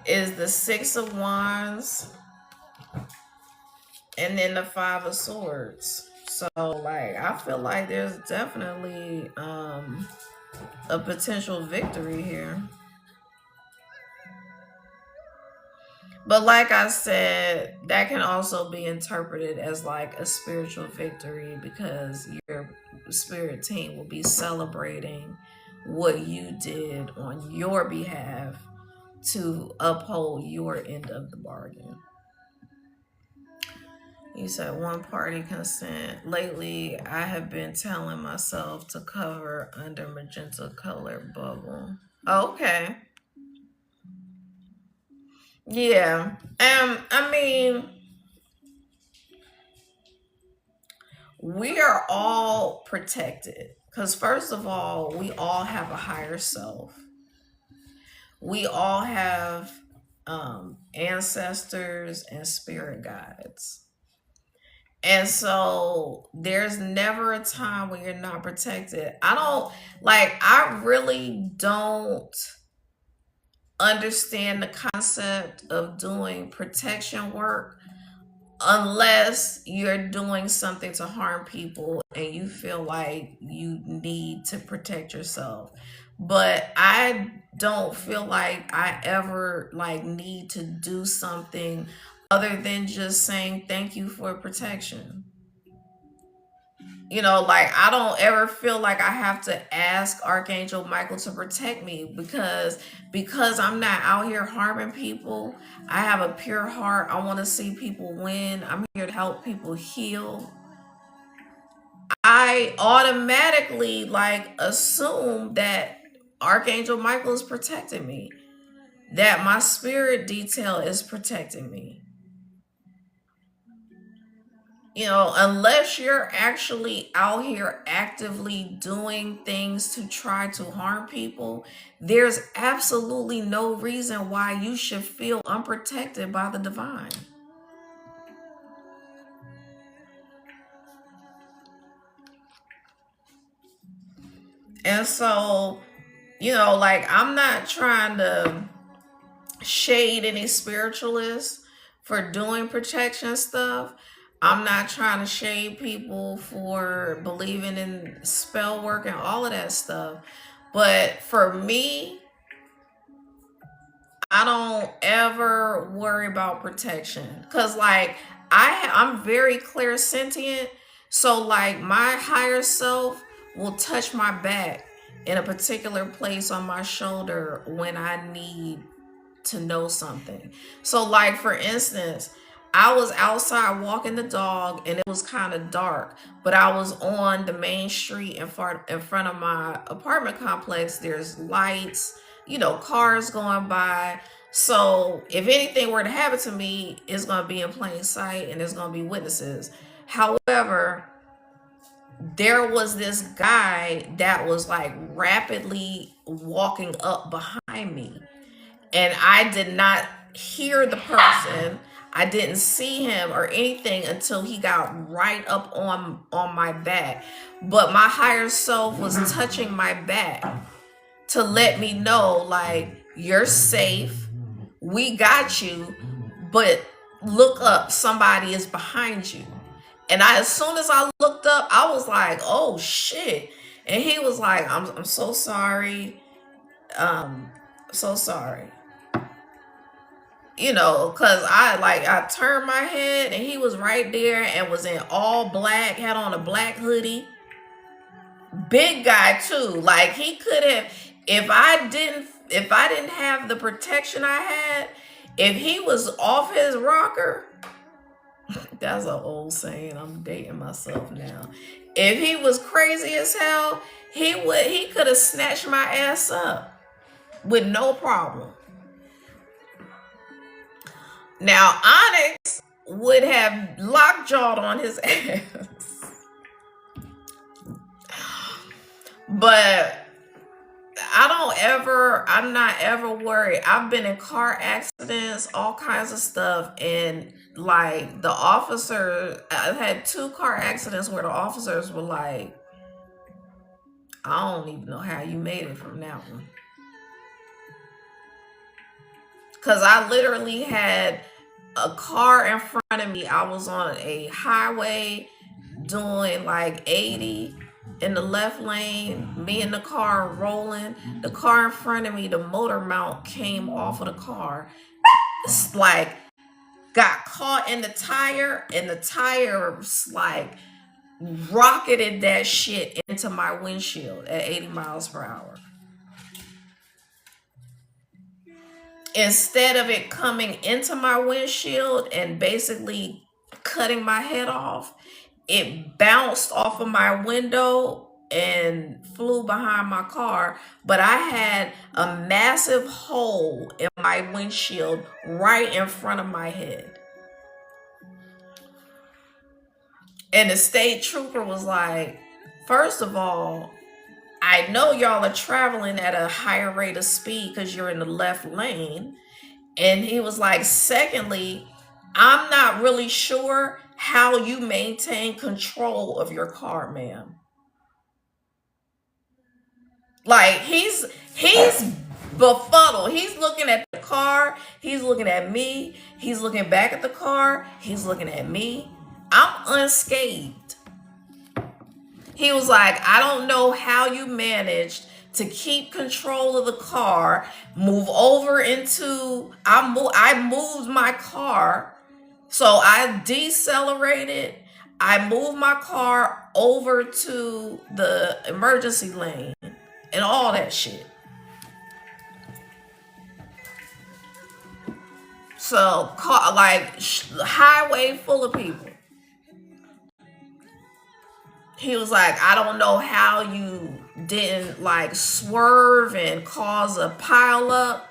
A: is the Six of Wands and then the Five of Swords. So like I feel like there's definitely a potential victory here. But like I said, that can also be interpreted as like a spiritual victory, because your spirit team will be celebrating what you did on your behalf to uphold your end of the bargain. You said one party consent. Lately, I have been telling myself to cover under magenta colored bubble. Okay. Yeah. I mean, we are all protected, because first of all, we all have a higher self. We all have ancestors and spirit guides. And so there's never a time when you're not protected. I really don't understand the concept of doing protection work unless you're doing something to harm people and you feel like you need to protect yourself. But I don't feel like I ever need to do something other than just saying thank you for protection. I don't ever feel like I have to ask Archangel Michael to protect me, because I'm not out here harming people. I have a pure heart. I want to see people win. I'm here to help people heal. I automatically assume that Archangel Michael is protecting me, that my spirit detail is protecting me. unless you're actually out here actively doing things to try to harm people, there's absolutely no reason why you should feel unprotected by the divine. And so, like, I'm not trying to shade any spiritualists for doing protection stuff. I'm not trying to shade people for believing in spell work and all of that stuff. But for me, I don't ever worry about protection. Cause like I'm very clairsentient. So like my higher self will touch my back in a particular place on my shoulder when I need to know something. So like for instance, I was outside walking the dog and it was kind of dark, but I was on the main street in front of my apartment complex. There's lights, cars going by. So if anything were to happen to me, it's going to be in plain sight and there's going to be witnesses. However, there was this guy that was like rapidly walking up behind me, and I did not hear the person. I didn't see him or anything until he got right up on my back. But my higher self was touching my back to let me know, like, you're safe. We got you. But look up. Somebody is behind you. And as soon as I looked up, I was like, oh shit. And he was like, I'm so sorry. So sorry. Because I turned my head and he was right there and was in all black, had on a black hoodie. Big guy too. Like he could have, if I didn't have the protection I had, if he was off his rocker, that's an old saying. I'm dating myself now. If he was crazy as hell, he could have snatched my ass up with no problem. Now, Onyx would have lockjawed on his ass. But I'm not ever worried. I've been in car accidents, all kinds of stuff. And like the officer, I've had 2 car accidents where the officers were like, I don't even know how you made it from that one. Because I literally had a car in front of me. I was on a highway doing like 80 in the left lane, me in the car rolling. The car in front of me, the motor mount came off of the car. It's like got caught in the tire, and the tire like rocketed that shit into my windshield at 80 miles per hour. Instead of it coming into my windshield and basically cutting my head off, it bounced off of my window and flew behind my car. But I had a massive hole in my windshield right in front of my head. And the state trooper was like, first of all, I know y'all are traveling at a higher rate of speed because you're in the left lane. And he was like, secondly, I'm not really sure how you maintain control of your car, ma'am. Like he's befuddled. He's looking at the car. He's looking at me. He's looking back at the car. He's looking at me. I'm unscathed. He was like, I don't know how you managed to keep control of the car, move over into, I moved my car. So I decelerated. I moved my car over to the emergency lane and all that shit. So, highway full of people. He was like, I don't know how you didn't like swerve and cause a pile up.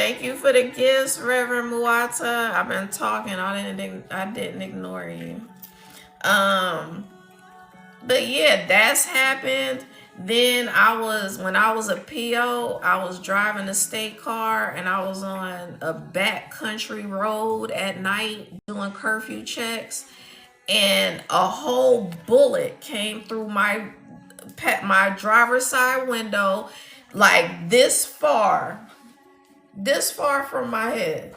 A: Thank you for the gifts, Reverend Muata. I've been talking. I didn't ignore you. But yeah, that's happened. Then when I was a PO, I was driving a state car and I was on a back country road at night doing curfew checks, and a whole bullet came through my driver's side window, like this far from my head.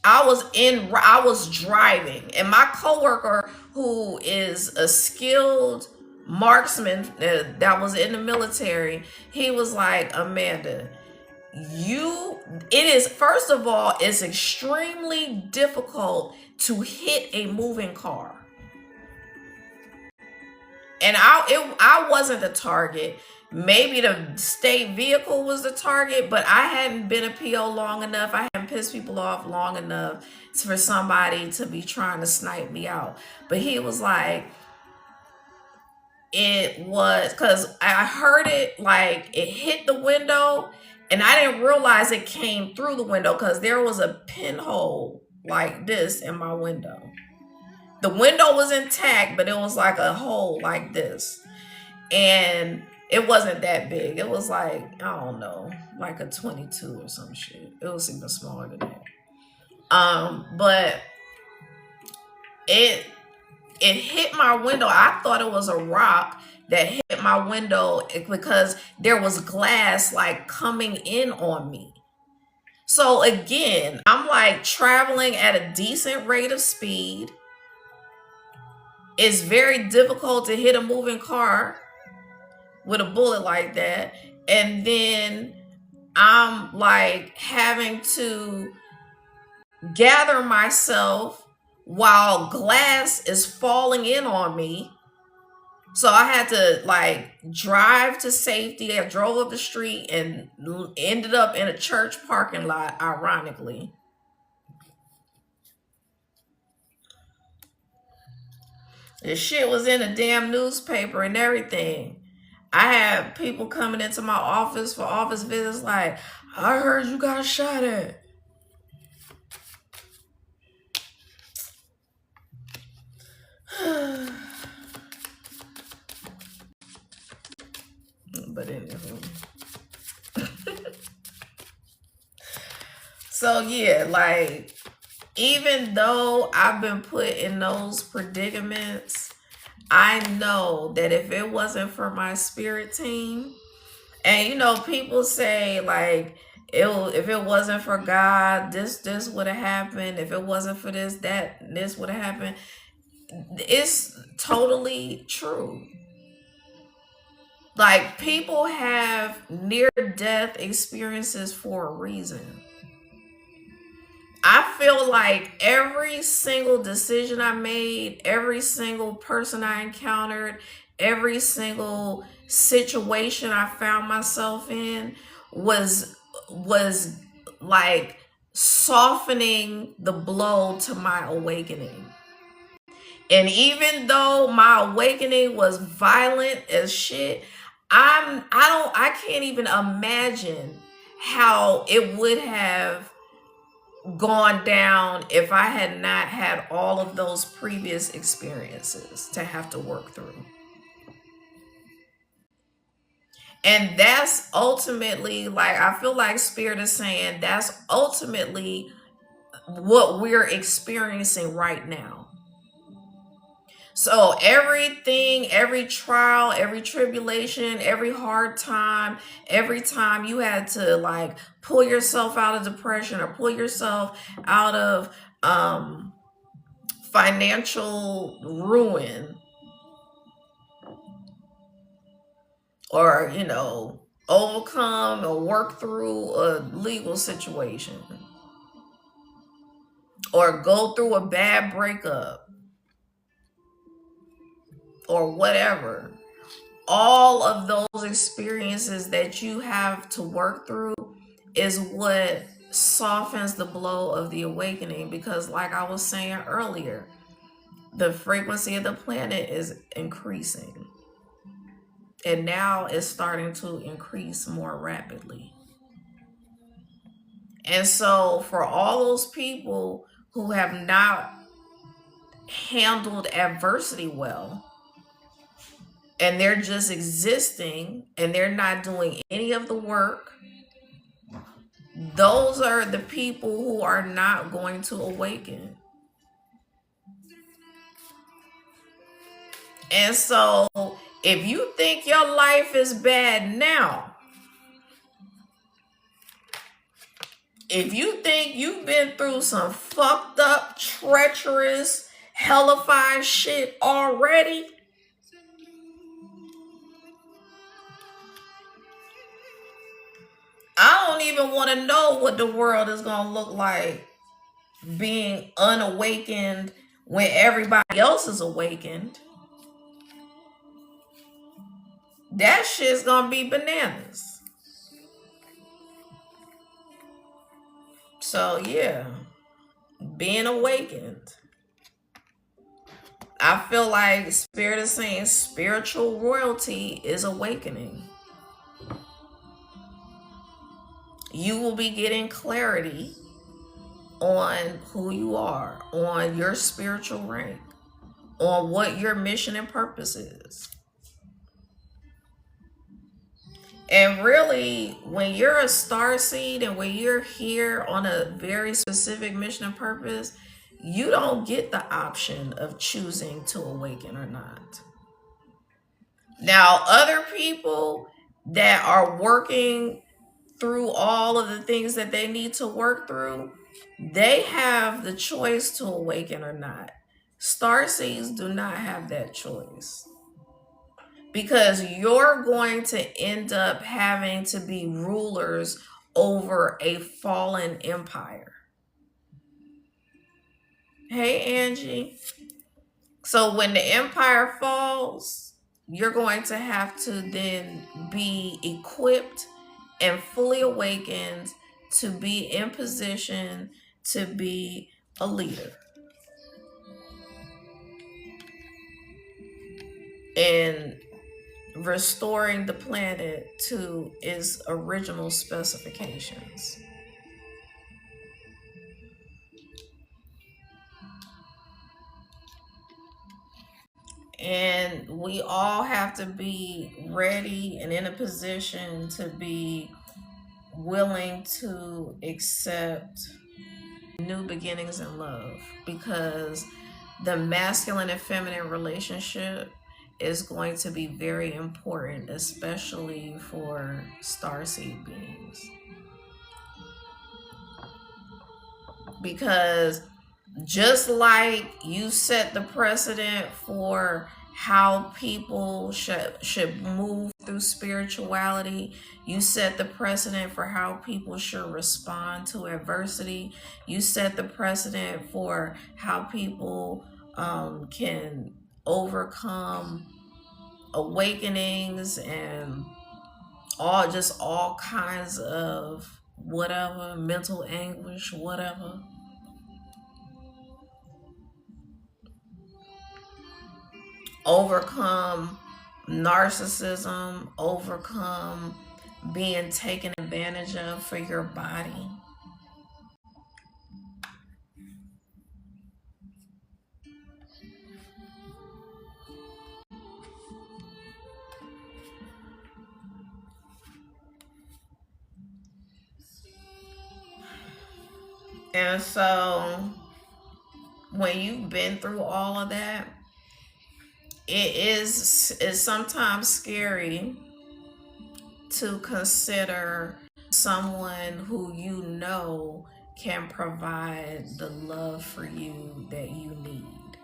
A: I was driving, and my coworker, who is a skilled marksman that was in the military, he was like, Amanda, it is, first of all, it's extremely difficult to hit a moving car. And I wasn't the target. Maybe the state vehicle was the target, but I hadn't been a PO long enough. I hadn't pissed people off long enough for somebody to be trying to snipe me out. But he was like, it was, because I heard it, like it hit the window, and I didn't realize it came through the window because there was a pinhole like this in my window. The window was intact, but it was like a hole like this. And it wasn't that big. It was like, I don't know, like a 22 or some shit. It was even smaller than that. But it hit my window. I thought it was a rock that hit my window because there was glass like coming in on me. So again, I'm like traveling at a decent rate of speed. It's very difficult to hit a moving car with a bullet like that. And then I'm like having to gather myself while glass is falling in on me. So I had to like drive to safety. I drove up the street and ended up in a church parking lot, ironically. This shit was in a damn newspaper and everything. I had people coming into my office for office visits like, I heard you got shot at. But anyway. So yeah, like, even though I've been put in those predicaments, I know that if it wasn't for my spirit team, and you know, people say like, if it wasn't for God, this would have happened. If it wasn't for this would have happened. It's totally true. Like, people have near-death experiences for a reason. I feel like every single decision I made, every single person I encountered, every single situation I found myself in was like softening the blow to my awakening. And even though my awakening was violent as shit, I can't even imagine how it would have gone down if I had not had all of those previous experiences to have to work through. And that's ultimately, like, I feel like Spirit is saying that's ultimately what we're experiencing right now. So everything, every trial, every tribulation, every hard time, every time you had to like pull yourself out of depression or pull yourself out of financial ruin, or, you know, overcome or work through a legal situation, or go through a bad breakup, or whatever. All of those experiences that you have to work through is what softens the blow of the awakening, because like I was saying earlier, the frequency of the planet is increasing, and now it's starting to increase more rapidly. And so for all those people who have not handled adversity well, and they're just existing and they're not doing any of the work, those are the people who are not going to awaken. And so if you think your life is bad now, if you think you've been through some fucked up, treacherous, hellified shit already, I don't even want to know what the world is going to look like being unawakened when everybody else is awakened. That shit's going to be bananas. So, yeah, being awakened. I feel like Spirit is saying spiritual royalty is awakening. You will be getting clarity on who you are, on your spiritual rank, on what your mission and purpose is. And really, when you're a star seed and when you're here on a very specific mission and purpose, you don't get the option of choosing to awaken or not. Now, other people that are working through all of the things that they need to work through, they have the choice to awaken or not. Starseeds do not have that choice, because you're going to end up having to be rulers over a fallen empire. Hey, Angie. So when the empire falls, you're going to have to then be equipped and fully awakened to be in position to be a leader. And restoring the planet to its original specifications. And we all have to be ready and in a position to be willing to accept new beginnings in love, because the masculine and feminine relationship is going to be very important, especially for starseed beings. Because just like you set the precedent for how people should move through spirituality, you set the precedent for how people should respond to adversity, you set the precedent for how people can overcome awakenings and all kinds of whatever, mental anguish, whatever. Overcome narcissism, overcome being taken advantage of for your body. And so when you've been through all of that, it's sometimes scary to consider someone who you know can provide the love for you that you need.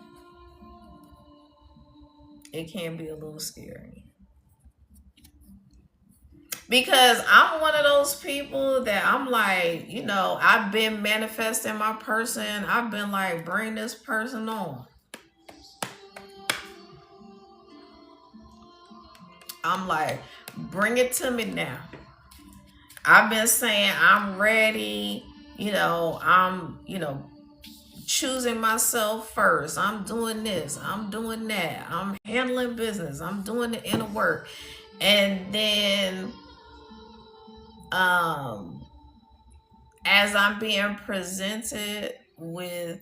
A: It can be a little scary. Because I'm one of those people that I'm like, I've been manifesting my person. I've been like, bring this person on. I'm like, bring it to me now. I've been saying I'm ready. I'm, choosing myself first. I'm doing this. I'm doing that. I'm handling business. I'm doing the inner work. And then as I'm being presented with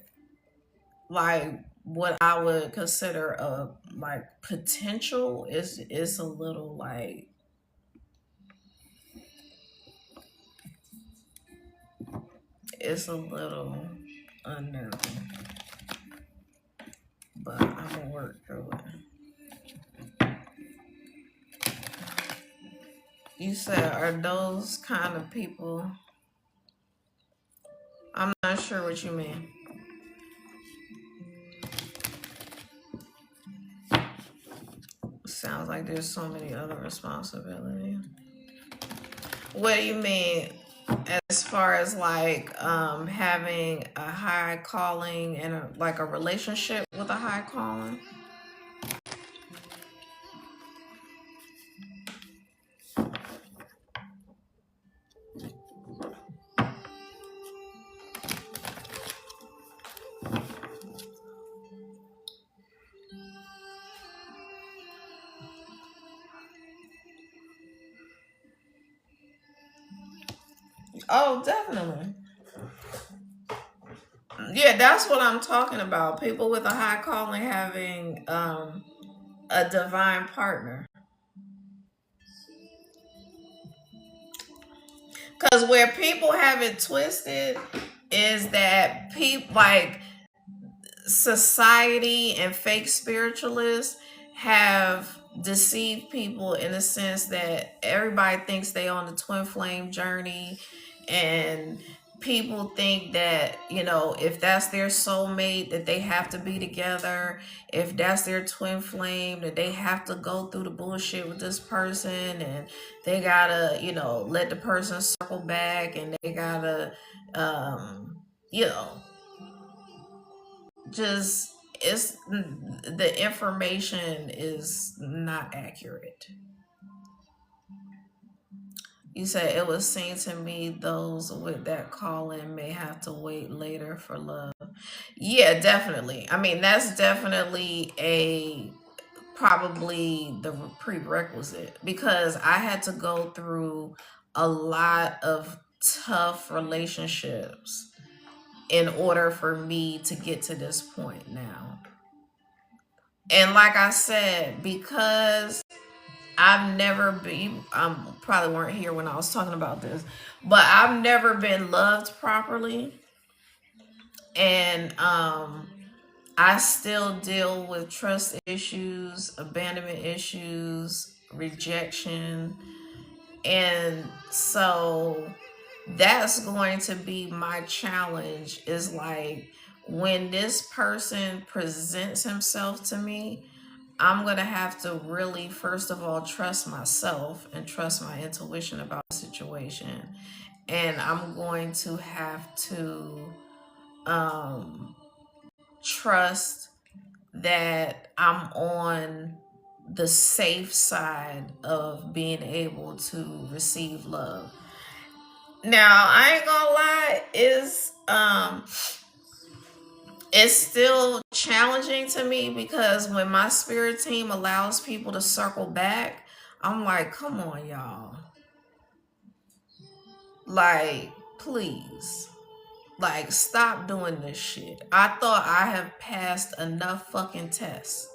A: like what I would consider a like potential is a little like it's a little unnerving, but I'm gonna work through it. You said, are those kind of people? I'm not sure what you mean. Sounds like there's so many other responsibilities. What do you mean as far as like having a high calling and like a relationship with a high calling? Oh, definitely. Yeah, that's what I'm talking about. People with a high calling having a divine partner. Because where people have it twisted is that people like society and fake spiritualists have deceived people in the sense that everybody thinks they on the twin flame journey, and people think that, you know, if that's their soulmate that they have to be together, if that's their twin flame that they have to go through the bullshit with this person, and they gotta, you know, let the person circle back, and they gotta you know, just it's the information is not accurate. You said it was seen to me those with that calling may have to wait later for love. Yeah, definitely. I mean, that's definitely a probably the prerequisite, because I had to go through a lot of tough relationships in order for me to get to this point now. And like I said, because I've never been, probably weren't here when I was talking about this, but I've never been loved properly. And I still deal with trust issues, abandonment issues, rejection. And so that's going to be my challenge, is like when this person presents himself to me, I'm going to have to really, first of all, trust myself and trust my intuition about the situation. And I'm going to have to um, trust that I'm on the safe side of being able to receive love. Now, I ain't gonna lie, it's still challenging to me, because when my spirit team allows people to circle back, I'm like, come on, y'all. Like, please. Like, stop doing this shit. I thought I have passed enough fucking tests.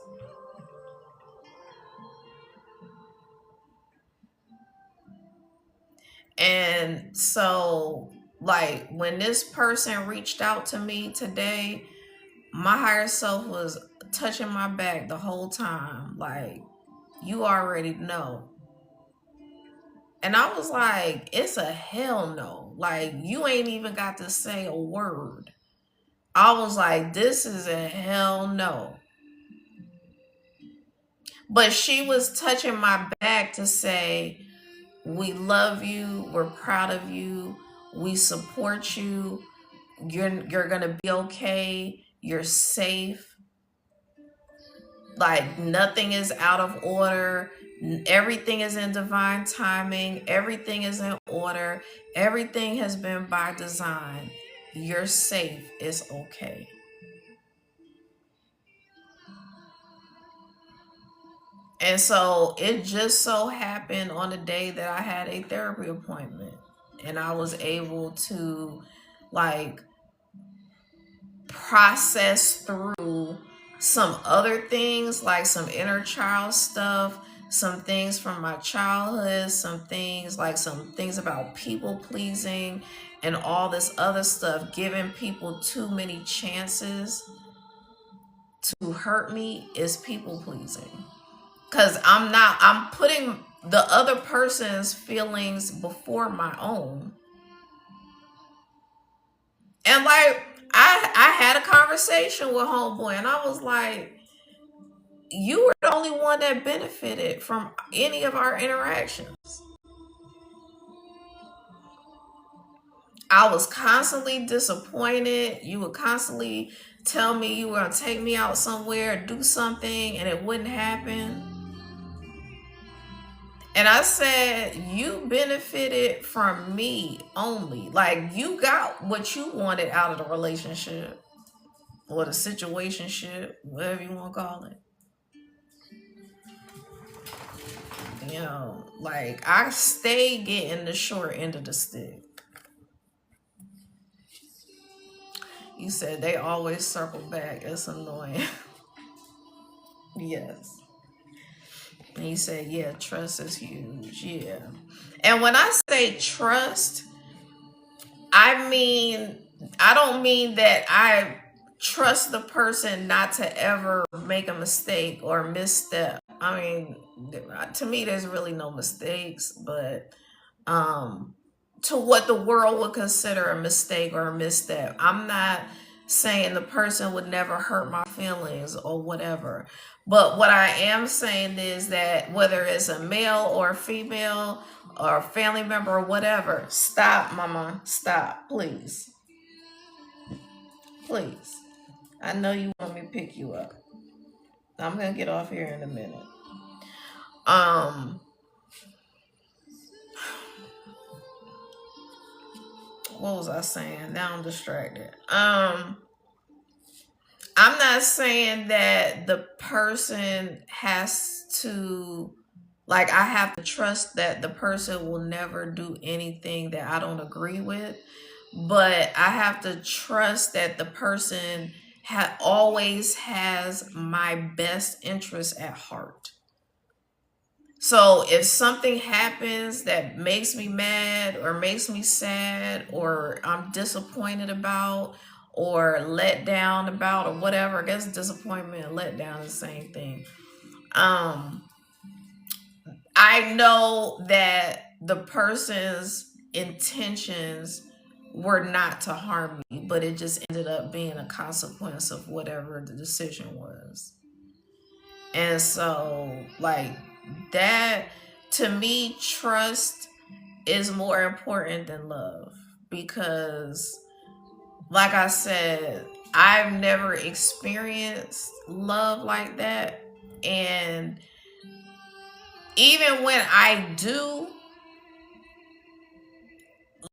A: And so, like, when this person reached out to me today, my higher self was touching my back the whole time. Like, you already know. And I was like, it's a hell no. Like, you ain't even got to say a word. I was like, this is a hell no. But she was touching my back to say, we love you, we're proud of you, we support you, you're gonna be okay, you're safe, like nothing is out of order, everything is in divine timing, everything is in order, everything has been by design, you're safe, it's okay. And so it just so happened on the day that I had a therapy appointment. and I was able to like process through some other things, like some inner child stuff, some things from my childhood, some things about people pleasing and all this other stuff, giving people too many chances to hurt me is people pleasing. Cause I'm putting the other person's feelings before my own. And like I had a conversation with homeboy and I was like, you were the only one that benefited from any of our interactions. I was constantly disappointed. You would constantly tell me you were gonna take me out somewhere, do something, and it wouldn't happen. And I said, you benefited from me only. Like, you got what you wanted out of the relationship or the situationship, whatever you want to call it. You know, like, I stay getting the short end of the stick. You said they always circle back. It's annoying. Yes. And you said, yeah, trust is huge. Yeah. And when I say trust, I don't mean that I trust the person not to ever make a mistake or misstep. I mean, to me, there's really no mistakes, but to what the world would consider a mistake or a misstep. I'm not saying the person would never hurt my feelings or whatever. But what I am saying is that whether it's a male or a female or a family member or whatever, stop, mama. Stop, please. Please. I know you want me to pick you up. I'm gonna get off here in a minute. What was I saying? Now I'm distracted. I'm not saying that the person has to, like, I have to trust that the person will never do anything that I don't agree with, but I have to trust that the person always has my best interest at heart. So if something happens that makes me mad or makes me sad or I'm disappointed about or let down about or whatever, I guess disappointment and let down is the same thing. I know that the person's intentions were not to harm me, but it just ended up being a consequence of whatever the decision was. And so, like, that, to me, trust is more important than love because, like I said, I've never experienced love like that. And even when I do,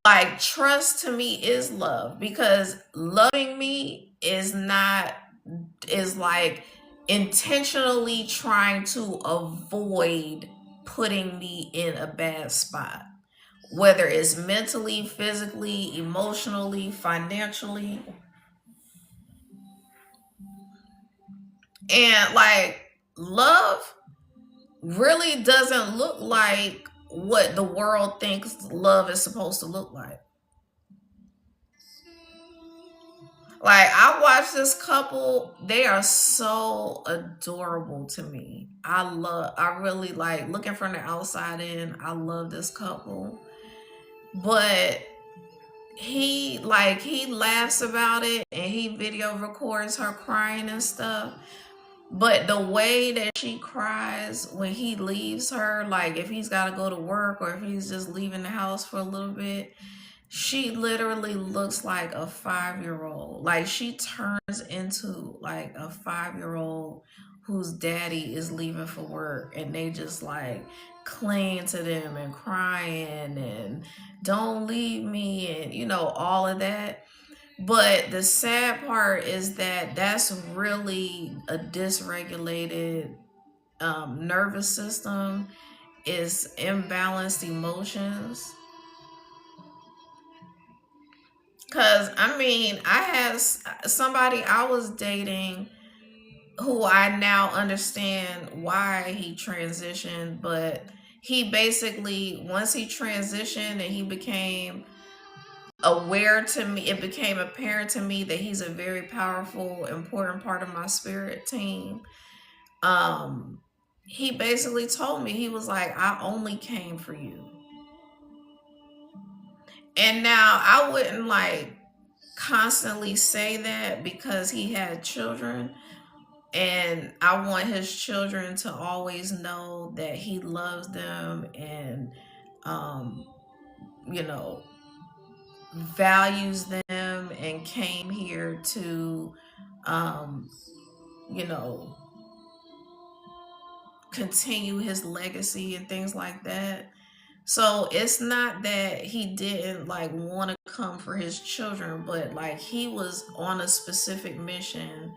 A: like, trust to me is love because loving me is like intentionally trying to avoid putting me in a bad spot, whether it's mentally, physically, emotionally, financially. And like, love really doesn't look like what the world thinks love is supposed to look like. Like, I watch this couple, they are so adorable to me. I really like looking from the outside in. I love this couple. But he laughs about it and he video records her crying and stuff. But the way that she cries when he leaves her, like if he's got to go to work or if he's just leaving the house for a little bit, she literally looks like a 5-year-old. Like, she turns into like a 5-year-old whose daddy is leaving for work and they just like cling to them and crying and don't leave me and all of that. But the sad part is that that's really a dysregulated nervous system, is imbalanced emotions. Cause I mean, I had somebody I was dating who I now understand why he transitioned, but he basically, once he transitioned and he became aware to me, it became apparent to me that he's a very powerful, important part of my spirit team. Um, he basically told me, he was like, I only came for you. And now I wouldn't like constantly say that because he had children, and I want his children to always know that he loves them and um you know values them and came here to um you know continue his legacy and things like that. So it's not that he didn't like want to come for his children, but like he was on a specific mission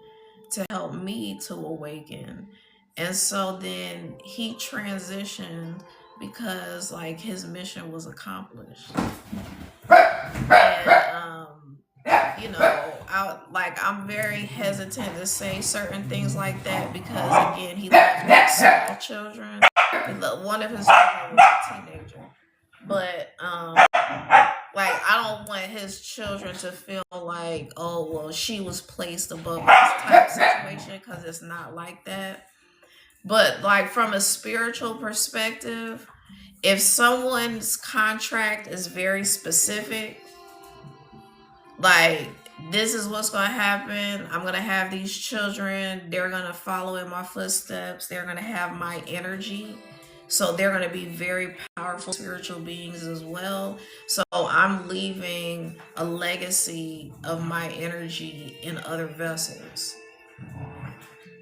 A: to help me to awaken. And so then he transitioned because like his mission was accomplished. And I'm very hesitant to say certain things like that because again, he left small children. One of his children was a teenager. But like I don't want his children to feel like, oh well, she was placed above this type of situation, because it's not like that. But like from a spiritual perspective, if someone's contract is very specific, like this is what's going to happen, I'm going to have these children, they're going to follow in my footsteps, they're going to have my energy, so they're going to be very powerful spiritual beings as well. So I'm leaving a legacy of my energy in other vessels.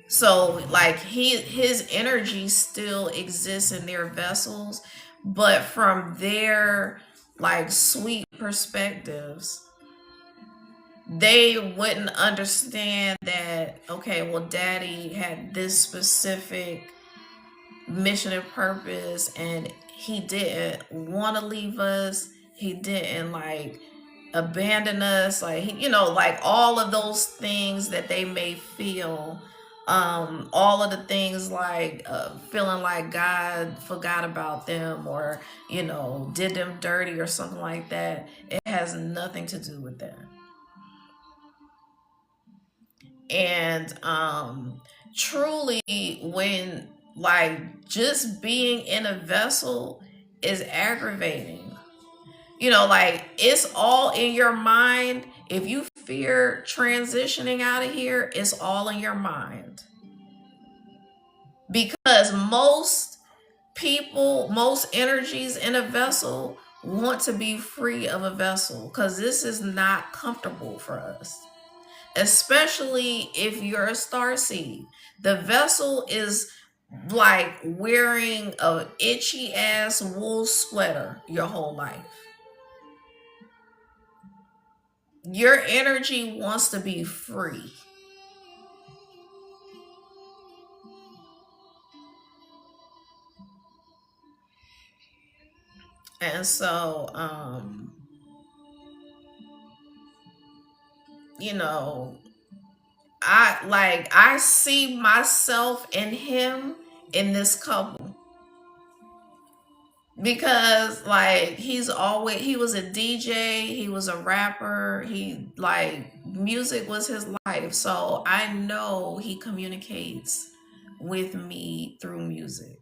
A: So like his energy still exists in their vessels, but from their like sweet perspectives, they wouldn't understand that, okay, well daddy had this specific mission and purpose, and he didn't want to leave us, he didn't like abandon us, like like all of those things that they may feel, all of the things like feeling like God forgot about them, or did them dirty or something like that. It has nothing to do with that. And truly, when like just being in a vessel is aggravating, like it's all in your mind. If you fear transitioning out of here, it's all in your mind, because most people, most energies in a vessel want to be free of a vessel, because this is not comfortable for us, especially if you're a star seed. The vessel is like wearing a itchy ass wool sweater your whole life. Your energy wants to be free. And so you know I see myself and him in this couple, because like he was a DJ, he was a rapper, he like music was his life, so I know he communicates with me through music,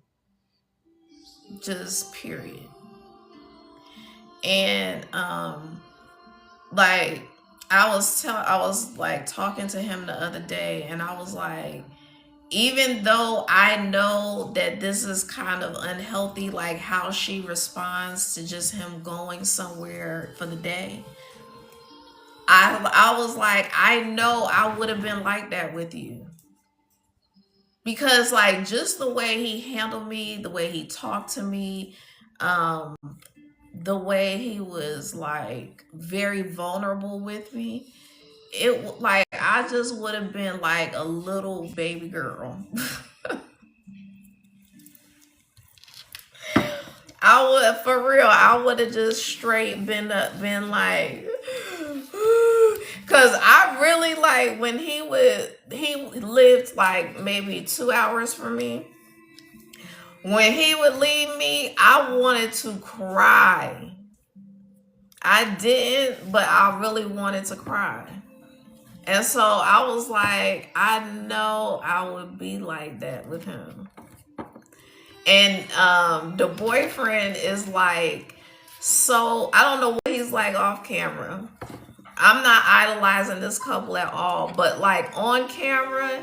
A: just period. And like I was like talking to him the other day, and I was like, even though I know that this is kind of unhealthy, like how she responds to just him going somewhere for the day, I was like, I know I would have been like that with you, because like just the way he handled me, the way he talked to me, um the way he was like very vulnerable with me, it like I just would have been like a little baby girl. I would, for real, I would have just straight been like Cause I really like when he lived like maybe 2 hours from me. When he would leave me, I wanted to cry. I didn't, but I really wanted to cry. And so I was like, I know I would be like that with him. And the boyfriend is like, so I don't know what he's like off camera. I'm not idolizing this couple at all, but like on camera,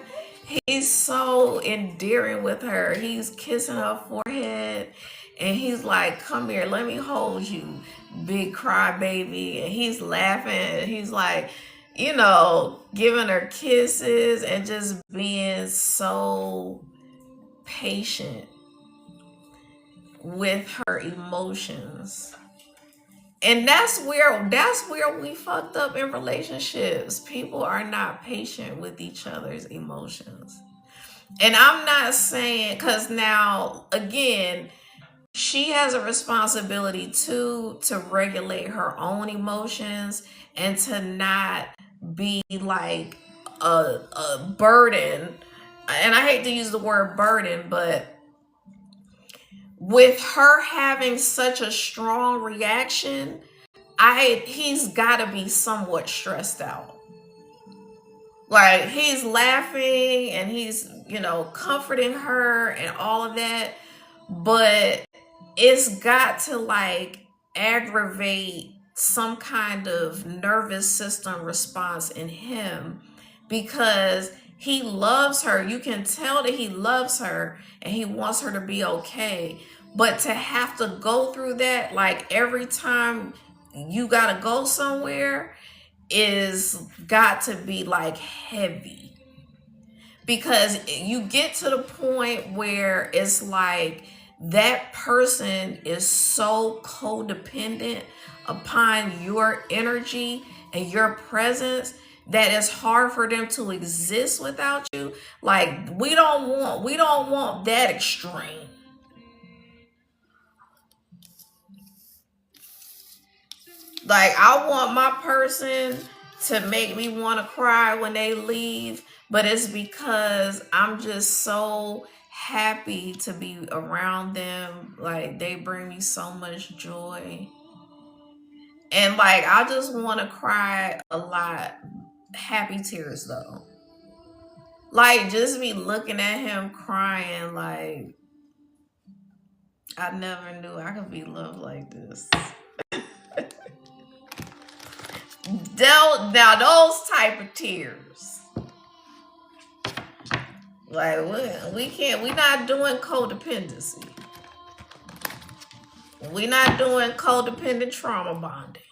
A: he's so endearing with her. He's kissing her forehead and he's like, come here, let me hold you, big crybaby. And he's laughing and he's like, you know, giving her kisses and just being so patient with her emotions. And that's where we fucked up in relationships. People are not patient with each other's emotions. And I'm not saying, because now again, she has a responsibility too to regulate her own emotions and to not be like a burden. And I hate to use the word burden, but with her having such a strong reaction, he's got to be somewhat stressed out. Like he's laughing and he's, you know, comforting her and all of that, but it's got to like aggravate some kind of nervous system response in him because he loves her. You can tell that he loves her and he wants her to be okay. But to have to go through that, like every time you got to go somewhere, is got to be like heavy because you get to the point where it's like that person is so codependent upon your energy and your presence that it's hard for them to exist without you. Like we don't want that extreme. Like I want my person to make me want to cry when they leave, but it's because I'm just so happy to be around them. Like they bring me so much joy. And like I just want to cry a lot. Happy tears though. Like just be looking at him crying like I never knew I could be loved like this. Now those type of tears. Like we can't. We not doing codependency. We not doing codependent trauma bonding.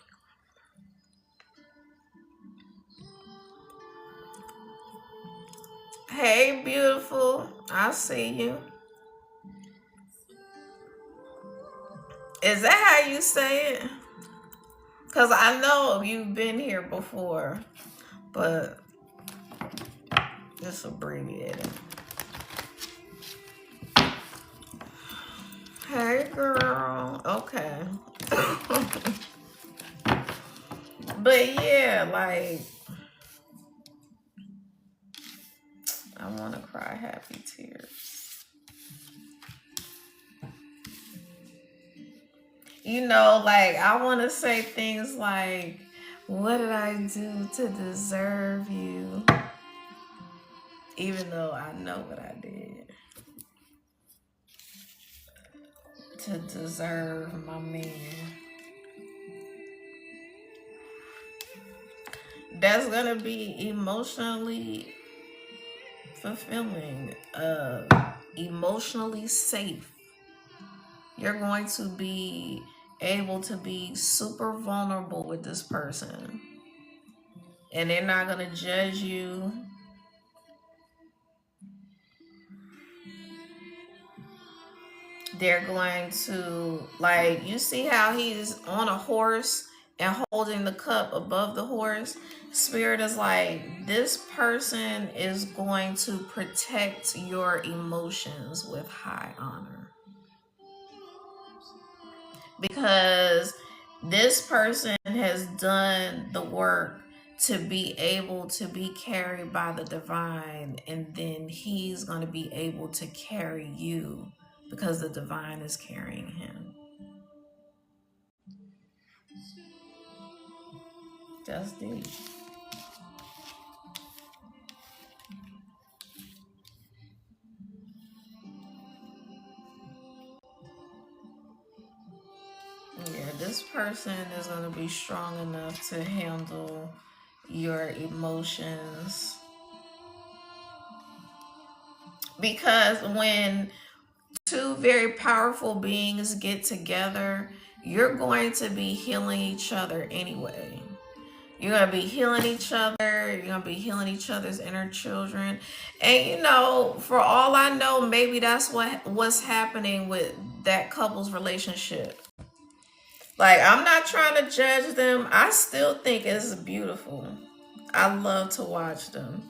A: Hey, beautiful. I see you. Is that how you say it? Cause I know you've been here before, but just abbreviated. Hey, girl. Okay. But yeah, like I want to cry happy tears. You know, like I want to say things like, what did I do to deserve you? Even though I know what I did to deserve my man. That's gonna be emotionally fulfilling, emotionally safe. You're going to be able to be super vulnerable with this person, and they're not gonna judge you. They're going to, like, you see how he's on a horse and holding the cup above the horse. Spirit is like, this person is going to protect your emotions with high honor because this person has done the work to be able to be carried by the divine, and then he's going to be able to carry you because the divine is carrying him. That's deep. Yeah, this person is going to be strong enough to handle your emotions, because when two very powerful beings get together, you're going to be healing each other anyway. You're going to be healing each other. You're going to be healing each other's inner children. And, you know, for all I know, maybe that's what's happening with that couple's relationship. Like, I'm not trying to judge them. I still think it's beautiful. I love to watch them.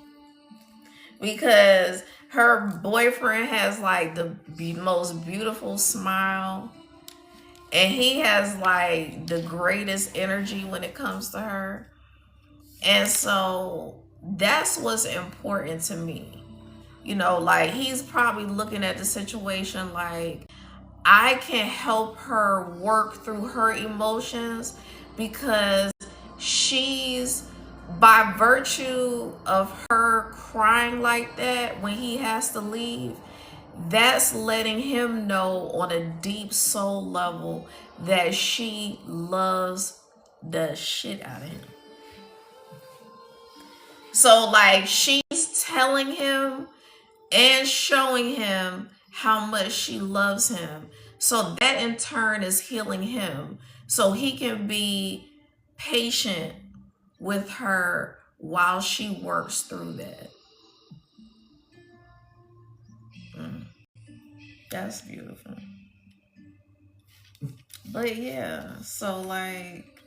A: Because her boyfriend has like the most beautiful smile. And he has like the greatest energy when it comes to her. And so that's what's important to me. You know, like he's probably looking at the situation like, I can help her work through her emotions because she's, by virtue of her crying like that when he has to leave, that's letting him know on a deep soul level that she loves the shit out of him. So like she's telling him and showing him how much she loves him. So that in turn is healing him. So he can be patient with her while she works through that. That's beautiful. But yeah, so like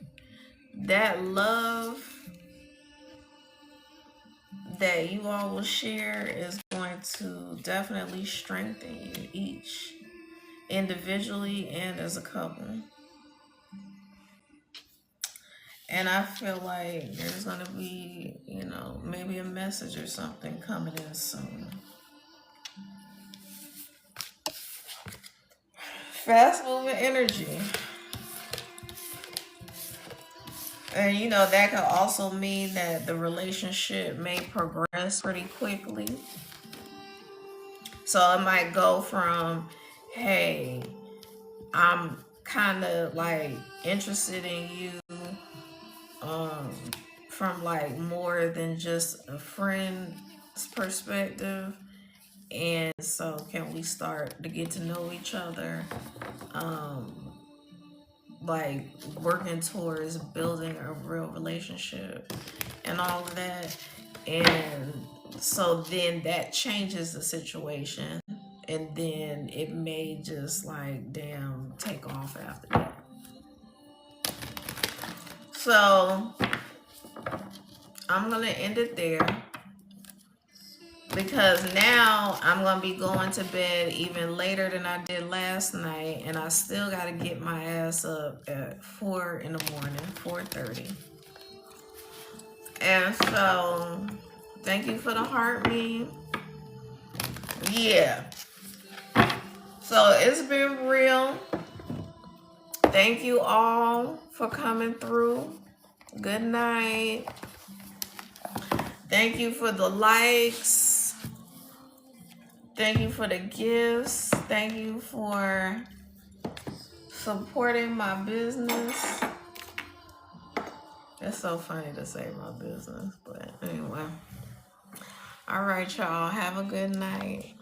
A: that love that you all will share is going to definitely strengthen you each individually and as a couple. And I feel like there's going to be, you know, maybe a message or something coming in soon. Fast moving energy. And, you know, that could also mean that the relationship may progress pretty quickly. So it might go from, hey, I'm kind of like interested in you, from like more than just a friend's perspective, and so can we start to get to know each other, like working towards building a real relationship and all of that. And so then that changes the situation, and then it may just like damn take off after that. So I'm gonna end it there, because now I'm gonna be going to bed even later than I did last night, and I still gotta get my ass up at 4 in the morning, 4:30. And so thank you for the heartbeat. Yeah, so it's been real. Thank you all for coming through. Good night. Thank you for the likes. Thank you for the gifts. Thank you for supporting my business. It's so funny to say my business, but anyway. All right, y'all. Have a good night.